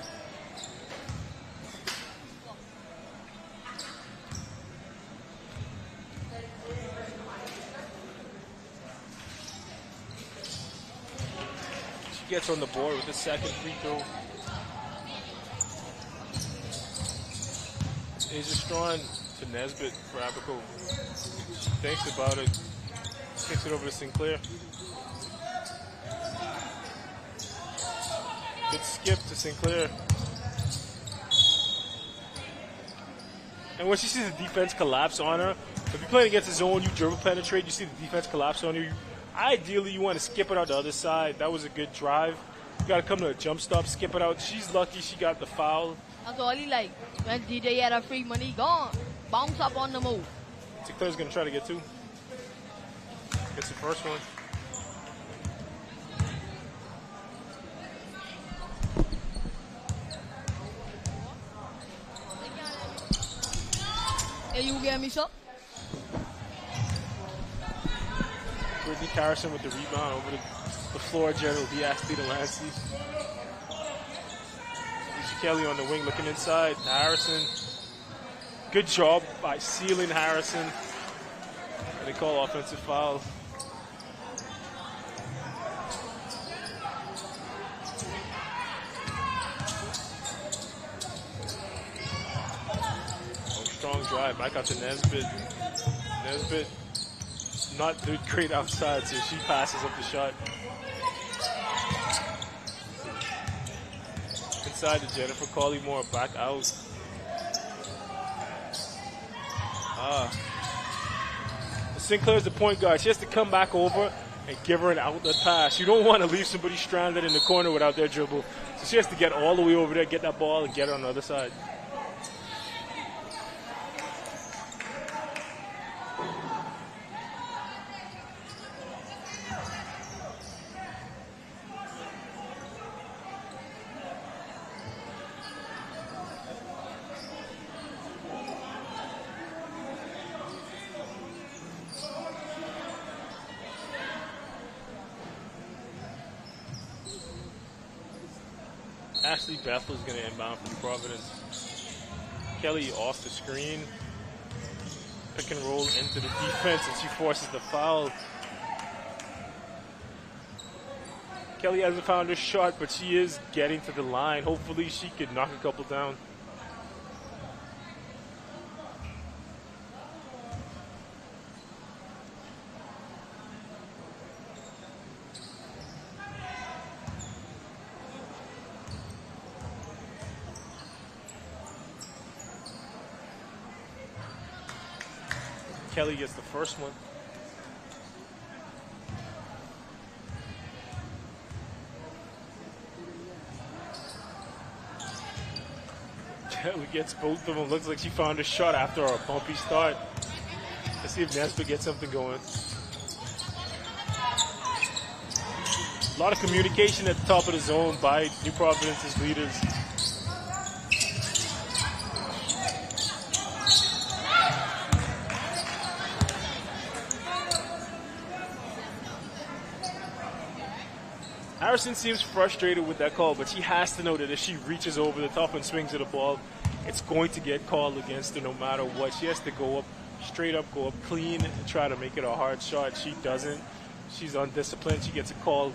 S2: She gets on the board with the second free throw. Asia Strawn to Nesbitt for Abaco. She thinks about it. Kicks it over to Sinclair. Good skip to Sinclair. And when she sees the defense collapse on her, if you're playing against a zone, you dribble penetrate, you see the defense collapse on you. Ideally, you want to skip it out the other side. That was a good drive. You got to come to a jump stop, skip it out. She's lucky she got the foul.
S14: That's all he like. When DJ had a free money, gone. Bounce up on the move.
S2: Sinclair's going to try to get two. Gets the first one.
S14: Hey, you get me some?
S2: Brittany Carson with the rebound over the floor. General Diaz Delancey. Kelly on the wing looking inside. Harrison. Good job by sealing Harrison. And they call offensive foul. Strong drive back out to Nesbitt. Nesbitt not doing great outside, so she passes up the shot. Inside to Jennifer Collymore, back out. Sinclair's the point guard. She has to come back over and give her an outlet pass. You don't want to leave somebody stranded in the corner without their dribble. So she has to get all the way over there, get that ball, and get it on the other side. Ashley Bethel's going to inbound from Providence. Kelly off the screen. Pick and roll into the defense, and she forces the foul. Kelly hasn't found her shot, but she is getting to the line. Hopefully she could knock a couple down. Kelly gets the first one. Kelly gets both of them. Looks like she found a shot after a bumpy start. Let's see if Nesbitt gets something going. A lot of communication at the top of the zone by New Providence's leaders. Harrison seems frustrated with that call, but she has to know that if she reaches over the top and swings at the ball, it's going to get called against her no matter what. She has to go up, straight up, go up clean, and try to make it a hard shot. She doesn't. She's undisciplined. She gets a call.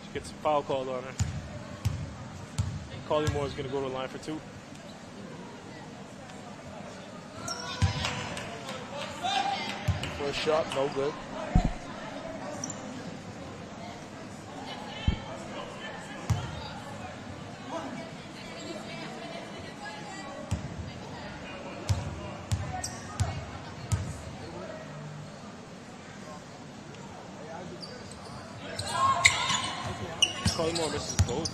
S2: She gets a foul called on her. Collymore is going to go to the line for two.
S4: First shot, no good.
S2: Collymore misses both.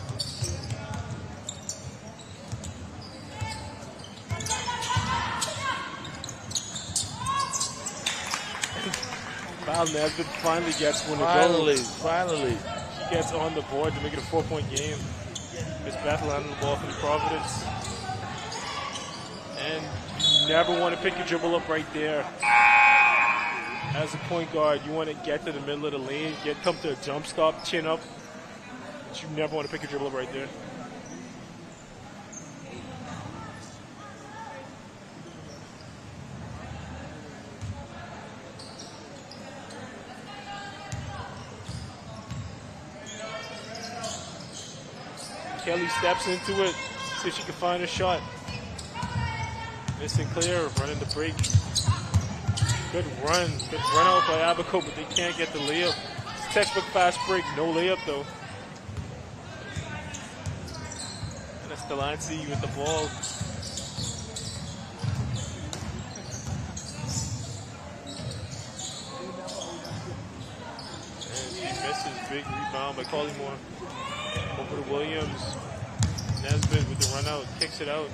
S2: Val Nesbitt finally gets one to go.
S4: Finally.
S2: She gets on the board to make it a 4-point game. Miss Bethel handling the ball for the Providence. And you never want to pick your dribble up right there. As a point guard, you want to get to the middle of the lane, come to a jump stop, chin up. But you never want to pick your dribble up right there. Kelly steps into it, see if she can find a shot. Miss Sinclair running the break. Good run out by Abaco, but they can't get the layup. It's a textbook fast break, no layup though. And that's Delancey with the ball. And she misses, big rebound by Collymore. Over to Williams. Nesbitt with the run out, kicks it out.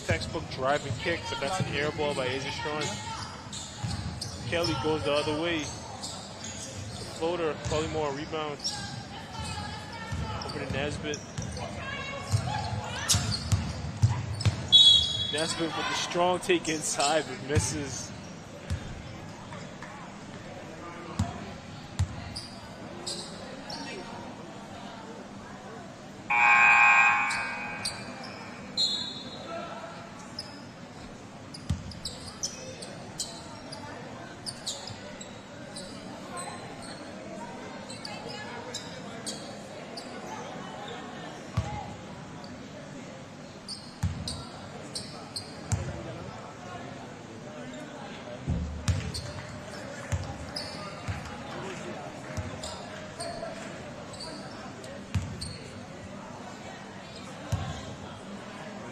S2: Textbook drive and kick, but that's an air ball by Asia Strong. Kelly goes the other way. Floater, Collymore rebounds. Over to Nesbitt. Nesbitt with the strong take inside, but misses.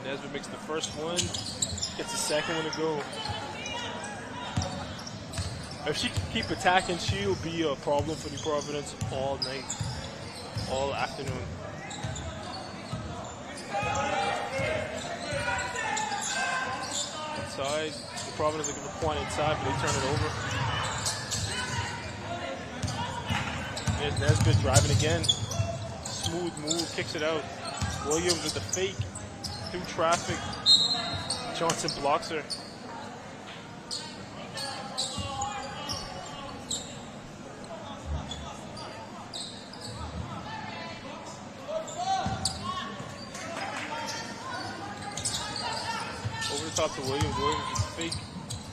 S2: Nesbitt makes the first one. Gets the second one to go. If she can keep attacking, she'll be a problem for New Providence all night, all afternoon. Inside, New Providence looking for Quan inside, but they turn it over. There's Nesbitt driving again. Smooth move, kicks it out. Williams with the fake through traffic. Johnson blocks her. Over the top to Williams. Williams with the fake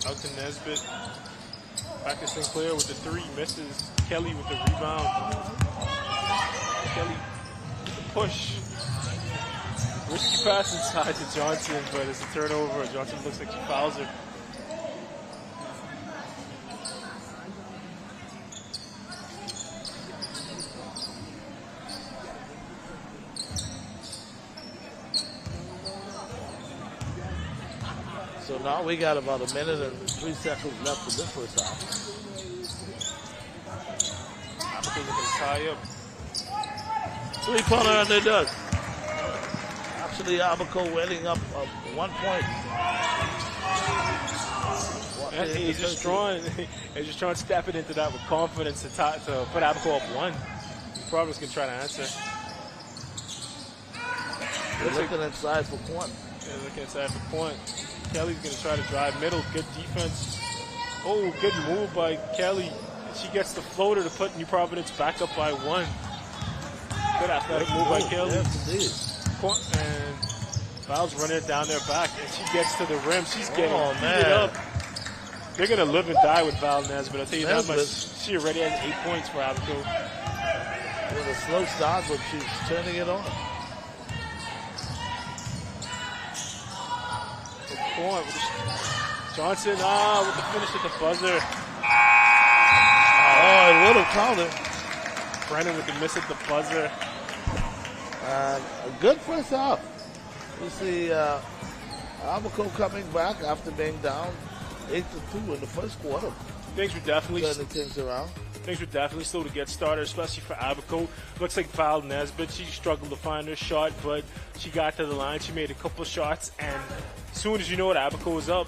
S2: out to Nesbitt. Back to Sinclair with the three, misses. Kelly with the rebound. Kelly with the push. Risky pass inside to Johnson, but it's a turnover. Johnson looks like she fouls her.
S4: So now we got about a minute and 3 seconds left in this first half.
S2: Abaco looking to tie up.
S4: Three-pointer, and it does. Actually, Abaco winning up 1 point.
S2: And he's just trying stepping into that with confidence to put Abaco up one. Providence can try to answer.
S4: They're looking inside for Point.
S2: Yeah, looking inside for Point. Kelly's going to try to drive middle. Good defense. Oh, good move by Kelly. She gets the floater to put New Providence back up by one. Good athletic move by Kelly.
S4: Yes, indeed.
S2: And Val's running it down their back, and she gets to the rim. She's getting
S4: man.
S2: up. They're going to live and die with Val Nesbitt. I'll tell you that much. She already has 8 points for Abaco.
S4: With a slow start, but she's turning it on.
S2: Point with Johnson, with the finish at the buzzer.
S4: Oh, it would have counted.
S2: Brennan with the miss at the buzzer.
S4: And a good first half. You see Abaco coming back after being down 8-2 in the first quarter.
S2: Things were definitely
S4: turning things around.
S2: Things were definitely slow to get started, especially for Abaco. Looks like Val Nesbitt, she struggled to find her shot, but she got to the line. She made a couple of shots, and as soon as you know it, Abaco was up.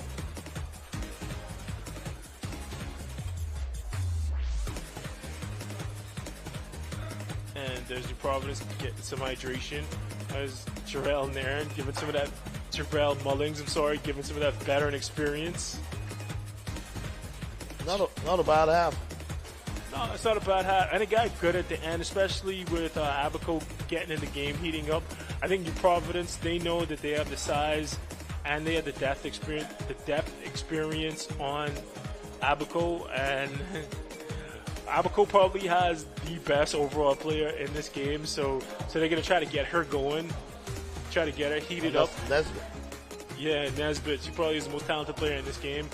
S2: And there's New Providence getting some hydration. There's Jarrell Nairn giving some of that, Jarrell Mullings, giving some of that veteran experience.
S4: Not a bad half.
S2: No, it's not a bad half. And it got good at the end, especially with Abaco getting in the game, heating up. I think New Providence, they know that they have the size and they have the depth experience on Abaco, and Abaco probably has the best overall player in this game, so they're going to try to get her going, try to get her heated up.
S4: Nesbitt.
S2: Yeah, Nesbitt. She probably is the most talented player in this game.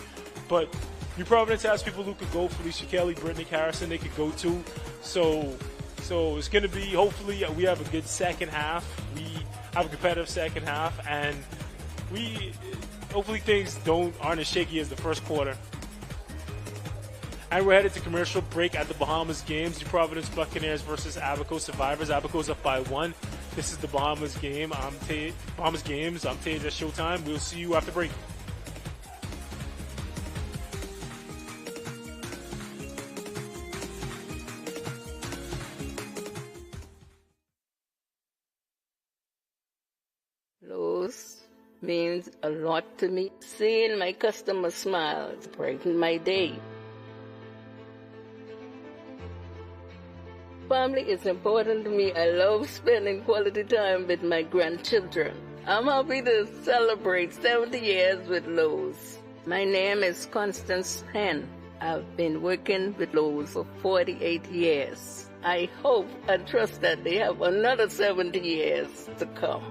S2: But New Providence has people who could go. Felicia Kelly, Brittany Harrison, they could go to. So it's going to be, hopefully, we have a good second half. We have a competitive second half, and hopefully things aren't as shaky as the first quarter. And we're headed to commercial break at the Bahamas games. New Providence Buccaneers versus Abaco Survivors. Abaco's up by 1. This is the Bahamas game. Bahamas games. I'm Tage at Showtime. We'll see you after break.
S15: Lowe's means a lot to me. Seeing my customers smile brightens my day. Family is important to me. I love spending quality time with my grandchildren. I'm happy to celebrate 70 years with Lowe's. My name is Constance Henn. I've been working with Lowe's for 48 years. I hope and trust that they have another 70 years to come.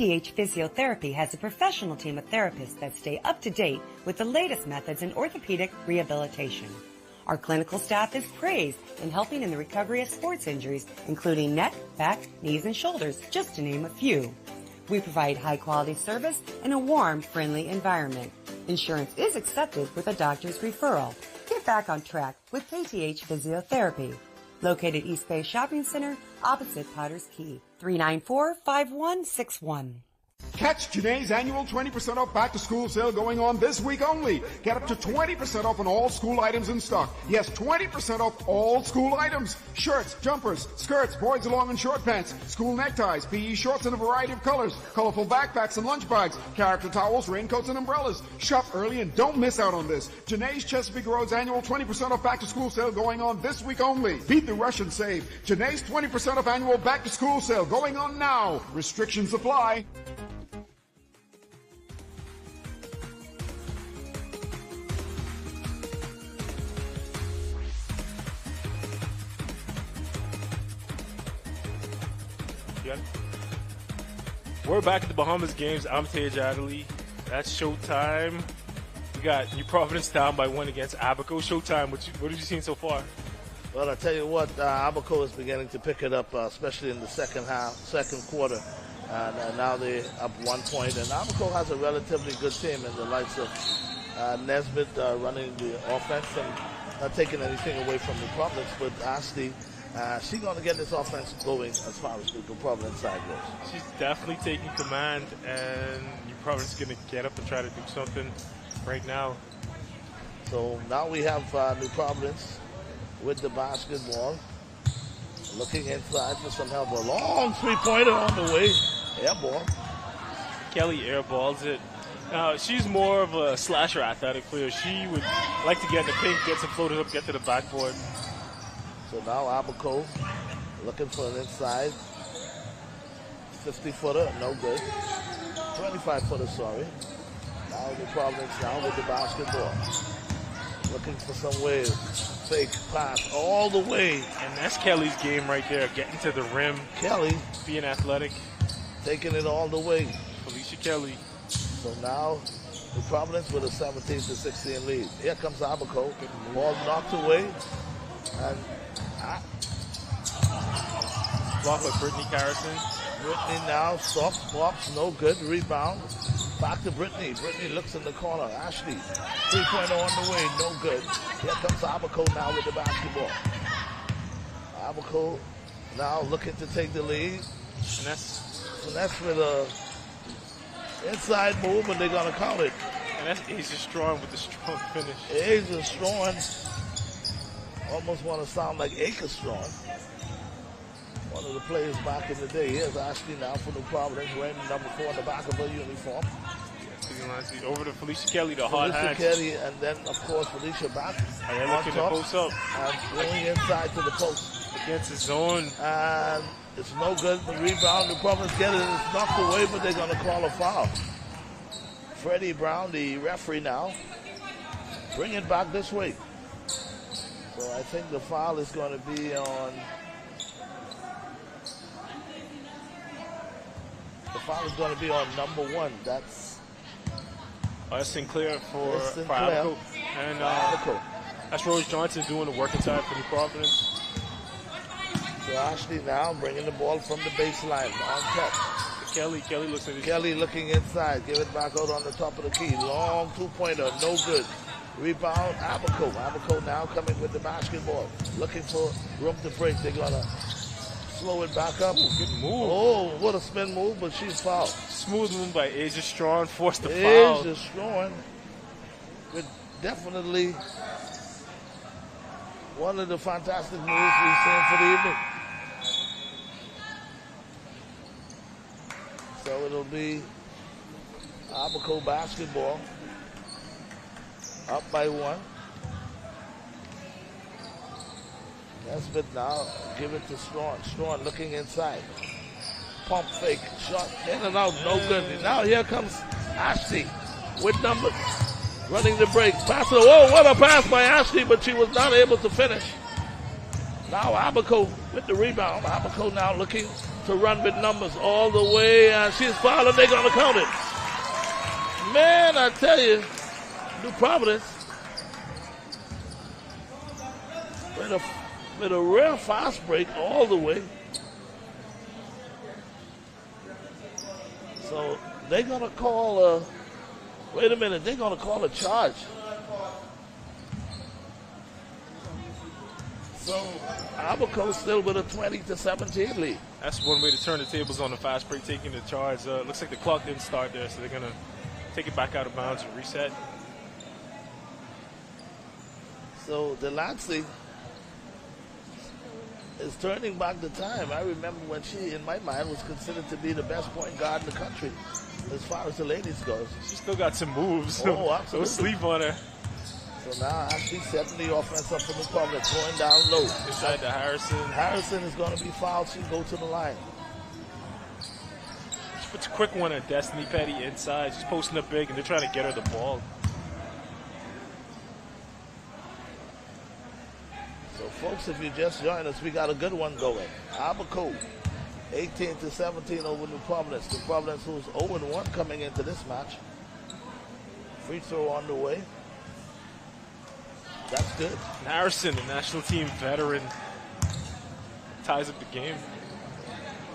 S16: PTH Physiotherapy has a professional team of therapists that stay up to date with the latest methods in orthopedic rehabilitation. Our clinical staff is praised in helping in the recovery of sports injuries, including neck, back, knees, and shoulders, just to name a few. We provide high-quality service in a warm, friendly environment. Insurance is accepted with a doctor's referral. Get back on track with KTH Physiotherapy. Located East Bay Shopping Center, opposite Potter's Key, 394-5161.
S17: Catch Janae's annual 20% off back-to-school sale going on this week only. Get up to 20% off on all school items in stock. Yes, 20% off all school items. Shirts, jumpers, skirts, boys' long and short pants, school neckties, PE shorts in a variety of colors, colorful backpacks and lunch bags, character towels, raincoats, and umbrellas. Shop early and don't miss out on this. Janae's Chesapeake Road's annual 20% off back-to-school sale going on this week only. Beat the rush and save. Janae's 20% off annual back-to-school sale going on now. Restrictions apply.
S2: We're back at the Bahamas games. I'm Tej Adderley. That's showtime. We got New Providence down by 1 against Abaco. Showtime, what have you seen so far?
S4: Well, I tell you what, Abaco is beginning to pick it up, especially in the second quarter. And now they're up 1 point. And Abaco has a relatively good team in the likes of Nesbitt running the offense and not taking anything away from New Providence, but Ashley, she's going to get this offense going as far as the Providence side goes.
S2: She's definitely taking command, and New Providence is going to get up and try to do something right now.
S4: So now we have New Providence with the basketball, looking inside for some help. A long three-pointer on the way. Air ball.
S2: Kelly airballs it. She's more of a slasher athletic player. She would like to get in the paint, get some floaters up, get to the backboard.
S4: So now Abaco looking for an inside 50-footer, no good. 25-footer, sorry. Now the Providence now with the basketball. Looking for some way. Fake pass all the way.
S2: And that's Kelly's game right there, getting to the rim.
S4: Kelly.
S2: Being athletic.
S4: Taking it all the way.
S2: Felicia Kelly.
S4: So now the Providence with a 17-16 lead. Here comes Abaco. Ball knocked away. And
S2: block by Brittany Carrison.
S4: Brittany now soft box, no good. Rebound. Back to Brittany. Brittany looks in the corner. Ashley, 3-pointer on the way, no good. Here comes Abaco now with the basketball. Abaco now looking to take the lead. Finesse with a inside move, and they're going to count it.
S2: And that's Asia Strong with the strong finish.
S4: Asia Strong. Almost want to sound like Acre Strong. One of the players back in the day. Here's Ashley now for New Providence, wearing number 4 in the back of her uniform.
S2: Over to Felicia Kelly, the hard hand.
S4: Felicia Kelly, and then, of course, Felicia back.
S2: And they're looking to post up.
S4: And going inside to the post.
S2: Against the zone.
S4: And it's no good. The rebound, New Providence get it. It's knocked away, but they're going to call a foul. Freddie Brown, the referee now. Bring it back this way. So I think the foul is going to be on... The foul is going to be on number 1. That's
S2: Sinclair for Abaco. And that's Rose Johnson doing the work inside for New Providence.
S4: So Ashley now bringing the ball from the baseline on top.
S2: Kelly looks at it.
S4: Kelly looking inside. Give it back out on the top of the key. Long 2-pointer, no good. Rebound, Abaco. Abaco now coming with the basketball. Looking for room to break. They're going to slow it back up.
S2: Ooh, good move.
S4: Oh, what a spin move, but she's fouled.
S2: Smooth move by Asia Strong, forced the foul.
S4: Asia Strong with definitely one of the fantastic moves we've seen for the evening. So it'll be Abaco basketball. Up by 1. Nesbitt now give it to Strong. Strong looking inside. Pump fake. Shot in and out. No good. Now here comes Ashley with numbers. Running the break. Pass it. Oh, what a pass by Ashley, but she was not able to finish. Now Abaco with the rebound. Abaco now looking to run with numbers all the way, and she's fouled, and they're going to count it. Man, I tell you, New Providence, with a real fast break all the way. So they're going to call wait a minute, they're going to call a charge. So Abaco still with a 20-17 lead.
S2: That's one way to turn the tables on the fast break, taking the charge. Looks like the clock didn't start there, so they're going to take it back out of bounds and reset.
S4: So Delancey is turning back the time. I remember when she, in my mind, was considered to be the best point guard in the country as far as the ladies goes.
S2: She still got some moves.
S4: Oh, absolutely.
S2: Don't sleep on her.
S4: So now Ashley setting the offense up for the Republic, going down low.
S2: Inside to Harrison.
S4: Harrison is going to be fouled. She go to the line.
S2: She puts a quick one at Destiny Petty inside. She's posting up big, and they're trying to get her the ball.
S4: So, folks, if you just joined us, we got a good one going. Abaco, 18-17 over New Providence. New Providence, who's 0-1 coming into this match. Free throw on the way. That's good.
S2: And Harrison, the national team veteran, ties up the game.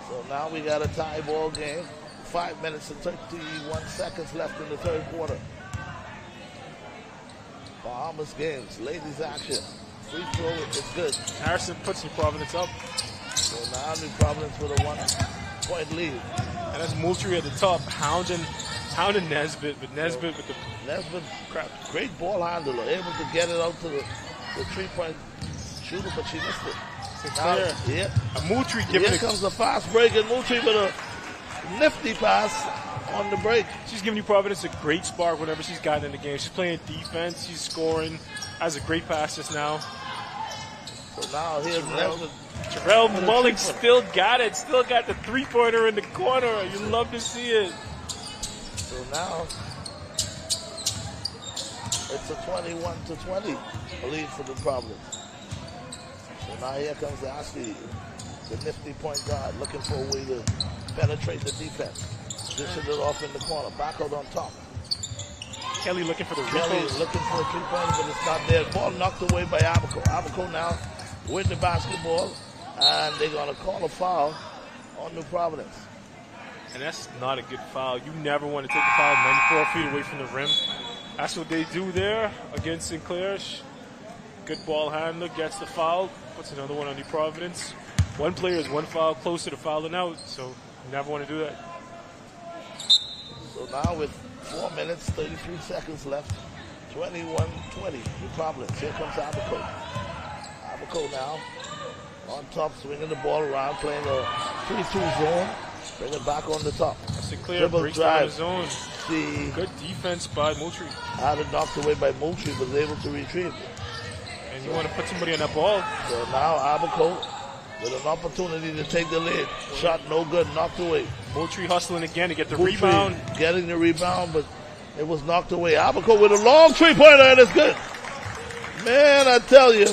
S4: So now we got a tie ball game. 5 minutes and 31 seconds left in the third quarter. Bahamas games, ladies action. Free throw is good.
S2: Harrison puts New Providence up.
S4: So now New Providence with a 1-point lead.
S2: And that's Moultrie at the top, hounding Nesbitt, but Nesbitt with the...
S4: Nesbitt, great ball handler, able to get it out to the 3-point shooter, but she missed it.
S2: Sinclair.
S4: Yeah.
S2: Moultrie giving
S4: Here comes the fast break, and Moultrie with a nifty pass on the break.
S2: She's giving New Providence a great spark whenever she's gotten in the game. She's playing defense, she's scoring, has a great pass just now.
S4: So now here's Nesbitt.
S2: Terrell Mulling still got it, still got the 3-pointer in the corner. You love to see it.
S4: So now it's a 21-20 lead for the Providence. So now here comes Ashley, the nifty point guard, looking for a way to penetrate the defense. Dishing it off in the corner, back out on top.
S2: Kelly looking for the
S4: Kelly
S2: rebound.
S4: looking for a 3-pointer, but it's not there. Ball knocked away by Abaco. Abaco now with the basketball, and they're going to call a foul on New Providence.
S2: And that's not a good foul. You never want to take a foul 94 feet away from the rim. That's what they do there against Sinclair. Good ball handler, gets the foul, puts another one on New Providence. One player is one foul closer to fouling out, so you never want to do that.
S4: So now with 4 minutes, 33 seconds left, 21-20, New Providence. Here comes Abaco. Abaco now on top, swinging the ball around, playing a 3-2 zone. Bring it back on the top.
S2: Sinclair breaks down the zone. Good defense by Moultrie.
S4: Had it knocked away by Moultrie, but was able to retrieve.
S2: And you want to put somebody on that ball.
S4: So now Abaco with an opportunity to take the lead. Shot no good, knocked away.
S2: Moultrie hustling again to get the
S4: Moultrie
S2: rebound.
S4: Getting the rebound, but it was knocked away. Abaco with a long 3-pointer, and it's good. Man, I tell you,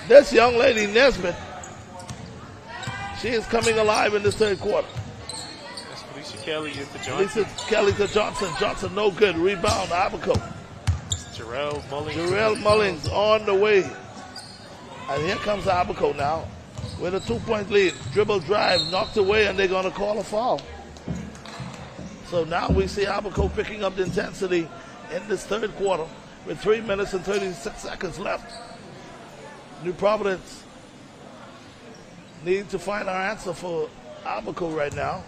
S4: this young lady, Nesbitt, she is coming alive in this third quarter.
S2: That's Felicia Kelly into Johnson.
S4: Felicia Kelly to Johnson. Johnson no good. Rebound, Abaco.
S2: Jarrell Mullings.
S4: Jarrell Mullings on the way. And here comes Abaco now with a 2-point lead. Dribble drive, knocked away, and they're going to call a foul. So now we see Abaco picking up the intensity in this third quarter with 3 minutes and 36 seconds left. New Providence need to find our answer for Abaco right now.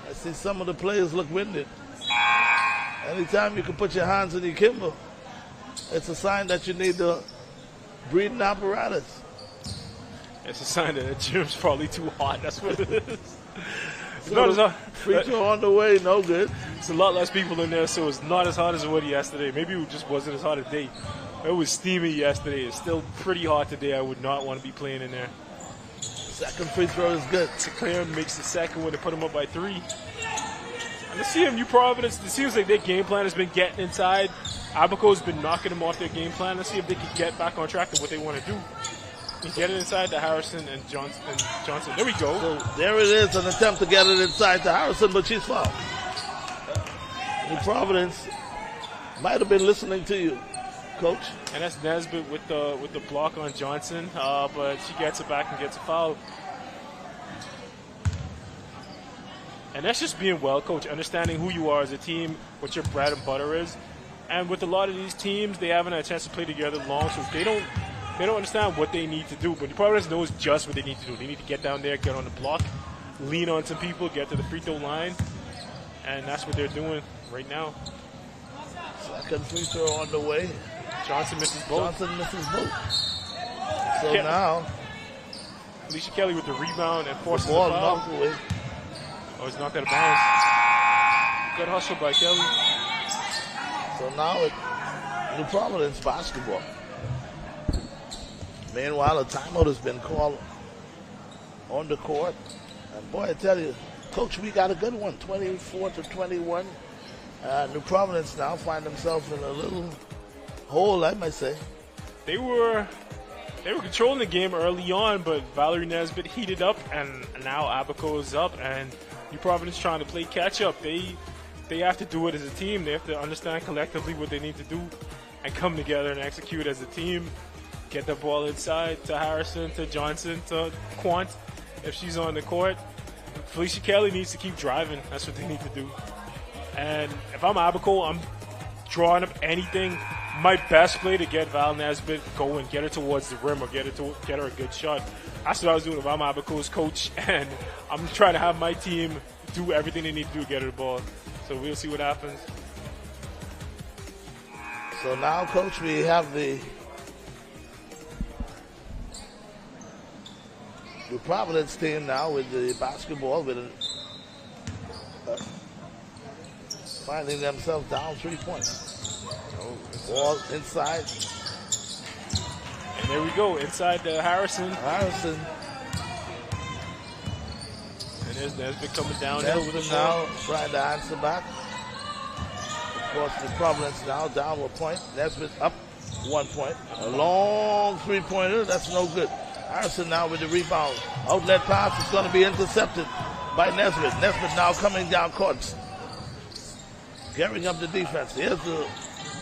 S4: I see some of the players look winded. Anytime you can put your hands in your kimber, it's a sign that you need the breathing apparatus.
S2: It's a sign that the gym's probably too hot. That's what it is.
S4: So free throw on the way, no good.
S2: It's a lot less people in there, so it's not as hot as it was yesterday. Maybe it just wasn't as hot a day. It was steamy yesterday. It's still pretty hot today. I would not want to be playing in there.
S4: Second free throw is good.
S2: Sinclair makes the second one to put him up by 3. And to see him, New Providence, it seems like their game plan has been getting inside. Abaco's been knocking them off their game plan. Let's see if they can get back on track to what they want to do. You get it inside to Harrison and Johnson. There we go.
S4: So there it is, an attempt to get it inside to Harrison, but she's fouled. New Providence might have been listening to you, Coach.
S2: And that's Nesbitt with the block on Johnson, but she gets it back and gets a foul. And that's just being well coached, understanding who you are as a team, what your bread and butter is. And with a lot of these teams, they haven't had a chance to play together long, so they don't understand what they need to do. But Providence knows just what they need to do. They need to get down there, get on the block, lean on some people, get to the free throw line, and that's what they're doing right now.
S4: Second free throw on the way.
S2: Johnson misses both.
S4: So now,
S2: Alicia Kelly with the rebound and forces
S4: the ball
S2: the foul.
S4: knocked away.
S2: Oh, it's knocked out of bounds. Good hustle by Kelly.
S4: So now it's New Providence basketball. Meanwhile, a timeout has been called on the court. And boy, I tell you, Coach, we got a good one, 24-21. New Providence now find themselves in a little hole, I might say.
S2: They were controlling the game early on, but Valerie Nesbitt heated up, and now Abaco is up, and New Providence trying to play catch up. They have to do it as a team. They have to understand collectively what they need to do and come together and execute as a team. Get the ball inside to Harrison, to Johnson, to Quant if she's on the court. Felicia Kelly needs to keep driving. That's what they need to do. And if I'm Abaco, I'm drawing up anything. My best play to get Val Nesbitt going, get her towards the rim or get her a good shot. That's what I was doing if I'm Abaco's coach, and I'm trying to have my team do everything they need to do to get her the ball. So we'll see what happens.
S4: So now, Coach, we have the Providence team now with the basketball, with finding themselves down 3 points. Ball inside.
S2: And there we go, inside to Harrison. And there's Nesbitt coming downhill with the
S4: now trying to answer back. Of course, the Providence now down a point. Nesbitt up 1 point. A long three-pointer, that's no good. Harrison now with the rebound. Outlet pass is going to be intercepted by Nesbitt. Nesbitt now coming down court. Gearing up the defense. Here's the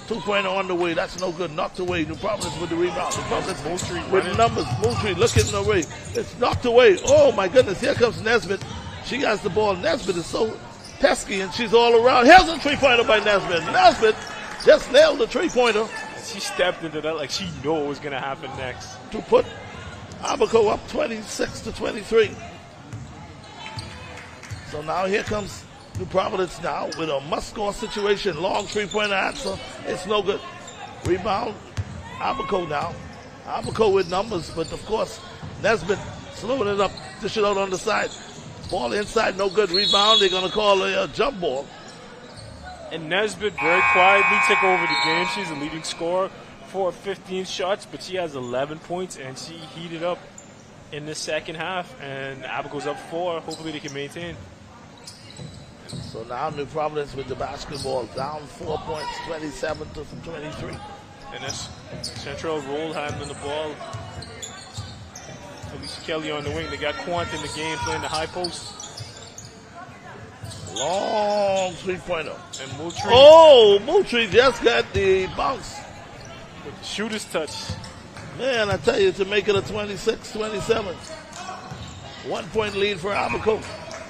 S4: two-pointer on the way. That's no good. Knocked away. New Providence with the rebound. New Providence with numbers. Moultrie looking away. It's knocked away. Oh, my goodness. Here comes Nesbitt. She has the ball. Nesbitt is so pesky, and she's all around. Here's a three-pointer by Nesbitt. Nesbitt just nailed the three-pointer.
S2: She stepped into that like she knew what was going to happen next.
S4: To put Abaco up 26-23. So now here comes New Providence now with a must-score situation. Long three-pointer answer. It's no good. Rebound. Abaco now. Abaco with numbers, but of course Nesbitt slowing it up. Dish it out on the side. Ball inside, no good. Rebound. They're going to call a jump ball.
S2: And Nesbitt very quietly took over the game. She's a leading scorer for 15 shots, but she has 11 points, and she heated up in the second half. And Abaco's up 4. Hopefully they can maintain.
S4: So now New Providence with the basketball down 4 points, 27-23.
S2: And that's Central roll handling the ball. Alicia Kelly on the wing. They got Quant in the game playing the high post.
S4: Long three-pointer.
S2: And Moultrie.
S4: Oh, Moultrie just got the bounce.
S2: With the shooter's touch.
S4: Man, I tell you, to make it a 26-27. 1 point lead for Abaco.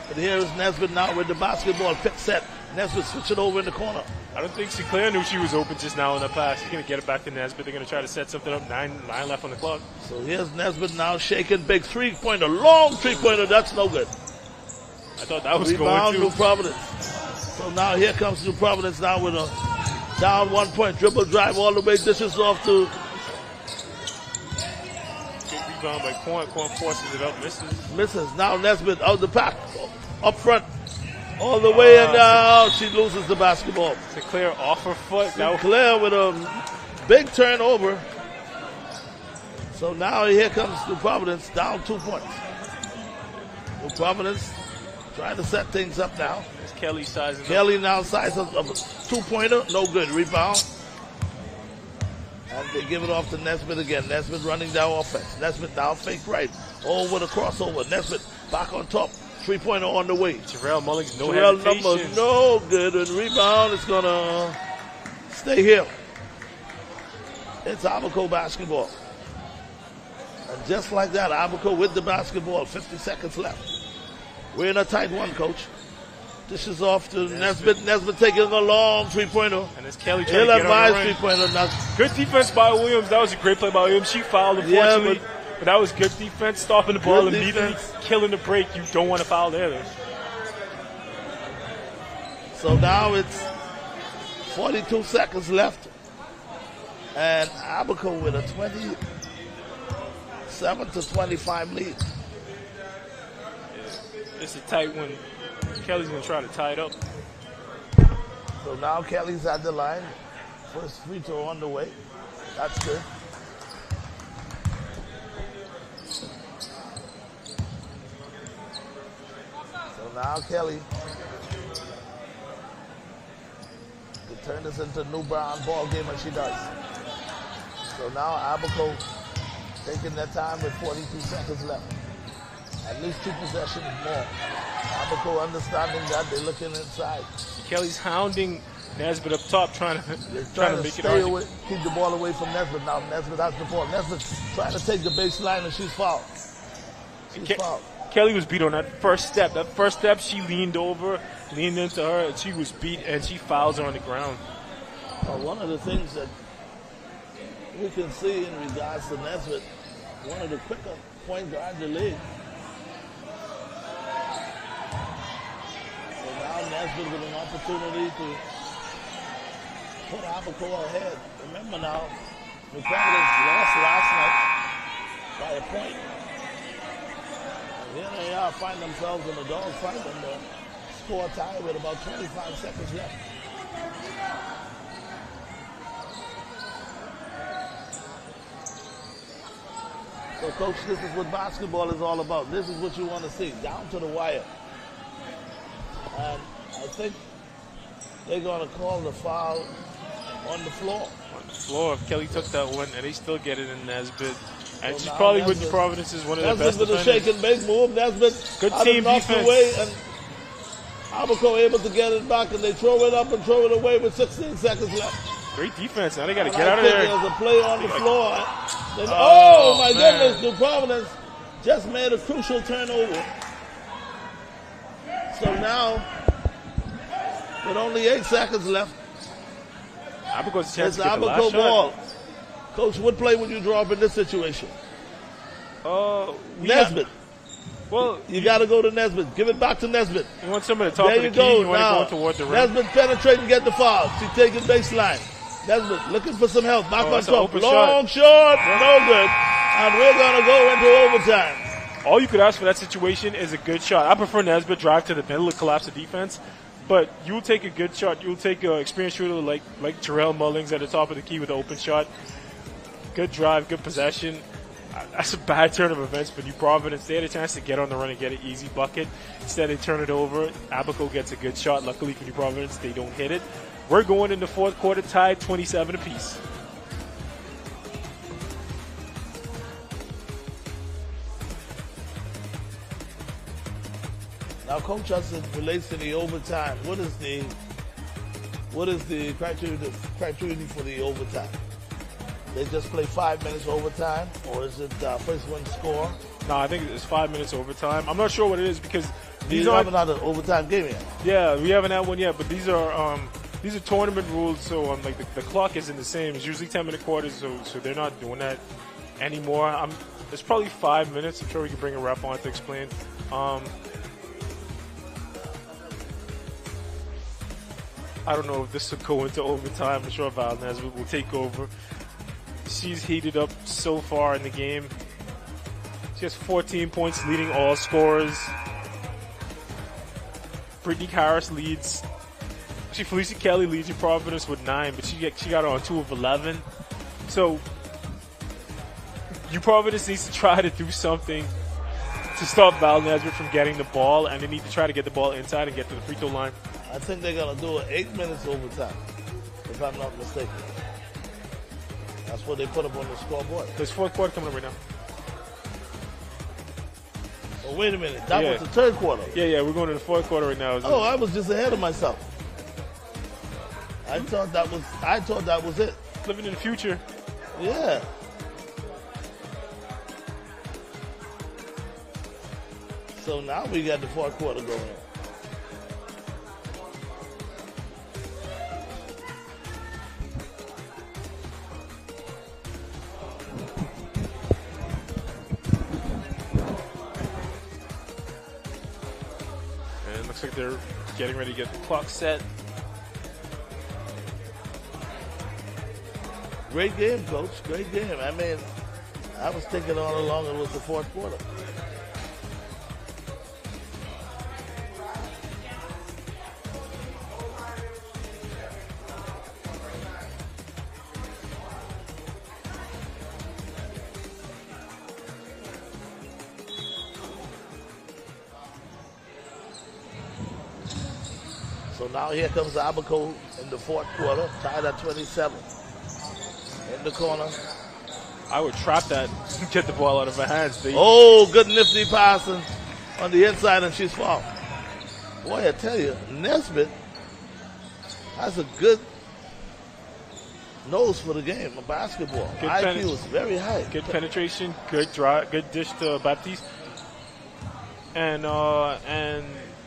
S4: But here is Nesbitt now with the basketball. Pick set. Nesbitt switch it over in the corner.
S2: I don't think Sinclair knew she was open just now in the pass. He's going to get it back to Nesbitt. They're going to try to set something up. 9 left on the clock.
S4: So here's Nesbitt now shaking. Big three-pointer. Long three-pointer. That's no good.
S2: I thought that was
S4: Rebound,
S2: going to.
S4: New Providence. So now here comes New Providence now with a down 1 point. Dribble drive all the way. Dishes off to.
S2: Good rebound by Quant. Quant forces it up.
S4: Misses. Now Nesbitt out the pack. Up front. All the way and down. She loses the basketball.
S2: Sinclair off her foot.
S4: Sinclair with a big turnover. So now here comes New Providence down 2 points. New Providence trying to set things up now.
S2: It's Kelly sizing
S4: Kelly now sizes up a two-pointer. No good. Rebound. And they give it off to Nesbitt again. Nesbitt running down offense. Nesbitt now fake right. Over the crossover. Nesbitt back on top. 3-pointer on the way.
S2: Terrell Mullings, no
S4: Terrell
S2: hesitation.
S4: numbers, no good. And rebound is going to stay here. It's Abaco basketball. And just like that, Abaco with the basketball. 50 seconds left. We're in a tight one, coach. Dishes off to Nesbitt. Nesbitt taking a long 3-pointer.
S2: And it's Kelly trying to get on the
S4: 3-pointer. Now.
S2: Good defense by Williams. That was a great play by Williams. She fouled, unfortunately. But that was good defense. Stopping the ball immediately. Killing the break. You don't want to foul there, though.
S4: So now it's 42 seconds left. And Abaco with a 27-25 lead.
S2: It's a tight one. Kelly's going to try to tie it up.
S4: So now Kelly's at the line. First free throw on the way. That's good. So now Kelly can turn this into a New Brown ball game, and she does. So now Abaco taking their time with 42 seconds left. At least 2 possessions more. Abaco understanding that, they're looking inside.
S2: Kelly's hounding Nesbitt up top, trying to make it
S4: stay
S2: hard.
S4: away, keep the ball away from Nesbitt. Now Nesbitt has the ball. Nesbitt trying to take the baseline, and she's fouled. She's fouled.
S2: Kelly was beat on that first step. That first step, she leaned over, leaned into her, and she was beat, and she fouls her on the ground.
S4: Well, one of the things that we can see in regards to Nesbitt, one of the quicker point guards in the league. So now Nesbitt with an opportunity to put Abaco ahead. Remember now, the Providence lost last night by a point. And here they are, find themselves in a dog fight, and the score tie with about 25 seconds left. So, Coach, this is what basketball is all about. This is what you want to see, down to the wire. And I think they're going to call the foul on the floor.
S2: On the floor. If Kelly took that one, and they still get it in Nesbitt. And
S4: So
S2: she's
S4: now
S2: probably
S4: Nesbitt-
S2: with Providence is one of their best
S4: Nesbitt with a
S2: defenders.
S4: shake and bake move. Nesbitt
S2: Good
S4: had
S2: team
S4: it knocked
S2: defense.
S4: away, and Abaco able to get it back, and they throw it up and throw it away with 16 seconds left.
S2: Great defense. Now they got to
S4: And
S2: get
S4: I
S2: out of
S4: think
S2: there.
S4: There's a play on the floor. Then,
S2: Oh,
S4: my
S2: man.
S4: goodness, New Providence just made a crucial turnover. So now, with only 8 seconds left,
S2: Abaco's a chance
S4: it's
S2: to get the
S4: Abaco
S2: last
S4: ball.
S2: shot.
S4: Coach, what play would you draw up in this situation?
S2: Nesbitt.
S4: Well, you got to go to Nesbitt. Give it back to Nesbitt.
S2: You want someone at the top
S4: There
S2: of the
S4: you
S2: key.
S4: go.
S2: You want
S4: Now,
S2: to go toward the rim.
S4: Nesbitt penetrate and get the foul. She's taking baseline. Nesbitt looking for some help. Back on
S2: That's an
S4: top.
S2: open
S4: Long shot. No good. And we're going to go into overtime.
S2: All you could ask for that situation is a good shot. I prefer Nesbitt drive to the middle to collapse the defense, but you'll take a good shot. You'll take an experienced shooter like Terrell Mullings at the top of the key with an open shot. Good drive, good possession. That's a bad turn of events for New Providence. They had a chance to get on the run and get an easy bucket. Instead, they turn it over. Abaco gets a good shot. Luckily for New Providence, they don't hit it. We're going in the fourth quarter tied 27 apiece.
S4: Now, Coach, as it relates to the overtime, what is the criteria for the overtime? They just play 5 minutes overtime, or is it first one score?
S2: No, I think it's 5 minutes overtime. I'm not sure what it is because these
S4: You
S2: aren't
S4: haven't had an overtime game yet.
S2: Yeah, we haven't had one yet, but these are tournament rules, so like the clock isn't the same. It's usually 10-minute quarters, so they're not doing that anymore. It's probably 5 minutes. I'm sure we can bring a ref on to explain. I don't know if this will go into overtime. I'm sure Val Nesbitt will take over. She's heated up so far in the game. She has 14 points, leading all scorers. Brittany Harris leads. Actually, Felicia Kelly leads in Providence with 9, but she got her on 2 of 11. So, Providence needs to try to do something to stop Val Nesbitt from getting the ball, and they need to try to get the ball inside and get to the free throw line.
S4: I think they're going to do it 8 minutes overtime, if I'm not mistaken. That's what they put up on the scoreboard.
S2: There's fourth quarter coming up right now.
S4: Oh, wait a minute. That was the third quarter.
S2: Yeah, we're going to the fourth quarter right now.
S4: Oh, I was just ahead of myself. I thought that was it.
S2: Living in the future.
S4: Yeah. So now we got the fourth quarter going on.
S2: And it looks like they're getting ready to get the clock set.
S4: Great game, Coach. Great game. I mean, I was thinking all along it was the fourth quarter. So now here comes Abaco in the fourth quarter, tied at 27. In the corner.
S2: I would trap that, get the ball out of her hands.
S4: Oh, good nifty passing on the inside, and she's fouled. Boy, I tell you, Nesbitt has a good nose for the game of basketball.
S2: Good
S4: IQ is very high.
S2: Good penetration, good drive, good dish to Baptiste. And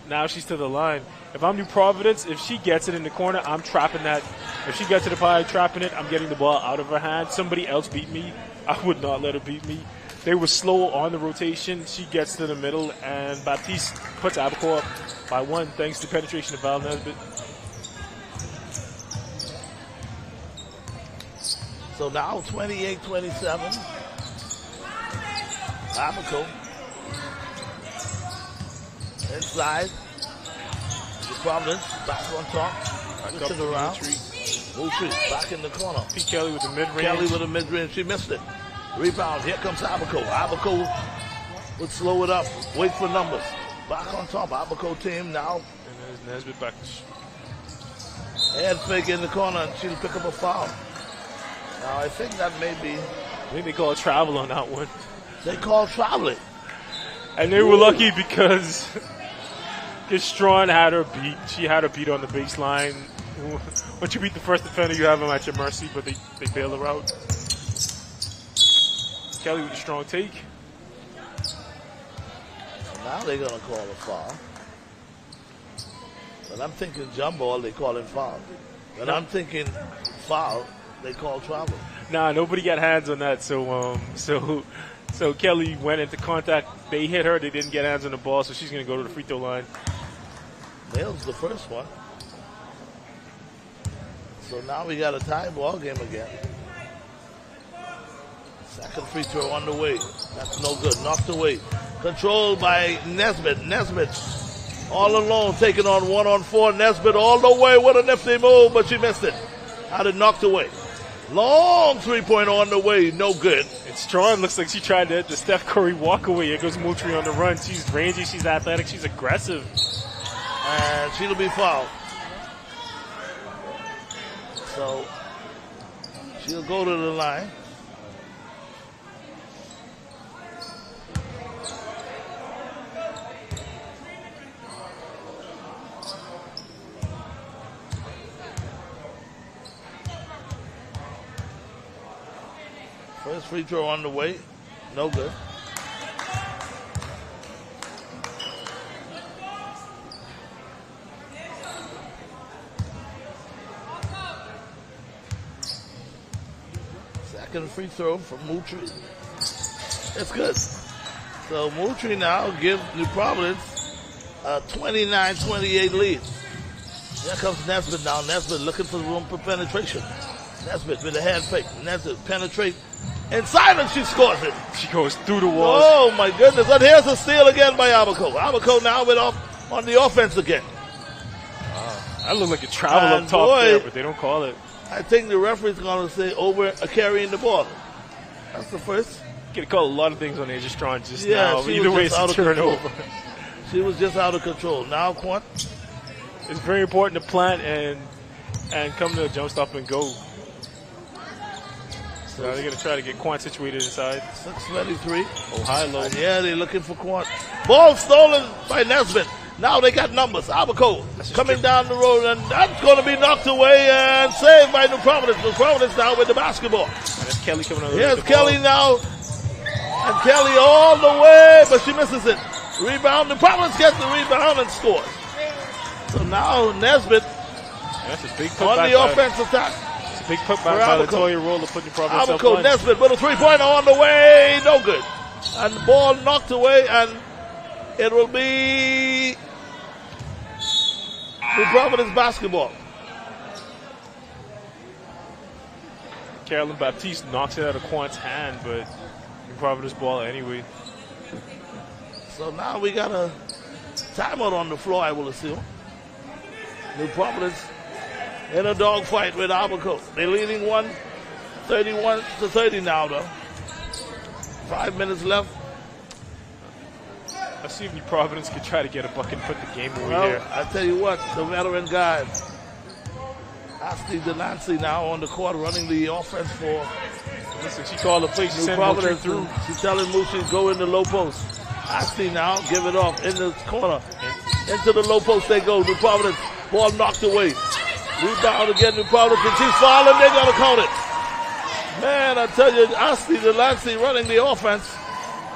S2: now she's to the line. If I'm New Providence, if she gets it in the corner, I'm trapping that. If she gets to the pie, trapping it, I'm getting the ball out of her hand. Somebody else beat me. I would not let her beat me. They were slow on the rotation. She gets to the middle, and Baptiste puts Abaco up by one thanks to penetration of Val Nesbitt.
S4: So now 28-27. Abaco inside. Providence back on top. Back up around. Moultrie back in the corner.
S2: Pete Kelly with the mid-range.
S4: Kelly with the mid-range. She missed it. Rebound. Here comes Abaco. Abaco would slow it up. Wait for numbers. Back on top. Abaco team now.
S2: And there's Nesbitt back.
S4: Head fake in the corner, and she'll pick up a foul. Now I think that may be.
S2: I think they call travel on that one.
S4: They call traveling.
S2: And they were lucky because Strawn had her beat. She had her beat on the baseline. Once you beat the first defender, you have them at your mercy, but they bail her out. Kelly with a strong take.
S4: Now they're going to call a foul. But I'm thinking jump ball, they call it foul. But I'm thinking foul, they call travel.
S2: Nah, nobody got hands on that. So Kelly went into contact. They hit her. They didn't get hands on the ball, so she's going to go to the free throw line.
S4: Nails the first one. So now we got a tie ball game again. Second free throw on the way. That's no good. Knocked away. Controlled by Nesbitt. Nesbitt all alone taking on 1-on-4. Nesbitt all the way with a nifty move, but she missed it. Had it knocked away. Long three-pointer on the way. No good.
S2: And Strawn looks like she tried to hit the Steph Curry walk away. Here goes Moultrie on the run. She's rangy. She's athletic. She's aggressive.
S4: And she'll be fouled. So she'll go to the line. First free throw on the way. No good. Second free throw from Moultrie. It's good. So Moultrie now gives New Providence a 29-28 lead. Here comes Nesbitt now. Nesbitt looking for room for penetration. Nesbitt with a hand fake. Nesbitt penetrate inside and she scores it.
S2: She goes through the walls.
S4: Oh my goodness. And here's a steal again by Abaco. Abaco now with off on the offense again.
S2: That looked like a travel up top there, but they don't call it.
S4: I think the referee's going to say over carrying the ball. That's the first.
S2: Could call a lot of things on Asia Strawn just now. But either way, it's a turnover.
S4: She was just out of control. Now, Quant.
S2: It's very important to plant and come to a jump stop and go. So they're going to try to get Quant situated inside.
S4: 6:23.
S2: Oh, high, low.
S4: Yeah, they're looking for Quant. Ball stolen by Nesbitt. Now they got numbers. Abaco coming down the road, and that's going to be knocked away and saved by New Providence. New Providence now with the basketball.
S2: And that's Kelly coming over.
S4: Here's Kelly now. And Kelly all the way, but she misses it. Rebound. New Providence gets the rebound and scores. So now Nesbitt
S2: that's a big
S4: on the offense attack.
S2: It's a big putback by the Toya Roller putting New Providence up
S4: Abaco
S2: one.
S4: Nesbitt with a three-pointer on the way. No good. And the ball knocked away, and it will be New Providence basketball.
S2: Carolyn Baptiste knocks it out of Quant's hand, but New Providence ball anyway.
S4: So now we got a timeout on the floor, I will assume. New Providence in a dogfight with Abaco. They're leading 31-30 now, though. 5 minutes left.
S2: Let's see if New Providence can try to get a bucket and put the game away
S4: Well,
S2: here.
S4: I tell you what, the veteran guy, Asti Delancey now on the court running the offense for
S2: Listen, she called the play. She
S4: New
S2: sent
S4: Providence
S2: Moultrie through.
S4: She's telling Moochie go in the low post. Asti now, give it off in the corner. Into the low post they go. New Providence, ball knocked away. Rebound again, New Providence, and she's fouling. They're going to count it. Man, I tell you, Asti Delancey running the offense.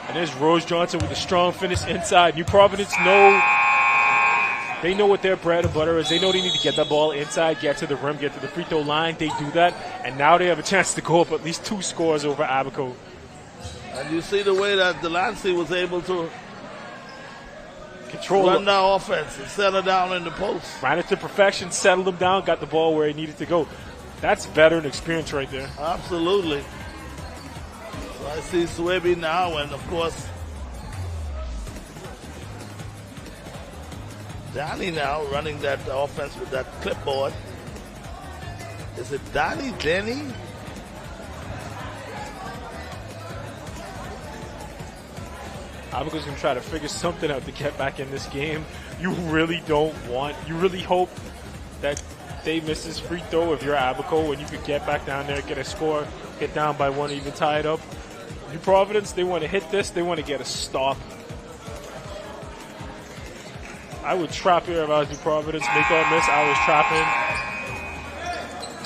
S2: And there's Rose Johnson with a strong finish inside. New Providence they know what their bread and butter is. They know they need to get the ball inside, get to the rim, get to the free throw line. They do that, and now they have a chance to go up at least 2 scores over Abaco.
S4: And you see the way that Delancey was able to
S2: control
S4: run the offense and settle down in the post.
S2: Ran it to perfection, settled them down, got the ball where he needed to go. That's veteran experience right there.
S4: Absolutely. So I see Swaby now, and of course, Donnie now running that offense with that clipboard. Is it Donnie? Denny?
S2: Abaco's going to try to figure something out to get back in this game. You really hope that they miss this free throw if you're Abaco and you could get back down there, get a score, get down by 1, even tie it up. New Providence, they want to hit this, they want to get a stop. I would trap here if I was New Providence, make or miss. I was trapping,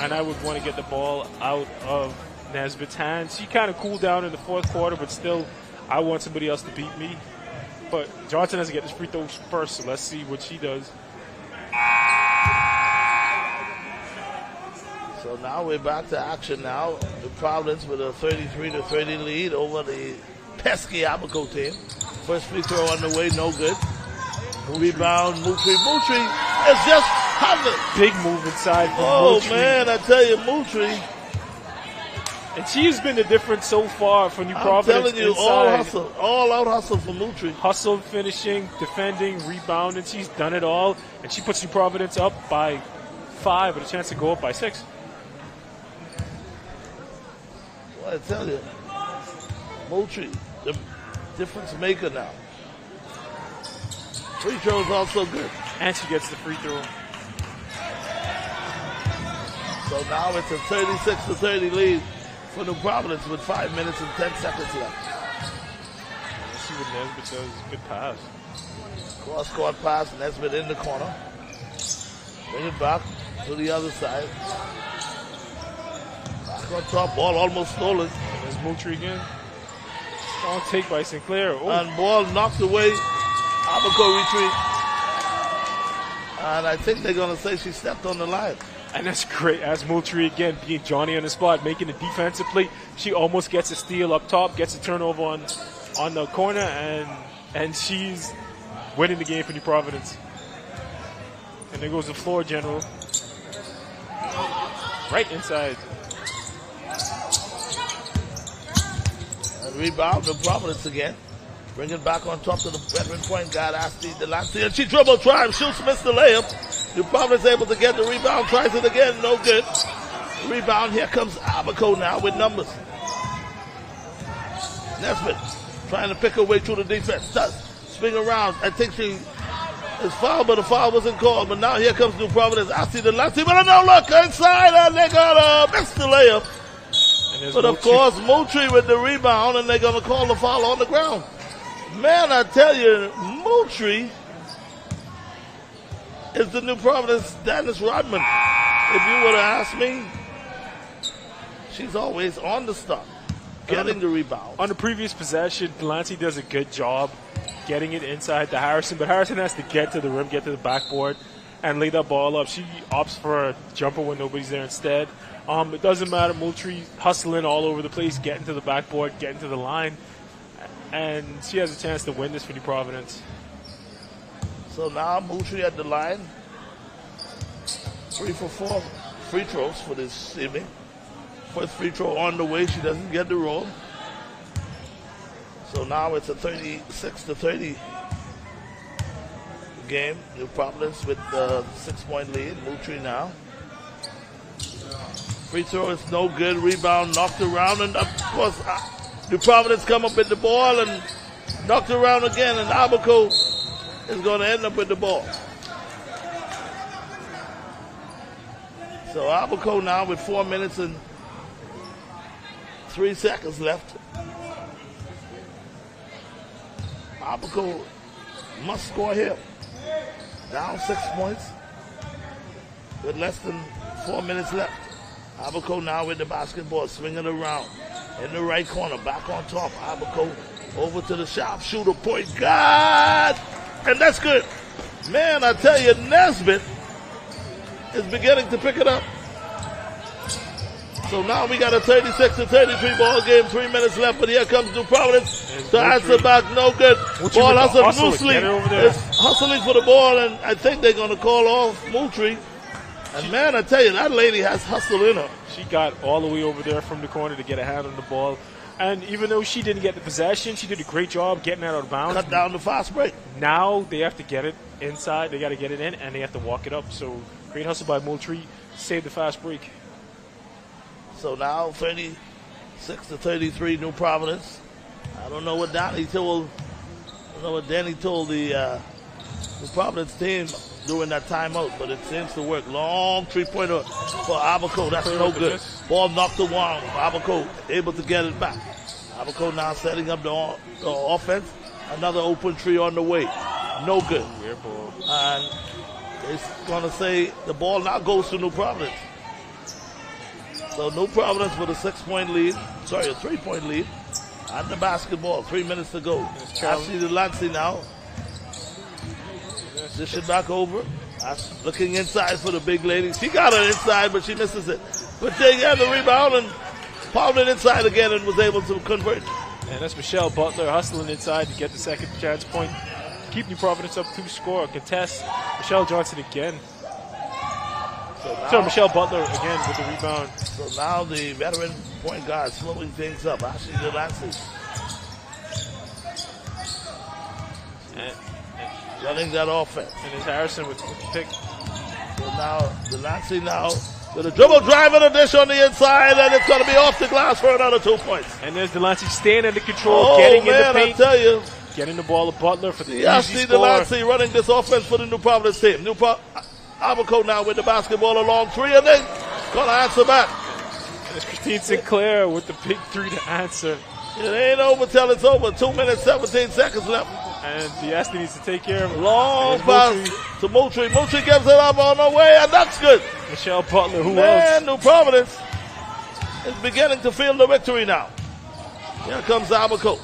S2: and I would want to get the ball out of Nesbitt's hands. She kind of cooled down in the 4th quarter, but still, I want somebody else to beat me. But Johnson has to get this free throw first, so let's see what she does.
S4: So now we're back to action now. New Providence with a 33-30 lead over the pesky Abaco team. First free throw on the way, no good. Rebound, Moultrie. Moultrie is just having
S2: big move inside from
S4: Moultrie. Man, I tell you, Moultrie.
S2: And she has been the difference so far for New Providence.
S4: I'm telling you,
S2: inside.
S4: all out hustle for Moultrie.
S2: Hustle, finishing, defending, rebounding. She's done it all. And she puts New Providence up by 5 with a chance to go up by 6.
S4: Well, I tell you, Moultrie, the difference maker now. Free throw is also good.
S2: And she gets the free throw.
S4: So now it's a 36-30 lead for New Providence with 5 minutes and 10 seconds left.
S2: Let's see what Nesbitt does. Good pass.
S4: Cross-court pass, Nesbitt in the corner. Bring it back to the other side. Back on top, ball almost stolen.
S2: And there's Moultrie again. Strong take by Sinclair. Oh.
S4: And ball knocked away. Abaco retreat. And I think they're going to say she stepped on the line.
S2: And that's great. As Moultrie again being Johnny on the spot, making a defensive play. She almost gets a steal up top, gets a turnover on the corner, and she's winning the game for New Providence. And there goes the floor general. Right inside.
S4: And rebound to Providence again. Bring it back on top to the veteran point guard, Asti Delancey. And she dribble, drive, shoots, missed the layup. New Providence able to get the rebound, tries it again, no good. Rebound, here comes Abaco now with numbers. Nesbitt trying to pick her way through the defense. Does swing around. I think she is fouled, but the foul wasn't called. But now here comes New Providence. Asti Delancey, but no look inside, and they got miss the layup. But of course, Moultrie with the rebound, and they're going to call the foul on the ground. Man, I tell you, Moultrie is the New Providence Dennis Rodman. If you would have asked me, she's always on the stop, getting the rebound.
S2: On the previous possession, Delancey does a good job getting it inside to Harrison, but Harrison has to get to the rim, get to the backboard, and lay that ball up. She opts for a jumper when nobody's there instead. It doesn't matter. Moultrie hustling all over the place, getting to the backboard, getting to the line, and she has a chance to win this for New Providence.
S4: So now Moultrie at the line. 3 for 4 free throws for this evening. First free throw on the way. She doesn't get the roll. So now it's a 36-30 game. New Providence with the 6-point lead. Moultrie now. Free throw is no good. Rebound knocked around, and of course New Providence come up with the ball and knocked around again, and Abaco is going to end up with the ball. So Abaco now with 4 minutes and 3 seconds left. Abaco must score here. Down 6 points with less than 4 minutes left. Abaco now with the basketball, swinging around in the right corner, back on top. Abaco over to the sharpshooter, point guard, and that's good. Man, I tell you, Nesbitt is beginning to pick it up. So now we got a 36-33 ball game, 3 minutes left, but here comes New Providence to answer back, no good. Ball hustle, loosely is hustling for the ball, and I think they're going to call off Moultrie. And man, I tell you, that lady has hustle in her.
S2: She got all the way over there from the corner to get a hand on the ball. And even though she didn't get the possession, she did a great job getting it out of bounds.
S4: Cut down the fast break.
S2: Now they have to get it inside. They got to get it in, and they have to walk it up. So great hustle by Moultrie. Save the fast break.
S4: So now 36-33 New Providence. I don't know what Danny told. I don't know what Danny told the New Providence team during that timeout, but it seems to work. Long three-pointer for Abaco. That's no good. Ball knocked around. Abaco able to get it back. Abaco now setting up the offense. Another open tree on the way. No good.
S2: Weird ball.
S4: And it's going to say the ball now goes to New Providence. So New Providence with a 6-point lead. Sorry, a 3-point lead. And the basketball. 3 minutes to go. Ashley Delancey now. Dish it back over. Looking inside for the big lady. She got it inside, but she misses it. But they got the rebound and pounded inside again and was able to convert.
S2: And that's Michelle Butler hustling inside to get the second chance point. Keep New Providence up 2 score. Contest. Michelle Johnson again. So Michelle Butler again with the rebound.
S4: So now the veteran point guard slowing things up. Ashley Delancey. Running that offense.
S2: And it's Harrison with the pick.
S4: So now Delancey now with a dribble drive and a dish on the inside, and it's going to be off the glass for another 2 points.
S2: And there's Delancey staying under control, getting in the paint.
S4: I tell you.
S2: Getting the ball to Butler for the easy
S4: Ashley
S2: score.
S4: Delancey running this offense for the New Providence team. Abaco now with the basketball, a long three, and then going to answer back.
S2: And it's Christine Sinclair with the big 3 to answer.
S4: It ain't over till it's over. 2 minutes, 17 seconds left.
S2: And Diasti needs to take care of it.
S4: Long pass to Moultrie. Moultrie gives it up on the way, and that's good.
S2: Michelle Butler, who
S4: else?
S2: else?
S4: New Providence is beginning to feel the victory now. Here comes Abaco.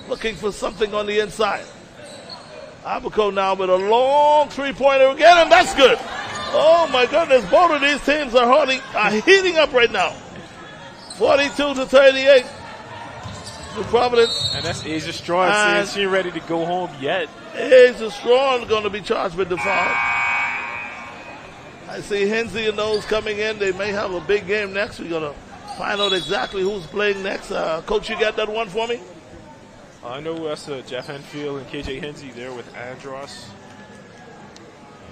S4: Looking for something on the inside. Abaco now with a long three-pointer again, and that's good. Oh, my goodness. Both of these teams are heating up right now. 42-38. New Providence.
S2: And that's Asia Strong saying she ain't ready to go home yet.
S4: Asia Strong going to be charged with the foul. I see Hensey and those coming in. They may have a big game next. We're going to find out exactly who's playing next. Coach, you got that one for me?
S2: I know that's Jeff Henfield and KJ Hensey there with Andros.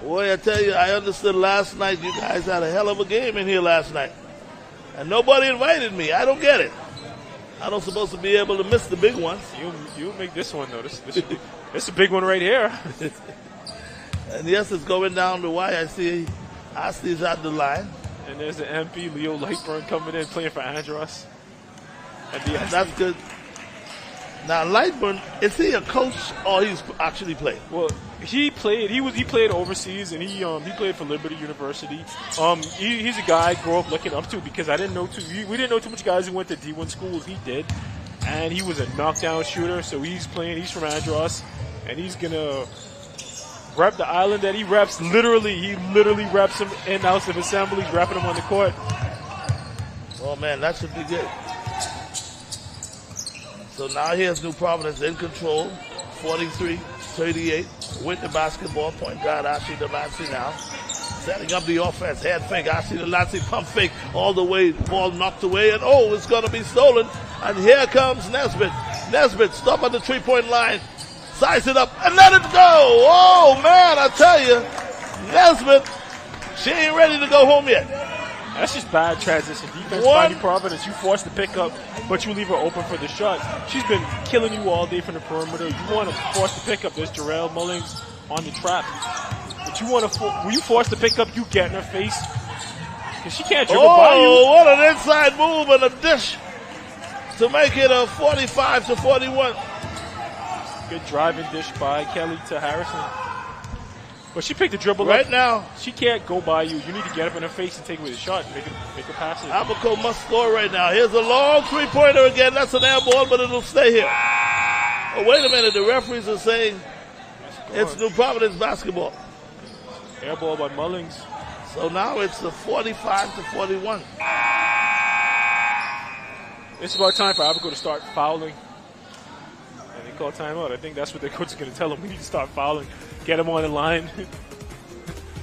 S4: Boy, I tell you, I understood last night you guys had a hell of a game in here last night. And nobody invited me. I don't get it. I don't supposed to be able to miss the big ones.
S2: You'll make this one, though. This is a big one right here.
S4: And yes, it's going down the wire. I see Ashley's at the line.
S18: And there's the MP, Leo Lightburn, coming in, playing for Andros. And
S4: that's good. Now, Lightburn, is he a coach or he's actually playing?
S18: Well, he played. He played overseas, and he played for Liberty University. He's a guy I grew up looking up to because we didn't know too much guys who went to D1 schools. He did, and he was a knockdown shooter. So he's playing. He's from Andros, and he's gonna rep the island that he reps. He literally reps him in House of Assembly, repping him on the court.
S4: Oh man, that should be good. So now here's New Providence in control, 43-38 with the basketball. Point guard Ashley Delancey now. Setting up the offense. Head fake. Ashley Delancey pump fake all the way. Ball knocked away. And it's going to be stolen. And here comes Nesbitt. Nesbitt, stop at the 3-point line. Size it up and let it go. Oh, man, I tell you. Nesbitt, she ain't ready to go home yet.
S18: That's just bad transition defense by New Providence. You force the pickup, but you leave her open for the shot. She's been killing you all day from the perimeter. You want to force the pickup. There's Jarrell Mullings on the trap. But when you force the pickup, you get in her face. Because she can't dribble by you.
S4: Oh, what an inside move and a dish to make it a 45-41.
S18: Good driving dish by Kelly to Harrison. But she picked the dribble
S4: right
S18: up.
S4: Now.
S18: She can't go by you. You need to get up in her face and take away the shot and make a pass it.
S4: Abaco must score right now. Here's a long three-pointer again. That's an air ball, but it'll stay here. Oh, wait a minute. The referees are saying it's New Providence basketball.
S18: Air ball by Mullings.
S4: So now it's the 45-41.
S18: It's about time for Abaco to start fouling. And they call timeout. I think that's what their coach is going to tell them. We need to start fouling. Get him on the line.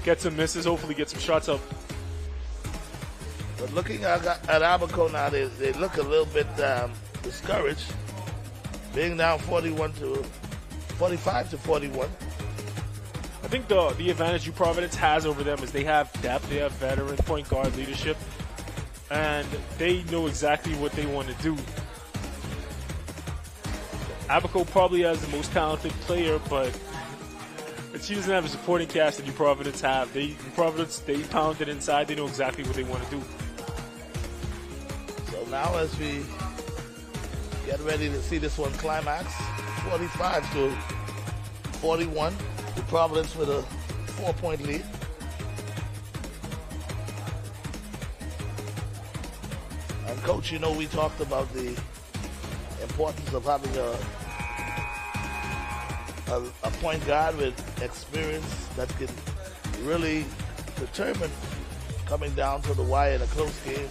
S18: Get some misses. Hopefully get some shots up.
S4: But looking at Abaco now, they look a little bit discouraged. Being down 45-41.
S18: I think the advantage New Providence has over them is they have depth. They have veteran point guard leadership. And they know exactly what they want to do. Abaco probably has the most talented player, but she doesn't have a supporting cast that New Providence have. New Providence, they pound it inside. They know exactly what they want to do.
S4: So now as we get ready to see this one climax, 45-41. New Providence with a 4-point lead. And Coach, we talked about the importance of having a point guard with experience that can really determine coming down to the wire in a close game,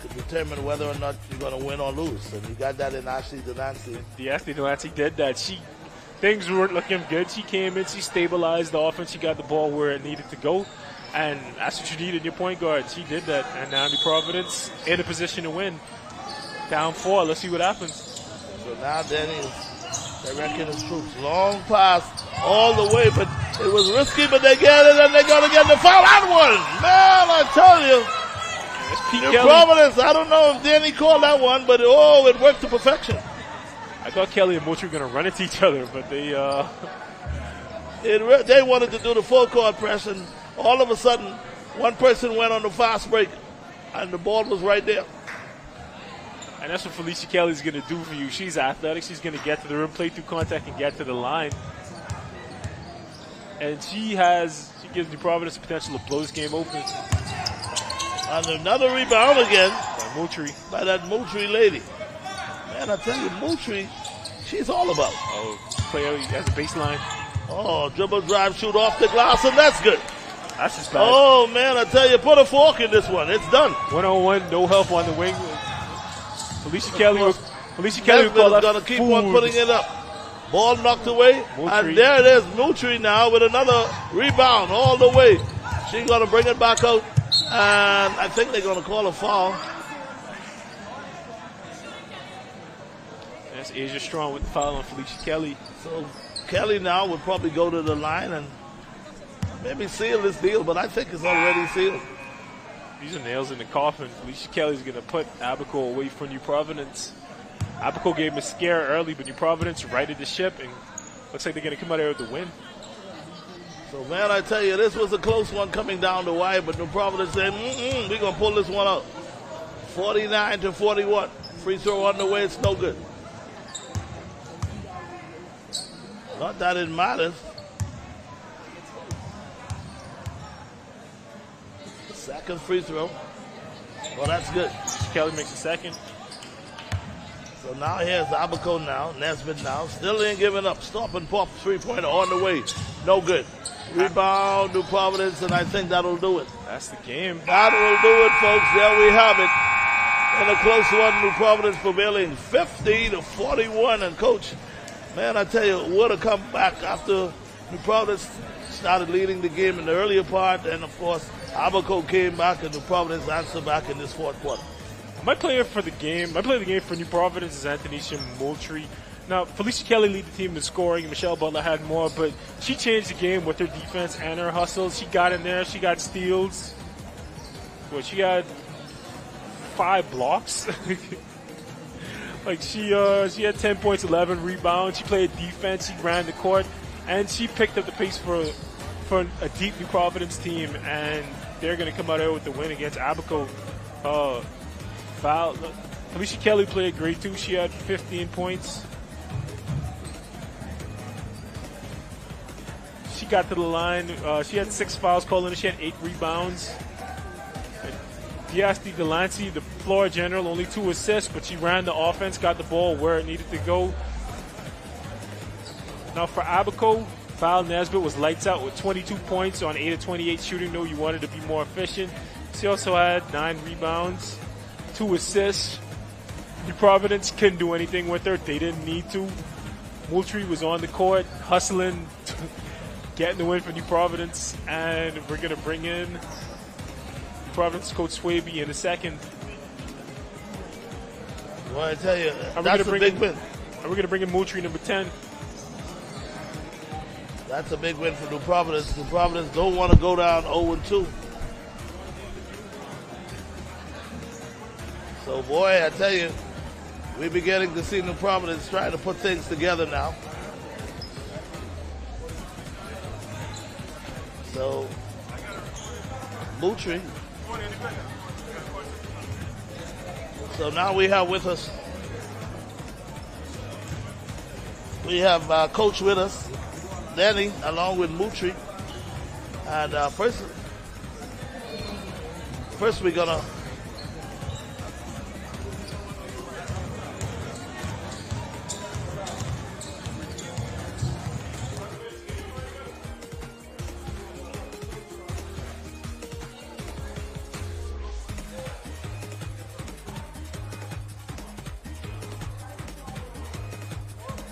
S4: to determine whether or not you're going to win or lose. And you got that in Ashley Delancey.
S18: Ashley Delancey did that. Things weren't looking good. She came in, she stabilized the offense, she got the ball where it needed to go. And that's what you need in your point guard. She did that. And now New Providence in a position to win. Down 4. Let's see what happens.
S4: So now Danny is directing his troops. Long pass all the way, but it was risky, but they get it, and they're going to get the foul on one. Man, I tell you. New Providence, I don't know if Danny called that one, but it worked to perfection.
S18: I thought Kelly and Moultrie were going to run into each other, but they
S4: wanted to do the full court press, and all of a sudden, one person went on the fast break, and the ball was right there.
S18: And that's what Felicia Kelly's going to do for you. She's athletic. She's going to get to the rim, play through contact, and get to the line. And she gives New Providence the potential to blow this game open.
S4: And another rebound again.
S18: By Moultrie.
S4: By that Moultrie lady. Man, I tell you, Moultrie, she's all about.
S18: Player as a baseline.
S4: Dribble, drive, shoot off the glass, and that's good.
S18: That's just bad.
S4: Oh, man, I tell you, put a fork in this one. It's done.
S18: 1-on-1, no help on the wing. Felicia Kelly was going
S4: to keep on putting it up. Ball knocked away,
S18: Moultrie.
S4: And there it is, Moultrie now with another rebound all the way. She's going to bring it back out, and I think they're going to call a foul.
S18: That's Asia Strong with the foul on Felicia Kelly.
S4: So Kelly now would probably go to the line and maybe seal this deal, but I think it's already sealed.
S18: These are nails in the coffin. Felicia Kelly's going to put Abaco away from New Providence. Abaco gave him a scare early, but New Providence righted the ship, and looks like they're going to come out here with the win.
S4: So So, man, I tell you, this was a close one coming down the wire, but New Providence said, we're going to pull this one out. 49-41. Free throw on the way, it's no good. Not that it matters. Second free throw. Well, that's good.
S18: Kelly makes the second.
S4: So now here's Abaco now. Nesbitt now. Still ain't giving up. Stop and pop three-pointer on the way. No good. Rebound, New Providence, and I think that'll do it.
S18: That's the game.
S4: That will do it, folks. There we have it. In a close one, New Providence prevailing 50-41. And, Coach, man, I tell you, what a comeback after New Providence started leading the game in the earlier part. And, of course, Abaco came back and New Providence answered back in this fourth quarter.
S18: My player for the game, for New Providence is Antonisha Moultrie. Now, Felicia Kelly led the team in scoring. Michelle Butler had more, but she changed the game with her defense and her hustle. She got in there. She got steals. Well, she had 5 blocks. Like she had 10 points, 11 rebounds. She played defense. She ran the court, and she picked up the pace for a deep New Providence team. And they're going to come out there with the win against Abaco. Foul. Felicia Kelly played great too. She had 15 points. She got to the line. She had 6 fouls called in. She had 8 rebounds. Diasti Delancey, the floor general, only 2 assists, but she ran the offense, got the ball where it needed to go. Now for Abaco, Val Nesbitt was lights out with 22 points on 8 of 28 shooting, though you wanted to be more efficient. She also had 9 rebounds, 2 assists. New Providence couldn't do anything with her. They didn't need to. Moultrie was on the court, hustling, getting the win for New Providence, and we're going to bring in New Providence coach Swaby in a second.
S4: Well, I tell you, that's a big win.
S18: And we're going to bring in Moultrie number 10.
S4: That's a big win for New Providence. New Providence don't want to go down 0-2. So, boy, I tell you, we're beginning to see New Providence trying to put things together now. So, Moultrie. So now we have with us, we have coach with us, Danny, along with Moultrie. And first we're gonna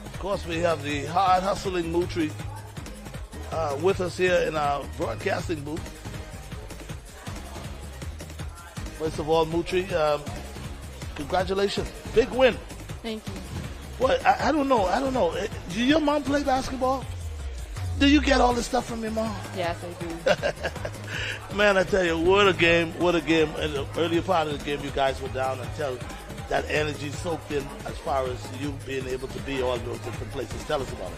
S4: of course, we have the hard-hustling Moultrie with us here in our broadcasting booth. First of all, Moultrie, congratulations. Big win.
S19: Thank you.
S4: What? I don't know. Do your mom play basketball? Do you get all this stuff from your mom?
S19: Yes, I do.
S4: Man, I tell you, what a game. In the earlier part of the game, you guys were down and tell that energy soaked in as far as you being able to be all those different places. Tell us about it.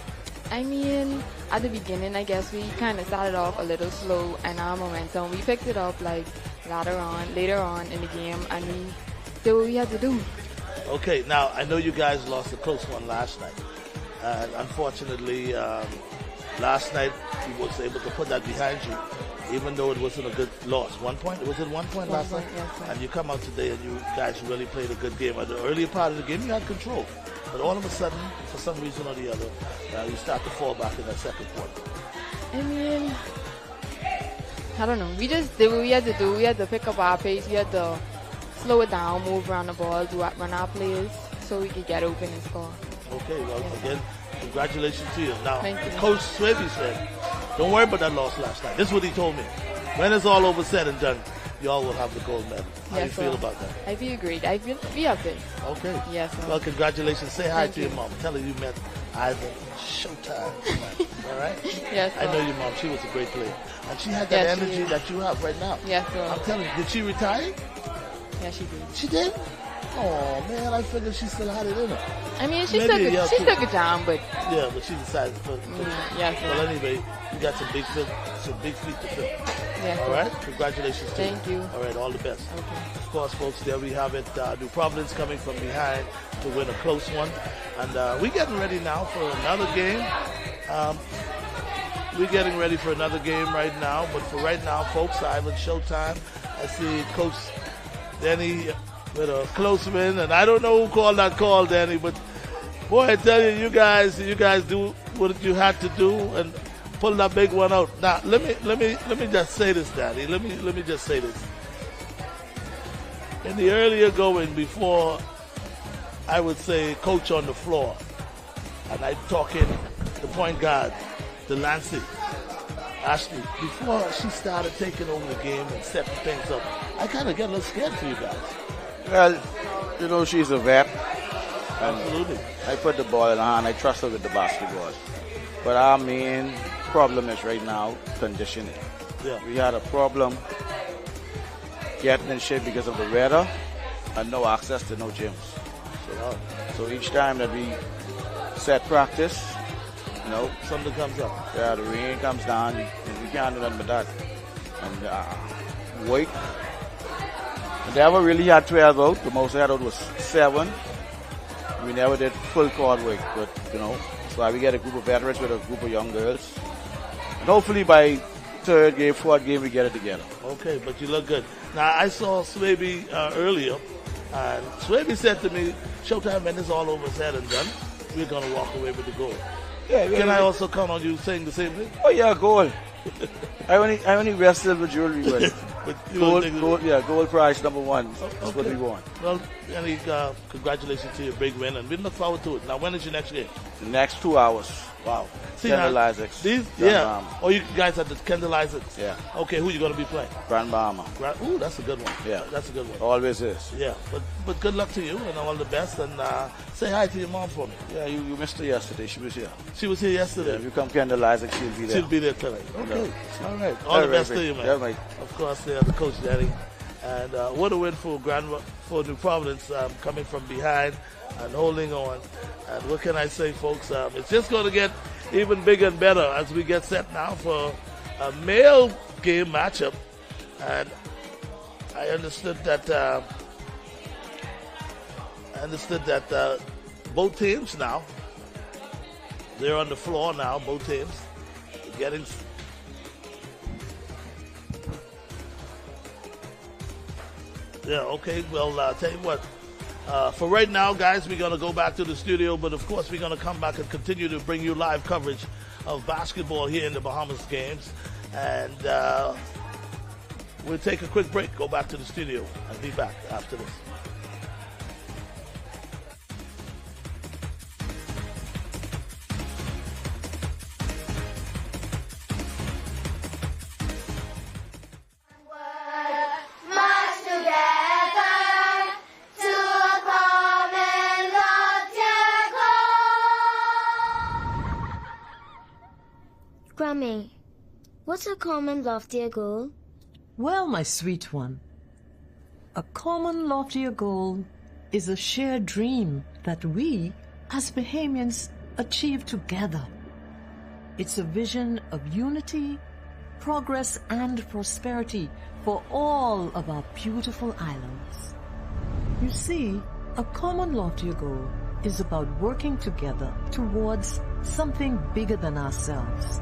S19: I mean, at the beginning, I guess we kind of started off a little slow, and our momentum, we picked it up like later on in the game, and we did what we had to do.
S4: Okay, now I know you guys lost a close one last night. Unfortunately, last night you was able to put that behind you, even though it wasn't a good loss. 1 point? Was it 1 point last night?
S19: Yes, sir.
S4: And you come out today and you guys really played a good game. At the earlier part of the game, you had control. But all of a sudden, for some reason or the other, you start to fall back in that second quarter.
S19: I mean, I don't know. We just did what we had to do. We had to pick up our pace. We had to slow it down, move around the ball, run our plays so we could get open and score.
S4: Okay, well, again, congratulations to you. Now,
S19: Thank you.
S4: Coach Swaby said, don't worry about that loss last night. This is what he told me. When it's all over said and done, y'all will have the gold medal. How do you feel about that?
S19: I feel great. I feel we have it.
S4: Okay.
S19: Yes, sir.
S4: Well, congratulations. Say hi
S19: Thank
S4: to your
S19: you.
S4: mom. Tell her you met Ivan Showtime tonight. All right?
S19: Yes,
S4: I
S19: sir.
S4: know your mom. She was a great player. And she had that
S19: Yes, she
S4: energy
S19: is.
S4: that you have right now.
S19: Yes, sir.
S4: I'm telling you, did she retire?
S19: Yeah, she did.
S4: She did? Oh, man, I figured she still had it in her.
S19: I mean, she
S4: Maybe
S19: took
S4: a year
S19: it. She
S4: too.
S19: took it down, but
S4: Yeah, but she decided to put
S19: yes, sir.
S4: well, anyway, You got some big feet to fill.
S19: Yes,
S4: All right? Congratulations to you.
S19: Thank you.
S4: All right, all the best.
S19: Okay.
S4: Of course, folks, there we have it. New Providence coming from behind to win a close one. And we're getting ready now for another game. We're getting ready for another game right now. But for right now, folks, Island Showtime. I see Coach Danny with a close win. And I don't know who called that call, Danny, but boy, I tell you, you guys do what you had to do and pull that big one out. Now, let me just say this, Danny. Let me just say this. In the earlier going, before I would say coach on the floor, and I'm talking the point guard, Delancey, Ashley, before she started taking over the game and setting things up, I kind of get a little scared for you guys.
S20: Well, you know, she's a vet.
S4: Absolutely.
S20: I put the ball in her hand. I trust her with the basketball. But our main problem is right now conditioning.
S4: Yeah.
S20: We had a problem getting in shape because of the weather and no access to no gyms. So each time that we set practice, you know,
S4: something comes up.
S20: Yeah, the rain comes down, and we can't do nothing but that. And weight. We never really had 12 out. The most I had out was 7. We never did full court work, but you know, that's why we get a group of veterans with a group of young girls. And hopefully by third game, fourth game, we get it together.
S4: Okay, but you look good. Now, I saw Swaby earlier, and Swaby said to me, Showtime, when it's all over, said and done, we're going to walk away with the goal.
S20: Yeah,
S4: Can I also count on you saying the same thing?
S20: Oh yeah, goal. I only wear silver jewelry, but gold prize number 1. That's what we want.
S4: Well, Yannick, congratulations to your big win, and we look forward to it. Now, when is your next game?
S20: The next 2 hours.
S4: Wow. See,
S20: Kendall Isaacs.
S4: Yeah. Oh, you guys at the Kendall Isaacs?
S20: Yeah.
S4: Okay, who you going to be playing?
S20: Grand Bahama.
S4: Ooh, that's a good one.
S20: Yeah.
S4: That's a good one.
S20: Always is.
S4: Yeah, but good luck to you and all the best, and say hi to your mom for me.
S20: Yeah, you missed her yesterday. She was here.
S4: She was here yesterday?
S20: Yeah, if you come Kendall Isaacs, she'll be there.
S4: She'll be there tonight. Okay.
S20: No.
S4: All right. All the best to you, man.
S20: Yeah, mate.
S4: Of course, the coach, Danny. And what a win for New Providence, coming from behind and holding on. And what can I say, folks? It's just going to get even bigger and better as we get set now for a male game matchup. And I understood that both teams now, they're on the floor now, both teams, getting... Yeah, okay. Well, tell you what. For right now, guys, we're going to go back to the studio, but of course we're going to come back and continue to bring you live coverage of basketball here in the Bahamas games. And we'll take a quick break, go back to the studio, and be back after this.
S12: Grammy, what's a common loftier goal?
S13: Well, my sweet one, a common loftier goal is a shared dream that we, as Bahamians, achieve together. It's a vision of unity, progress, and prosperity for all of our beautiful islands. You see, a common loftier goal is about working together towards something bigger than ourselves.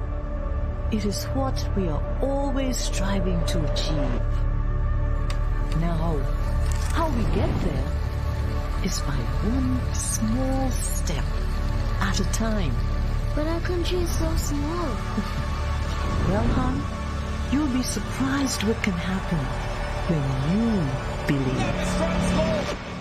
S13: It is what we are always striving to achieve. Now, how we get there is by one small step at a time.
S12: But our country is so small.
S13: Well, hon, you'll be surprised what can happen when you believe.